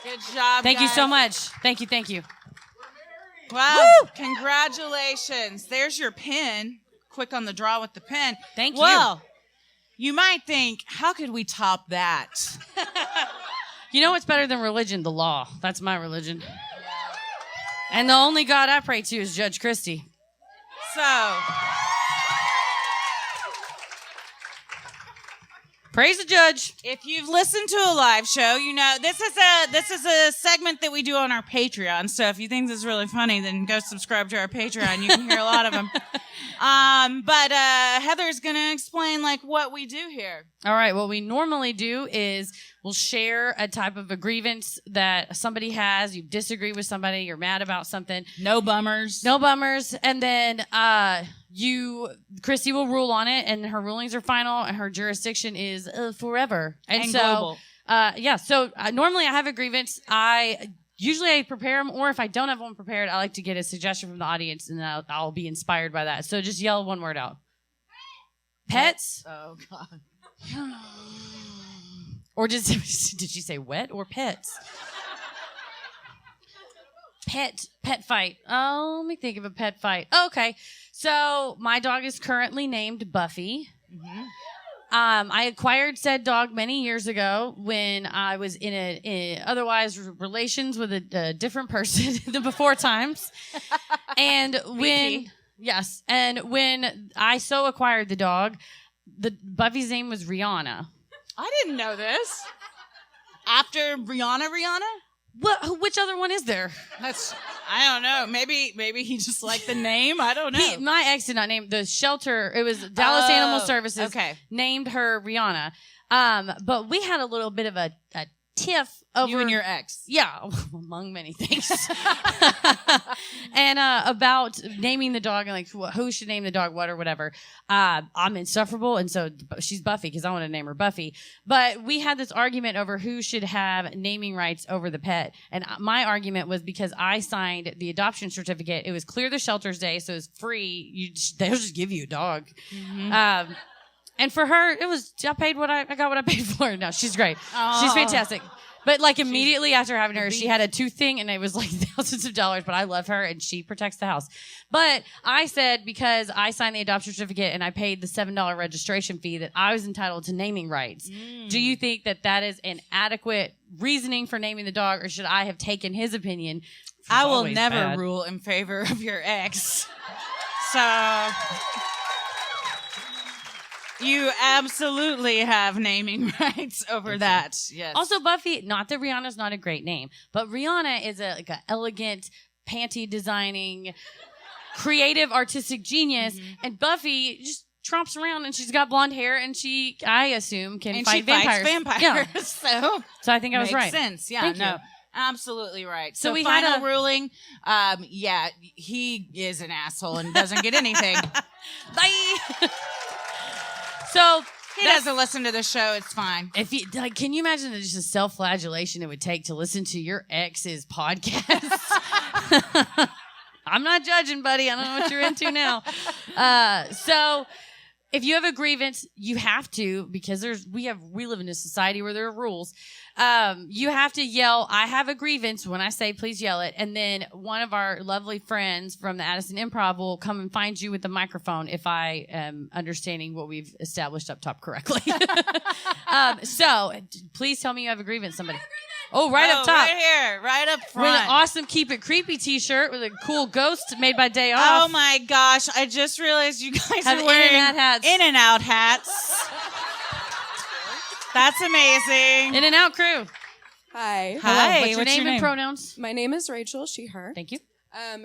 Good job. Thank you so guys. much. Thank you. Wow. Woo! Congratulations. There's your pen. Quick on the draw with the pen. Thank you. Well, you might think, how could we top that? You know what's better than religion? The law. That's my religion. And the only God I pray to is Judge Christie. So, praise the judge. if you've listened to a live show, you know this is a segment that we do on our Patreon. So if you think this is really funny, then go subscribe to our Patreon. You can hear a lot of them. But Heather's gonna explain like what we do here. All right. What we normally do is we'll share a type of a grievance that somebody has. You disagree with somebody. You're mad about something. No bummers. No bummers. And then Christy will rule on it, and her rulings are final, and her jurisdiction is forever. And so, global. So normally I have a grievance. Usually I prepare them, or if I don't have one prepared, I like to get a suggestion from the audience, and I'll be inspired by that. So just yell one word out. Pets? Oh God. Or did she say wet or pets? Pet fight. Oh, let me think of a pet fight. Okay. So my dog is currently named Buffy. Mm-hmm. I acquired said dog many years ago when I was in otherwise relations with a different person than before times. And when I so acquired the dog, Buffy's name was Rihanna. I didn't know this. After Rihanna? Which other one is there? I don't know. Maybe he just liked the name. I don't know. My ex did not name the shelter. It was Dallas Animal Services. Okay. Named her Rihanna. But we had a little bit of a tiff over You and your ex. Yeah, among many things. And about naming the dog and like who should name the dog what or whatever. I'm insufferable, and so she's Buffy because I want to name her Buffy. But we had this argument over who should have naming rights over the pet. And my argument was because I signed the adoption certificate. It was Clear the Shelters Day, so it was free. They'll just give you a dog. Mm-hmm. And for her, it was I got what I paid for. No, she's great. Aww. She's fantastic. But like immediately after having her, she had a tooth thing, and it was like thousands of dollars. But I love her, and she protects the house. But I said because I signed the adoption certificate and I paid the $7 registration fee that I was entitled to naming rights. Do you think that is an adequate reasoning for naming the dog, or should I have taken his opinion? I will never rule in favor of your ex. So you absolutely have naming rights over that. Yes. Also, Buffy, not that Rihanna's not a great name, but Rihanna is an elegant, panty designing, creative, artistic genius, and Buffy just tromps around, and she's got blonde hair, and I assume, can fight vampires. Yeah. So I think I was Makes right. sense. Yeah. Thank no. you. Absolutely right. So we final had ruling. Yeah, he is an asshole and doesn't get anything. Bye. So He doesn't listen to the show. It's fine. if you can you imagine just the self-flagellation it would take to listen to your ex's podcast? I'm not judging, buddy. I don't know what you're into now. So if you have a grievance, you have to, because we live in a society where there are rules. You have to yell, "I have a grievance," when I say please yell it. And then one of our lovely friends from the Addison Improv will come and find you with the microphone if I am understanding what we've established up top correctly. So please tell me you have a grievance, somebody. Oh, right up top. Right here. Right up front. With an awesome Keep It Creepy t-shirt with a cool ghost made by Day Off. Oh my gosh. I just realized you guys Have are wearing In-N-Out hats. In-N-Out hats. That's amazing. In-N-Out crew. Hi. Hi. What's your What's name your and name? pronouns? My name is Rachel, she, her. Thank you.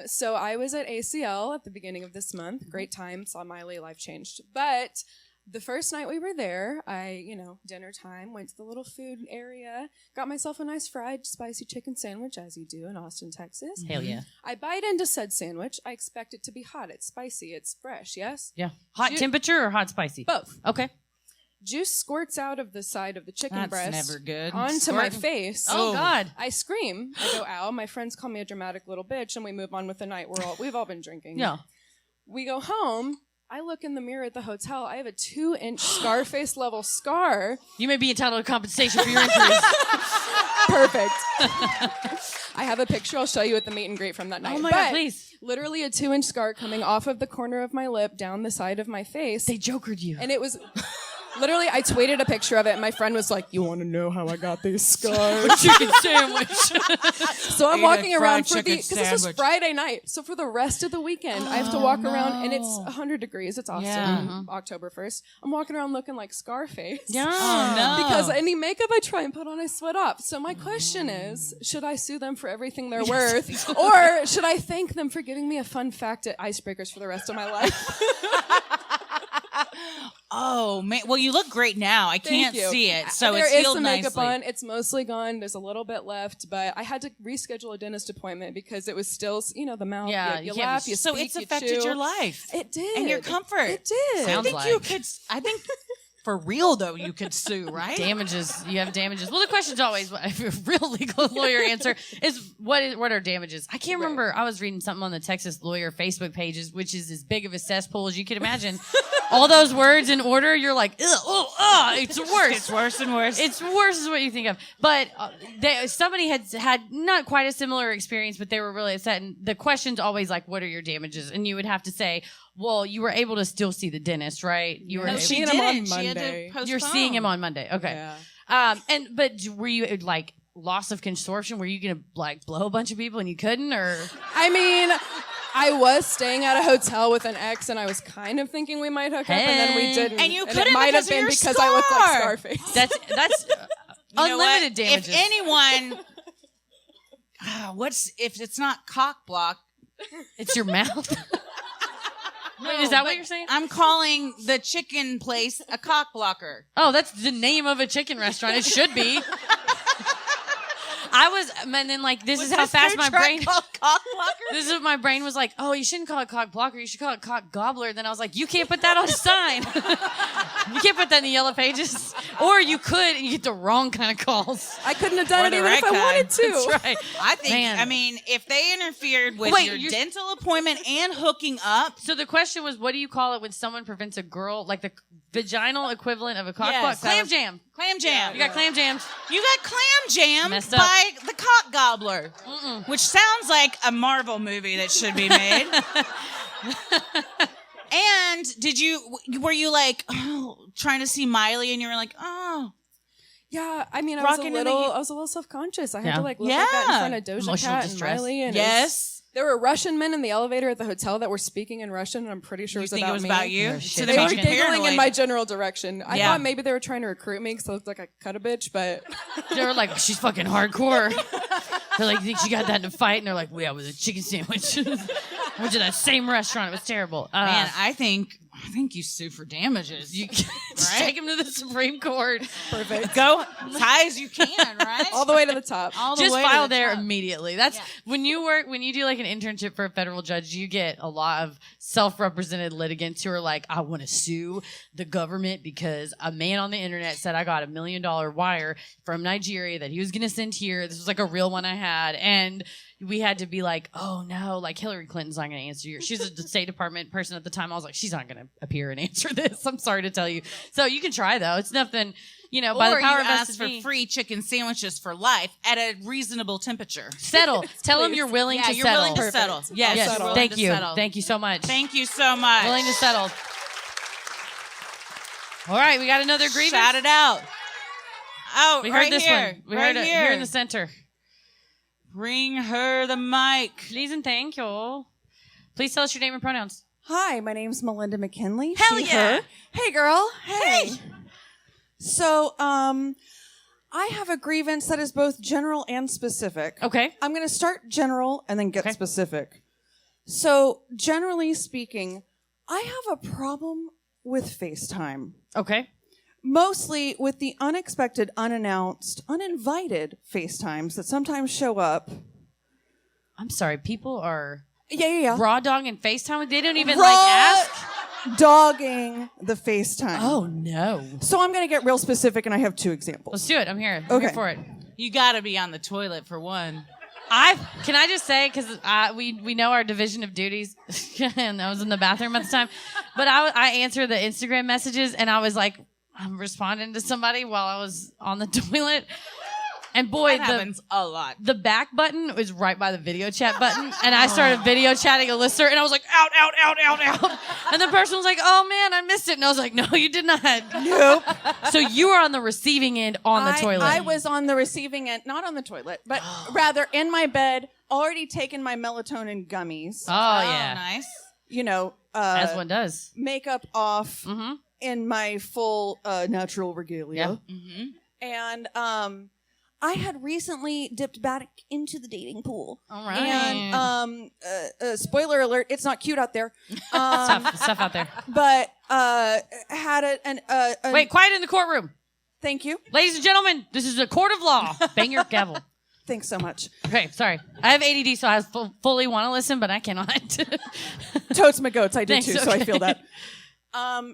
So I was at ACL at the beginning of this month. Great time. Saw Miley, life changed. But the first night we were there, dinner time, went to the little food area, got myself a nice fried spicy chicken sandwich, as you do in Austin, Texas. Hell yeah. I bite into said sandwich. I expect it to be hot. It's spicy. It's fresh, yes? Yeah. Hot temperature or hot spicy? Both. Okay. Juice squirts out of the side of the chicken breast. That's never good. Onto my face. Oh, God. I scream. I go, ow. My friends call me a dramatic little bitch, and we move on with the night. We've all been drinking. Yeah. We go home. I look in the mirror at the hotel. I have a 2-inch Scarface level scar. You may be entitled to compensation for your injuries. Perfect. I have a picture I'll show you at the meet and greet from that night. Oh my God, please. Literally a 2-inch scar coming off of the corner of my lip down the side of my face. They jokered you. And it was Literally, I tweeted a picture of it, and my friend was like, "You want to know how I got these scars?" Chicken sandwich. So I'm walking around because this was Friday night. So for the rest of the weekend, I have to walk around, and it's 100 degrees. It's awesome. October 1st. I'm walking around looking like Scarface. Yeah. Oh, no. Because any makeup I try and put on, I sweat off. So my question is, should I sue them for everything they're worth? Or should I thank them for giving me a fun fact at Icebreakers for the rest of my life? Oh man! Well, you look great now. I can't see it, so there it's is healed some makeup nicely. on. It's mostly gone. There's a little bit left, but I had to reschedule a dentist appointment because it was still, the mouth. Yeah, you you can't laugh, be- you So speak, it's you affected chew. your life It did, and your comfort. It did. Sounds I think you like. could. I think for real though, you could sue, right? Damages. You have damages. Well, the question's always, a real legal lawyer answer is what are damages? I can't remember. I was reading something on the Texas lawyer Facebook pages, which is as big of a cesspool as you can imagine. All those words in order, you're like, it's worse. It's worse and worse. It's worse is what you think of. But somebody had not quite a similar experience, but they were really upset. And the question's always like, what are your damages? And you would have to say, well, you were able to still see the dentist, right? You were No, able- she she did him on didn't. She had to Monday. postpone. You're seeing him on Monday. Okay. Yeah. But were you like loss of consortium? Were you gonna like blow a bunch of people and you couldn't, or? I mean, I was staying at a hotel with an ex, and I was kind of thinking we might hook up, and then we didn't. And you it couldn't might because have of been your because I looked like scar. Scarface. That's You know unlimited what? damages. If anyone, if it's not cock block? It's your mouth. Wait, is that what you're saying? I'm calling the chicken place a cock blocker. Oh, that's the name of a chicken restaurant. It should be. And then like this is how fast my brain. Called cock blocker. This is what my brain was like. Oh, you shouldn't call it cock blocker. You should call it cock gobbler. Then I was like, you can't put that on a sign. You can't put that in the yellow pages. Or you could, and you get the wrong kind of calls. I couldn't have done Or it the even if right I kind. wanted to. That's right. I think. Man. I mean, if they interfered with Wait, your you're- dental appointment and hooking up, So the question was, what do you call it when someone prevents a girl, like the vaginal equivalent of a cock Yes, block? that Clam was- jam. clam jam. You got clam jams. You got clam jam Messed up. by the cock gobbler, which sounds like a Marvel movie that should be made. And were you like, trying to see Miley, and you were like, oh, Yeah, I mean, I Rocking in the heat. was a little self-conscious. I had Yeah. to like look like that in Yeah. front of Doja Emotional Cat distress. and Miley. And it was- yes. there were Russian men in the elevator at the hotel that were speaking in Russian, and I'm pretty sure You it was think about it was me. about you? Oh, So shit. They were made you giggling paranoid. in my general direction. I Yeah. thought maybe they were trying to recruit me because I looked like I cut a bitch, but They were like, she's fucking hardcore. They're like, think she got that in a fight? And they're like, well, yeah, it was a chicken sandwich. Went to that same restaurant. It was terrible. Man, I think you sue for damages. You take him to the Supreme Court. perfect. Go as high as you can, right? All the way to the top. All the Just way to file the there top. immediately. That's when you do like an internship for a federal judge, you get a lot of self-represented litigants who are like, I want to sue the government because a man on the internet said I got $1 million wire from Nigeria that he was going to send here. This was like a real one I had. And we had to be like, oh no, like Hillary Clinton's not going to answer you. She's a State Department person at the time. I was like, she's not going to appear and answer this. I'm sorry to tell you. So you can try though. It's nothing, by the Or power you ask vested for in me. free chicken sandwiches for life at a reasonable temperature. Settle. Tell them you're willing Yeah, to you're settle. willing to settle. Yes, Yes, you're willing thank to you. settle. Thank you so much. Thank you so much. Willing to settle. All right, we got another grievance. Shout it out. Oh, We right heard this here. one. We right heard it here. here in the center. Bring her the mic. Please and thank you. Please tell us your name and pronouns. Hi, my name's Melinda McKinley. Hell she, yeah. her. Hey, girl. Hey. So, I have a grievance that is both general and specific. Okay. I'm going to start general and then get Okay. specific. So, generally speaking, I have a problem with FaceTime. Okay. Mostly with the unexpected, unannounced, uninvited FaceTimes that sometimes show up. I'm sorry. People are Yeah. raw dog and FaceTime. They don't even Raw ask. dogging the FaceTime. Oh no. So I'm going to get real specific, and I have two examples. Let's do it. I'm here. I'm Okay. here for it. You got to be on the toilet for one. Can I just say, because we know our division of duties, and I was in the bathroom at the time, but I answered the Instagram messages, and I was like, I'm responding to somebody while I was on the toilet. And boy, That happens a lot. the back button was right by the video chat button. And I started video chatting a listener and I was like, out. And the person was like, oh man, I missed it. And I was like, no, you did not. Nope. So you were on the receiving end on the toilet. I was on the receiving end, not on the toilet, but rather in my bed, already taken my melatonin gummies. Oh, yeah. Nice. You know, As one does. makeup off Mm-hmm. in my full natural regalia. Yeah. Mm-hmm. And I had recently dipped back into the dating pool. All right. And spoiler alert, it's not cute out there. Stuff out there. But had a Wait, quiet in the courtroom. Thank you. Ladies and gentlemen, this is a court of law. Bang your gavel. Thanks so much. Okay, sorry. I have ADD, so I fully want to listen, but I cannot. Totes my goats, I did Thanks, too, so I okay. feel that.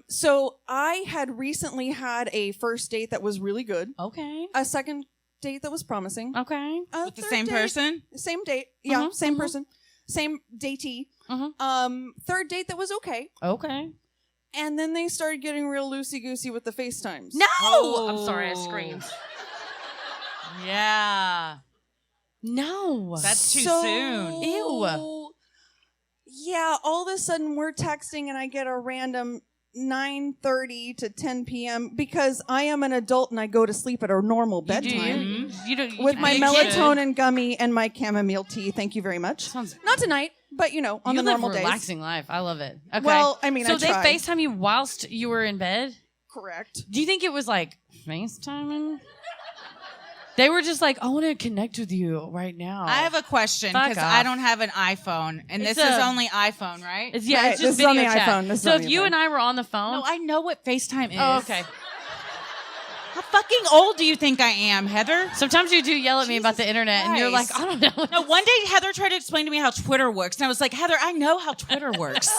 So I had recently had a first date that was really good, Okay. a second date that was promising, Okay. a With the third same date- person? same date, yeah, Mhm, same mhm. person, same datee. Mhm. Third date that was okay, Okay. and then they started getting real loosey goosey with the FaceTimes. No! Oh. I'm sorry, I screamed. Yeah. No. That's too So- soon. Ew. Yeah, all of a sudden we're texting and I get a random 9:30 to 10 p.m. because I am an adult and I go to sleep at a normal bedtime. You don't, With my You melatonin gummy and my chamomile tea. Thank you very much. Sounds- Not tonight, but you know, on you the normal live a days. relaxing life. I love it. Okay. Well, I mean, so I they try. FaceTime you whilst you were in bed? Correct. Do you think it was like FaceTiming? They were just like, I want to connect with you right now. I have a question Fuck because off. I don't have an iPhone, and It's this is a- only iPhone, right? It's, yeah, Right, it's this just is on video the chat. iPhone. This is So on if the you iPhone. and I were on the phone. No, I know what FaceTime is. Oh, okay. How fucking old do you think I am, Heather? Sometimes you do yell at me about the internet, and you're like, Christ. I don't know. No, one day Heather tried to explain to me how Twitter works, and I was like, Heather, I know how Twitter works.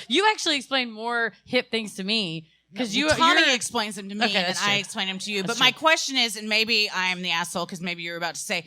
You actually explain more hip things to me because Tommy you're explains them to me, Okay, and that's I true. explain them to you. That's But my true. question is, and maybe I am the asshole because maybe you're about to say,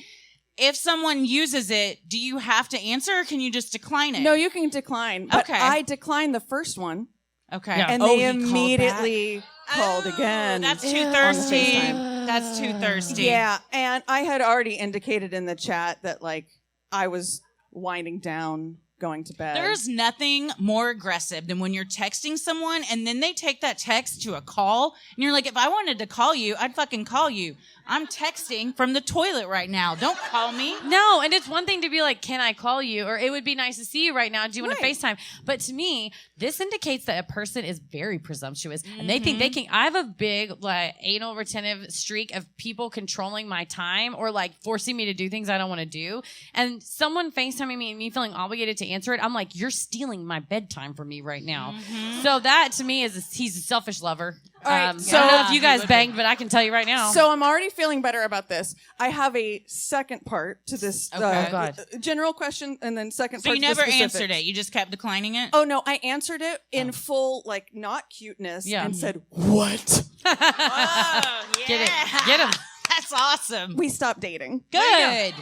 if someone uses it, do you have to answer, or can you just decline it? No, you can decline. But Okay. I declined the first one, Okay. Yeah. and Oh, they he called back? immediately called Oh, again. That's too Ew. thirsty. FaceTime. That's too thirsty. Yeah, and I had already indicated in the chat that like I was winding down, going to bed. There's nothing more aggressive than when you're texting someone and then they take that text to a call and you're like, if I wanted to call you, I'd fucking call you. I'm texting from the toilet right now. Don't call me. No, and it's one thing to be like, can I call you? Or it would be nice to see you right now. Do you want to Right. FaceTime? But to me, this indicates that a person is very presumptuous and they think they can. I have a big, like, anal retentive streak of people controlling my time or like forcing me to do things I don't want to do. And someone FaceTiming me and me feeling obligated to answer it, I'm like, you're stealing my bedtime from me right now. So that to me is Mm-hmm. he's a selfish lover. All right, I so- don't know if you he guys would be. banged, but I can tell you right now. So I'm already feeling better about this. I have a second part to this Okay. Oh, God. general question, and then second So part. you to the never specifics. answered it. You just kept declining it? Oh no, I answered it in full, like not cuteness, Yeah. and said, "What?" Oh, Get it. Get him. That's awesome. We stopped dating. Good.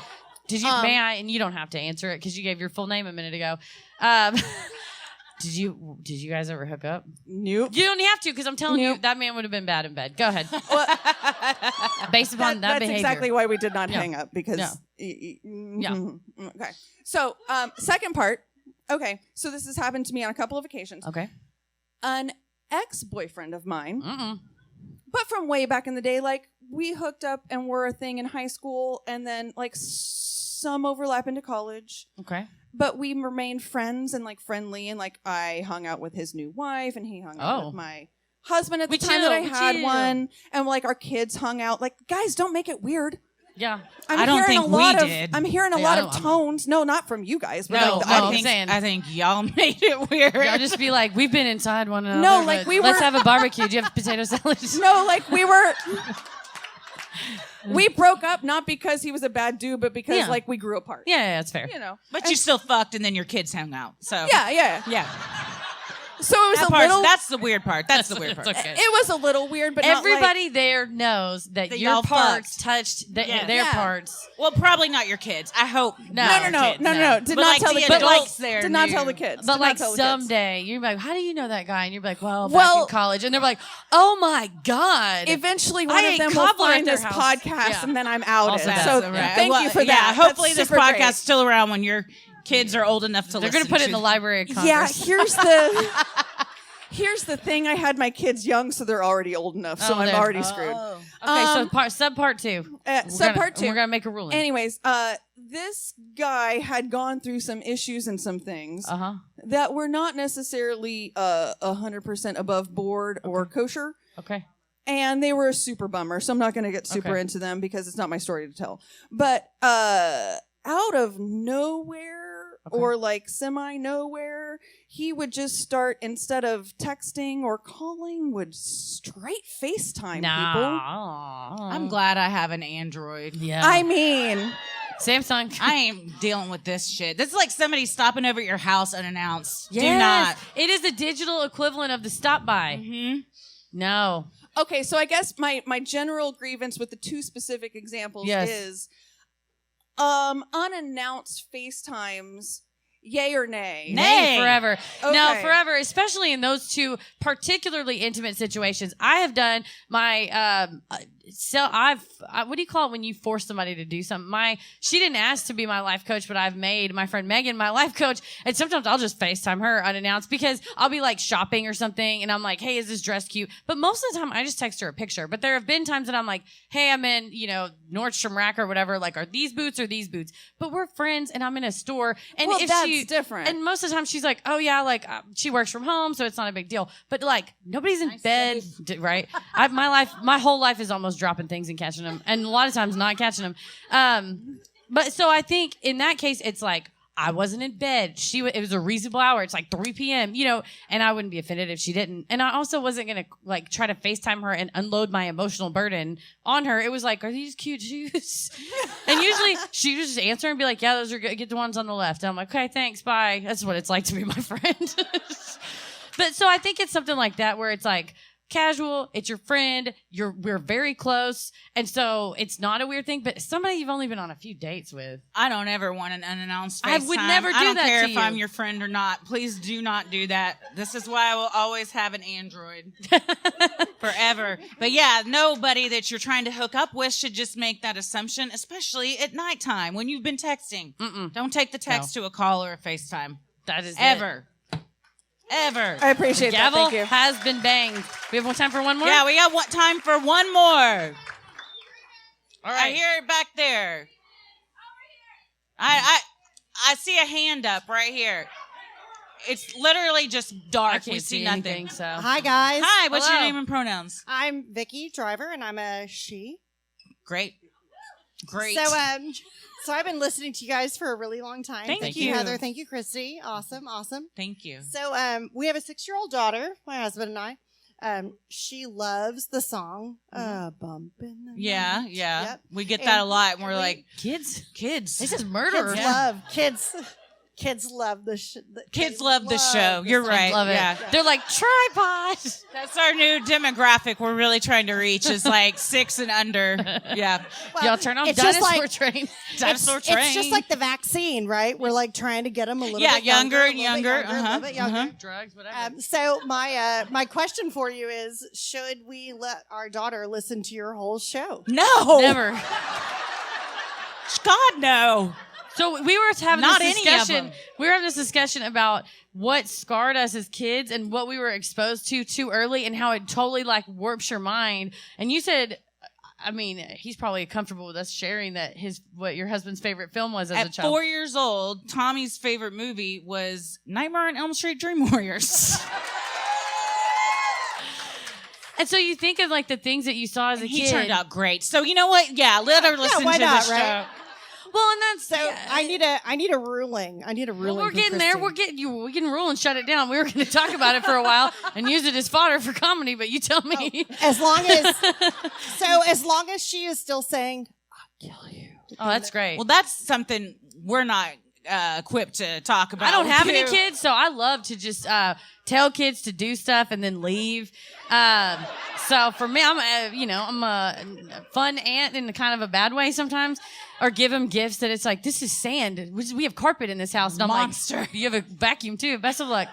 Did you? May I? And you don't have to answer it because you gave your full name a minute ago. Did you guys ever hook up? Nope. You don't have to because I'm telling you Nope. that man would have been bad in bed. Go ahead. Well, Based upon that that's behavior. exactly why we did not Yeah. hang up because. Yeah. Okay. So, second part. Okay. So this has happened to me on a couple of occasions. Okay. An ex-boyfriend of mine, Mm-mm. but from way back in the day, like we hooked up and were a thing in high school, and then like some overlap into college. Okay. But we remained friends and like friendly, and like I hung out with his new wife, and he hung out Oh. with my husband at the We time that I chill, we had chill. one, and like our kids hung out. Like, guys, don't make it weird. Yeah. I don't think we did. I'm hearing a Yeah, lot I of don't- tones. No, not from you guys, but No, like the no, audience. I'm saying- I think y'all made it weird. Y'all just be like, we've been inside one another. No, like, but we let's were- have a barbecue. Do you have potato salad? No, like we were. We broke up not because he was a bad dude, but because Yeah. like we grew apart. Yeah, that's fair. You know. But you still fucked and then your kids hung out. So Yeah, yeah. yeah. So it was little. That's the weird part. That's the weird part. Okay. It was a little weird, but Everybody there knows that your y'all parts fucked. touched their Yeah. parts. Well, probably not your kids. I hope. No. No. Did But not like tell the the kids. adults there Did not knew. tell the kids. But Did like not tell the kids. someday, you're like, how do you know that guy? And you're like, back in college. And they're like, oh my God. Eventually, one I of ate them will cobbler at find their this house. podcast, Yeah. and then I'm outed. Also that. So Right. thank you for that. Yeah, hopefully That's this super podcast's great. still around when your kids are old enough to They're listen. going to put it in the Library of Congress. Yeah, here's the thing. I had my kids young, so they're already old enough. So I'm already screwed. Okay, so subpart 2. Subpart 2. We're going to make a ruling. Anyways, this guy had gone through some issues and some things Uh-huh. that were not necessarily 100% above board or kosher. Okay. And they were a super bummer, so I'm not going to get super Okay. into them because it's not my story to tell. But out of nowhere, or like semi-nowhere, he would just start, instead of texting or calling, would straight FaceTime people. I'm glad I have an Android. Yeah. I mean, Samsung. I ain't dealing with this shit. This is like somebody stopping over at your house unannounced. Yes. Do not. It is the digital equivalent of the stop by. Mm-hmm. No. okay, so I guess my general grievance with the two specific examples Yes. is unannounced FaceTimes, yay or nay? Nay forever. No, Okay. forever, especially in those two particularly intimate situations. I have done my what do you call it when you force somebody to do something? She didn't ask to be my life coach, but I've made my friend Megan my life coach, and sometimes I'll just FaceTime her unannounced because I'll be like shopping or something and I'm like, hey, is this dress cute? But most of the time I just text her a picture. But there have been times that I'm like, hey, I'm in, Nordstrom Rack or whatever, like, are these boots or these boots? But we're friends and I'm in a store, and Well, if that's different. And most of the time she's like, oh yeah, like she works from home, so it's not a big deal. But like nobody's in bed, right? My whole life is almost dropping things and catching them, and a lot of times not catching them. But so I think in that case, it's like I wasn't in bed. It was a reasonable hour. It's like 3 p.m. And I wouldn't be offended if she didn't. And I also wasn't gonna like try to FaceTime her and unload my emotional burden on her. It was like, are these cute shoes? And usually she would just answer and be like, yeah, those are good. Get the ones on the left. And I'm like, okay, thanks, bye. That's what it's like to be my friend. But so I think it's something like that where it's like casual, it's your friend, we're very close, and so it's not a weird thing, but somebody you've only been on a few dates with. I don't ever want an unannounced FaceTime. I would never do I don't that care to if you. I'm your friend or not. Please do not do that. This is why I will always have an Android. Forever. But yeah, nobody that you're trying to hook up with should just make that assumption, especially at nighttime when you've been texting. Mm-mm. Don't take the text to a call or a FaceTime. That is Ever. Ever. I appreciate that. Gavel Thank you. has been banged. We have time for one more? Yeah, we got time for one more. All I right. hear it back there. I see a hand up right here. It's literally just dark. I can't We see anything, nothing. so. Hi, guys. Hi, what's your Hello. name and pronouns? I'm Vicky Driver, and I'm a she. Great. So I've been listening to you guys for a really long time. Thank you, you. Heather. Thank you, Christy. Awesome. Thank you. So we have a 6-year-old daughter, my husband and I. She loves the song Bump in the Yeah, Night. yeah. Yep. We get that a And lot, and we're we- like, Kids? kids. This is murder. Kids love the show. Kids love the show. You're right. Love it. Yeah. They're like, tripod. That's our new demographic we're really trying to reach is like 6 and under. Yeah. Y'all turn on it's just Dinosaur like- Train. Dinosaur Train. It's just like the vaccine, right? We're like trying to get them a little Yeah, bit younger a and little bit younger. a little bit younger. Drugs, whatever. So my question for you is: should we let our daughter listen to your whole show? No. Never. God, no. So we were having Not this any of discussion. them. We were having this discussion about what scarred us as kids and what we were exposed to too early, and how it totally like warps your mind. And you said, I mean, he's probably comfortable with us sharing that what your husband's favorite film was as a At child. 4 years old, Tommy's favorite movie was Nightmare on Elm Street Dream Warriors. And so you think of like the things that you saw as a He kid. turned out great. So you know what? Yeah, let her listen why to not, the show. right? Well, and that's So I need a ruling. I need a ruling. Well, we're from getting there. Christy. We can rule and shut it down. We were going to talk about it for a while and use it as fodder for comedy, but you tell me. As long as she is still saying, "I'll kill you." Oh, that's great. Well, that's something we're not equipped to talk about. I don't have with any you. kids, so I love to just tell kids to do stuff and then leave. So for me, I'm a fun aunt in kind of a bad way sometimes, or give them gifts that it's like, this is sand. We have carpet in this house. And I'm Monster. like, you have a vacuum too. Best of luck.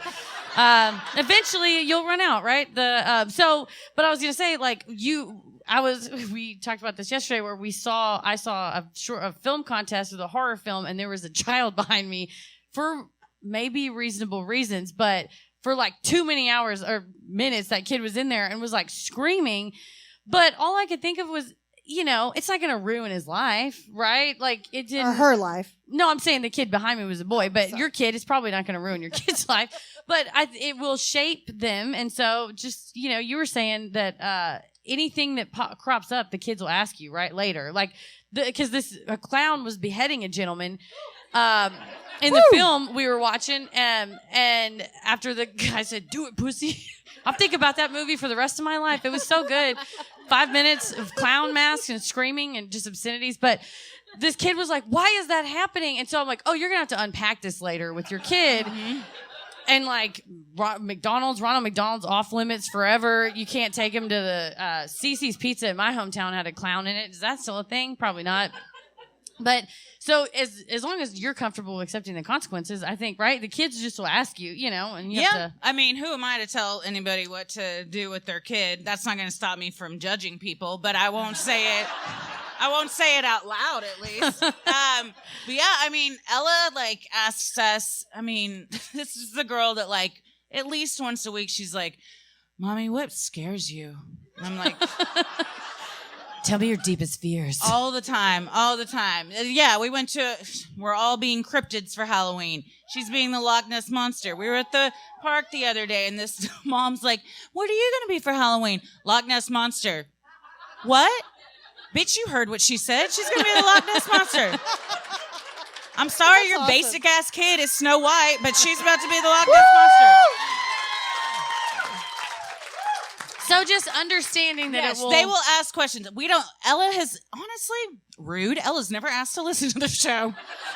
Eventually you'll run out, right? But I was gonna say, like, we talked about this yesterday where I saw a film contest with a horror film, and there was a child behind me for maybe reasonable reasons, but for like too many hours or minutes, that kid was in there and was like screaming. But all I could think of was, it's not going to ruin his life, right? Like it didn't. Or her life. No, I'm saying the kid behind me was a boy, but your kid is probably not going to ruin your kid's life, but it will shape them. And so just, you were saying that, anything that crops up, the kids will ask you, right, later. Like, because a clown was beheading a gentleman in the film we were watching, and after the guy said, "Do it, pussy," I'll think about that movie for the rest of my life. It was so good. 5 minutes of clown masks and screaming and just obscenities. But this kid was like, "Why is that happening?" And so I'm like, "Oh, you're going to have to unpack this later with your kid." Mm-hmm. And like Ronald McDonald's off limits forever. You can't take him to the Cece's Pizza in my hometown had a clown in it. Is that still a thing? Probably not. But so as long as you're comfortable accepting the consequences, I think, right? The kids just will ask you, and you have to. I mean, who am I to tell anybody what to do with their kid? That's not going to stop me from judging people, but I won't say it. I won't say it out loud, at least. But yeah, I mean, Ella, like, asks us, this is the girl that, like, at least once a week, she's like, "Mommy, what scares you?" And I'm like, tell me your deepest fears. all the time. Yeah, we're all being cryptids for Halloween. She's being the Loch Ness Monster. We were at the park the other day, and this mom's like, "What are you going to be for Halloween?" "Loch Ness Monster." "What?" "Bitch, you heard what she said. She's going to be the Loch Ness Monster." "I'm sorry, your awesome. basic-ass kid is Snow White, but she's about to be the Loch Ness Monster. So just understanding that They will ask questions. Ella has, honestly, rude. Ella's never asked to listen to the show.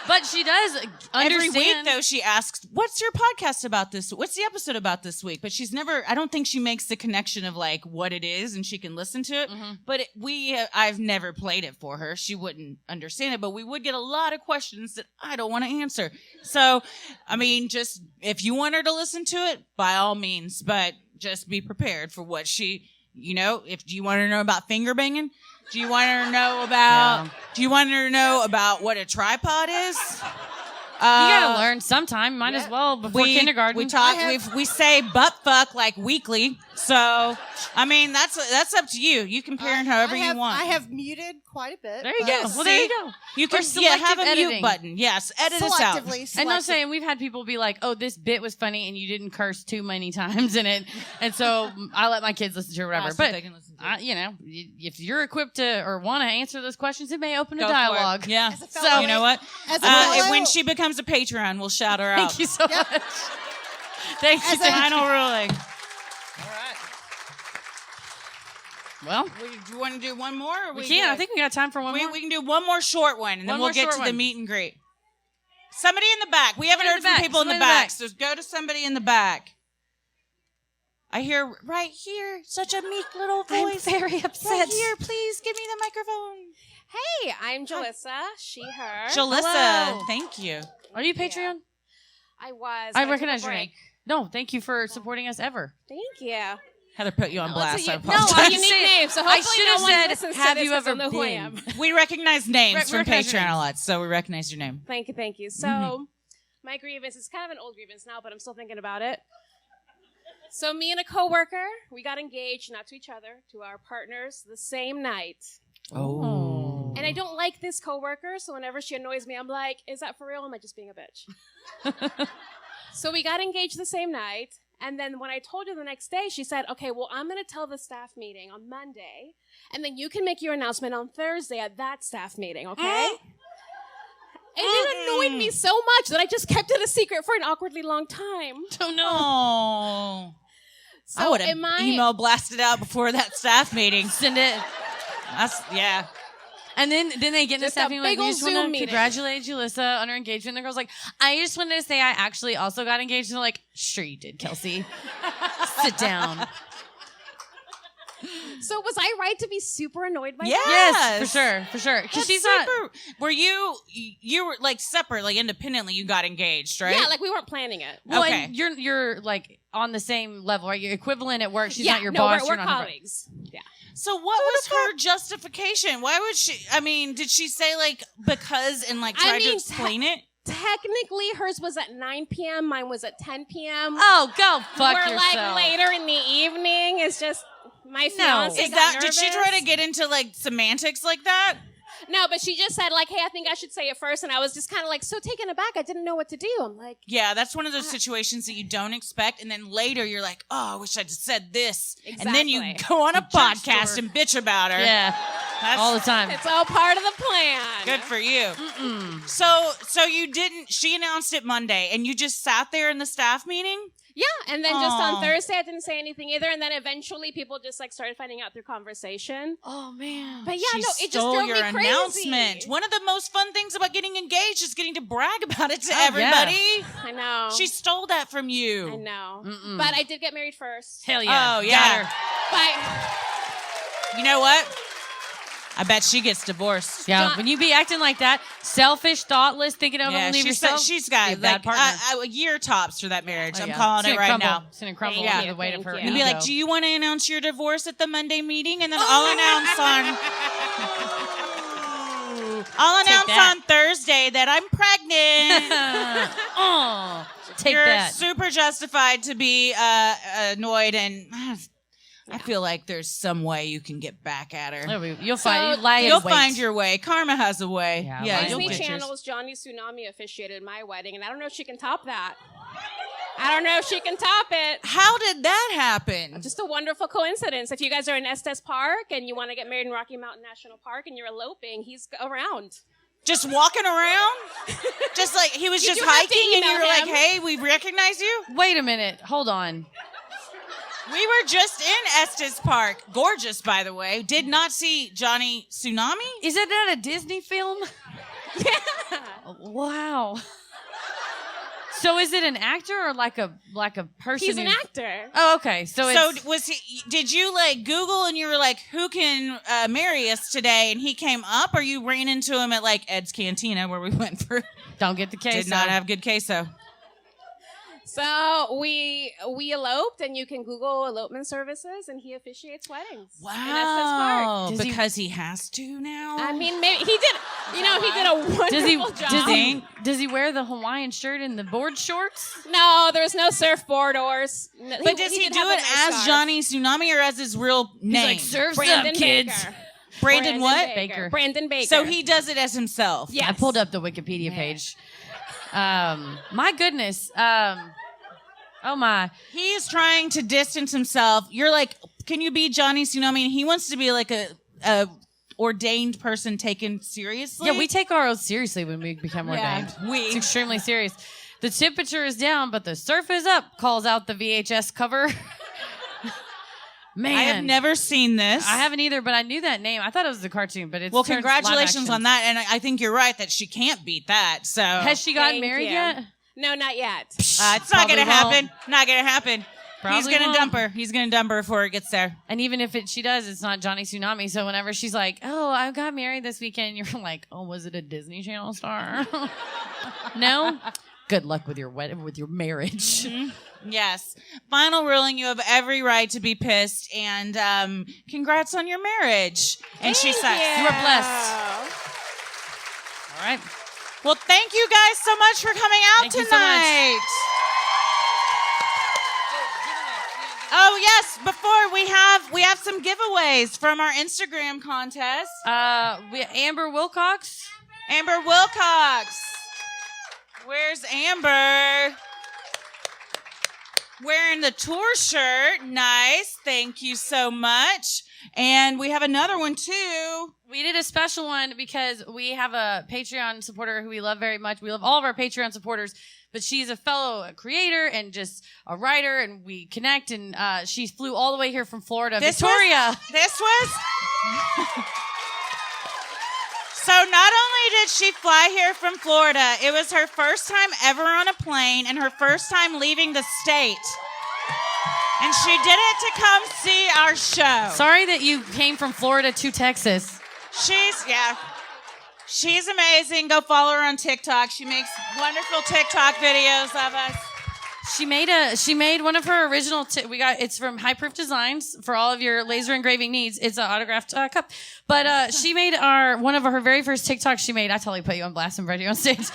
But she does understand. Every week, though, she asks, "What's your podcast about this? What's the episode about this week?" But I don't think she makes the connection of, like, what it is, and she can listen to it. Mm-hmm. But I've never played it for her. She wouldn't understand it, but we would get a lot of questions that I don't want to answer. So, just if you want her to listen to it, by all means, but just be prepared for what she, if do you want her to know about finger banging? Do you want her to know about? Yeah. Do you want her to know about what a tripod is? You gotta learn sometime. Might as well before kindergarten. We say butt fuck like weekly. So, that's up to you. You can parent however you want. I have muted quite a bit. There you go. Well, there you go. You can have a mute button. Yes, edit us out. And I'm saying we've had people be like, "Oh, this bit was funny, and you didn't curse too many times in it," and so I let my kids listen to it or whatever. But they can listen to it. If you're equipped to or want to answer those questions, it may open a dialogue. Yeah. So you know what? When she becomes a patron, we'll shout her out. Thank you so much. Thank you. Final ruling. Well, do you want to do one more? Or we can. I think we got time for one more. We can do one more short one, and then we'll get to the meet and greet. Somebody in the back. We haven't heard from people in the back, so go to somebody in the back. I hear right here, such a meek little voice. I'm very upset. Right here, please give me the microphone. Hey, I'm Jalissa. She, her. Jalissa, thank you. Are you Patreon? I was. I recognize your name. No, thank you for supporting us ever. Thank you. Heather put you on blast. I No, apologize. a unique name. So hopefully no one listens have to you this ever know who I been? am. We recognize names from recognize your Patreon a names. lot, so we recognize your name. Thank you, thank you. So my grievance is kind of an old grievance now, but I'm still thinking about it. So me and a coworker, we got engaged, not to each other, to our partners the same night. Oh. And I don't like this coworker, so whenever she annoys me, I'm like, "Is that for real? Or am I just being a bitch?" So we got engaged the same night. And then when I told her the next day, she said, "Okay, well, I'm going to tell the staff meeting on Monday, and then you can make your announcement on Thursday at that staff meeting, okay?" And it annoyed me so much that I just kept it a secret for an awkwardly long time. Oh, no. Oh. So I would have email blasted out before that staff meeting. Send it. Yeah. And then they get in the Just staff a meeting like, big we ol' just want Zoom to meeting. congratulate Julissa on her engagement. The girl's like, I just wanted to say I actually also got engaged. And they're like, sure you did, Kelsey. Sit down. So was I right to be super annoyed by Yes, for sure. Because That's she's super. not. Were you were like separate, like independently? You got engaged, right? Yeah, like we weren't planning it. Well, Okay. and you're like on the same level, right? You're equivalent at work. She's yeah, not your no, boss. We're you're not her boss. colleagues. Yeah. So what was her justification? Why would she? I mean, did she say like because and like try to explain it? Technically, hers was at 9 p.m. Mine was at 10 p.m. Oh, go fuck We're yourself. like later in the evening. It's just my fiance Is got that? nervous. Did she try to get into like semantics like that? No, but she just said like, "Hey, I think I should say it first," and I was just kind of like so taken aback. I didn't know what to do. I'm like, Yeah, that's one of those situations that you don't expect, and then later you're like, "Oh, I wish I'd just said this," and then you Exactly. go on a Church podcast store. and bitch about her. Yeah, That's all the time. it's all part of the plan. good for you. So you didn't. She announced it Monday, and you just sat there in the staff meeting. Yeah, and then just Aw. on Thursday, I didn't say anything either, and then eventually people just like started finding out through conversation. Oh man. But yeah, She no, it just stole drove your me crazy. announcement. One of the most fun things about getting engaged is getting to brag about it to Oh, everybody. I know. She stole that from you. I know. Mm-mm. But I did get married first. Hell yeah. Oh, yeah. Got her. But You know what? I bet she gets divorced. Yeah, John- when you be acting like that, selfish, thoughtless, thinking of Yeah, only she's yourself, she's be a got bad like partner. a year tops for that marriage. Oh, I'm yeah. calling It's it gonna right crumble. now. It's gonna crumble Thank under you, the weight of thank her you. And be like, ego. do you want to announce your divorce at the Monday meeting? And then I'll announce on that. on Thursday that I'm pregnant. Oh, take You're that. super justified to be annoyed, and I feel like there's some way you can get back at her. You'll find. You lie in You'll wait. find your way. Karma has a way. Yeah, Yeah, lie in you'll Disney wait. get yours. Channel's Johnny Tsunami officiated my wedding, and I don't know if she can top that. I don't know if she can top it. How did that happen? Just a wonderful coincidence. If you guys are in Estes Park and you want to get married in Rocky Mountain National Park and you're eloping, he's around. Just walking around? Just like he was Did just you have to hiking and you email were like, him? hey, we recognize you? Wait a minute. Hold on. We were just in Estes Park. Gorgeous, by the way. Did not see Johnny Tsunami? Is that a Disney film? Yeah. Wow. So is it an actor or like a person? He's an who- actor. Oh, okay. So it's was he? Did you like Google and you were like, who can marry us today? And he came up, or you ran into him at like Ed's Cantina where we went for? don't get the case. Did not have good queso. So we eloped, and you can Google elopement services, and he officiates weddings. in Estes Park. Wow, Does he- because he has to now. I mean, maybe he did. You know, he did a wonderful job. Does he wear the Hawaiian shirt and the board shorts? No, there's no surfboard oars. No, But does he did do have a it nice as scarf. Johnny Tsunami or as his real name? He's like, serve Brandon some kids. Baker. Brandon what? Baker. Brandon Baker. So he does it as himself. Yes. I pulled up the Wikipedia page. My goodness. Oh my. He is trying to distance himself. You're like, can you be Johnny Tsunami? And he wants to be like a ordained person taken seriously. Yeah, we take our oaths seriously when we become ordained. It's extremely serious. The temperature is down, but the surf is up, calls out the VHS cover. Man. I have never seen this. I haven't either, but I knew that name. I thought it was a cartoon, but it's Well, turned live congratulations action. on that. And I think you're right that she can't beat that. So Has she gotten Thank married you. yet? No, not yet. it's not Probably going to happen. won't. Not going to happen. Probably He's going to won't. dump her. He's going to dump her before it gets there. And even if she does, it's not Johnny Tsunami. So whenever she's like, "Oh, I got married this weekend," you're like, "Oh, was it a Disney Channel star?" No. Good luck with your marriage. Yes. Final ruling. You have every right to be pissed. And congrats on your marriage. And she says, You are blessed. All right. well, thank you guys so much for coming out Thank you so much. tonight. Oh yes, before we have some giveaways from our Instagram contest. Amber Wilcox. Amber Wilcox. Where's Amber? Wearing the tour shirt. Nice. Thank you so much. And we have another one too. We did a special one because we have a Patreon supporter who we love very much. We love all of our Patreon supporters, but she's a fellow creator and just a writer, and we connect. And she flew all the way here from Florida. Victoria. This was not only did she fly here from Florida, it was her first time ever on a plane and her first time leaving the state. And she did it to come see our show. Sorry that you came from Florida to Texas. She's amazing. Go follow her on TikTok. She makes wonderful TikTok videos of us. She made one of her original. It's from High Proof Designs for all of your laser engraving needs. It's an autographed cup. But she made one of her very first TikToks. She made. I totally put you on blast and brought you on stage.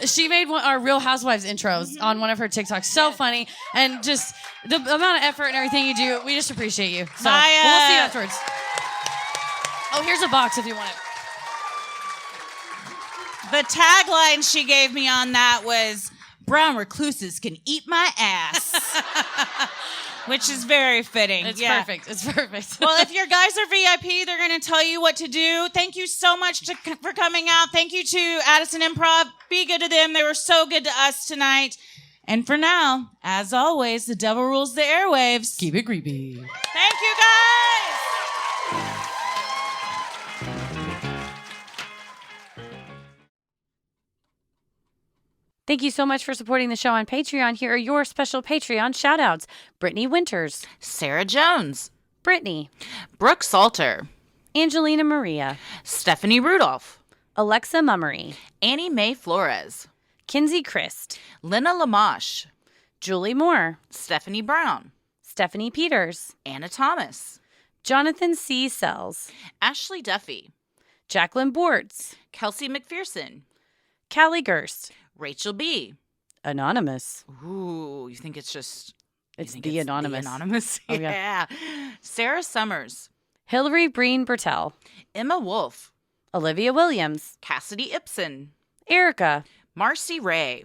She made our Real Housewives intros on one of her TikToks. So funny, and just the amount of effort and everything you do. We just appreciate you. So we'll see you afterwards. Oh, here's a box if you want it. The tagline she gave me on that was, "Brown recluses can eat my ass," which is very fitting. It's perfect. It's perfect. Well, if your guys are VIP, they're going to tell you what to do. Thank you so much for coming out. Thank you to Addison Improv. Be good to them. They were so good to us tonight. And for now, as always, the devil rules the airwaves. Keep it creepy. Thank you, guys. Thank you so much for supporting the show on Patreon. Here are your special Patreon shout-outs. Brittany Winters. Sarah Jones. Brittany. Brooke Salter. Angelina Maria. Stephanie Rudolph. Alexa Mummery. Annie Mae Flores. Kinsey Christ. Lena Lamache. Julie Moore. Stephanie Brown. Stephanie Peters. Anna Thomas. Jonathan C. Sells. Ashley Duffy. Jacqueline Bortz. Kelsey McPherson. Callie Gerst. Rachel B. Anonymous. Ooh, you think it's just... It's the Anonymous. The Anonymous? Oh, yeah. Sarah Summers. Hillary Breen Bertel. Emma Wolf. Olivia Williams. Cassidy Ibsen. Erica. Marcy Ray.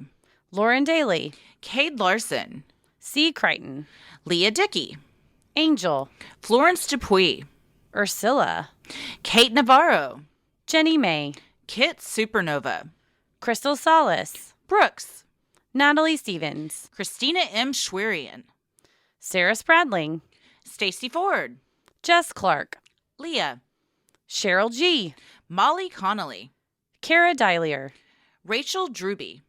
Lauren Daly. Cade Larson. C. Crichton. Leah Dickey. Angel. Florence Dupuis. Ursula. Kate Navarro. Jenny May. Kit Supernova. Crystal Solace. Brooks. Natalie Stevens. Christina M. Schwerian. Sarah Spradling. Stacy Ford. Jess Clark. Leah. Cheryl G. Molly Connolly. Kara Dylier. Rachel Druby.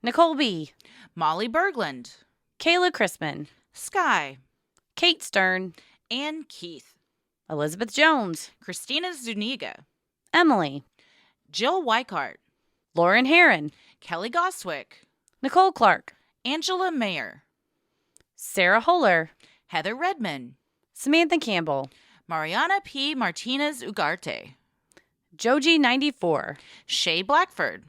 Nicole B. Molly Berglund. Kayla Chrisman. Sky. Kate Stern. Ann Keith. Elizabeth Jones. Christina Zuniga. Emily. Jill Weikart. Lauren Heron. Kelly Goswick. Nicole Clark. Angela Mayer. Sarah Holler. Heather Redman. Samantha Campbell. Mariana P. Martinez Ugarte. Joji 94. Shay Blackford.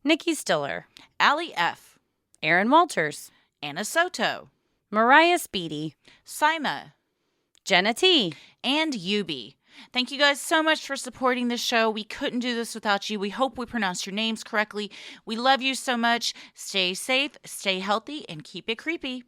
Nikki Stiller. Allie F. Aaron Walters. Anna Soto. Mariah Speedy. Sima. Jenna T. And Yubi. Thank you guys so much for supporting this show. We couldn't do this without you. We hope we pronounced your names correctly. We love you so much. Stay safe, stay healthy, and keep it creepy.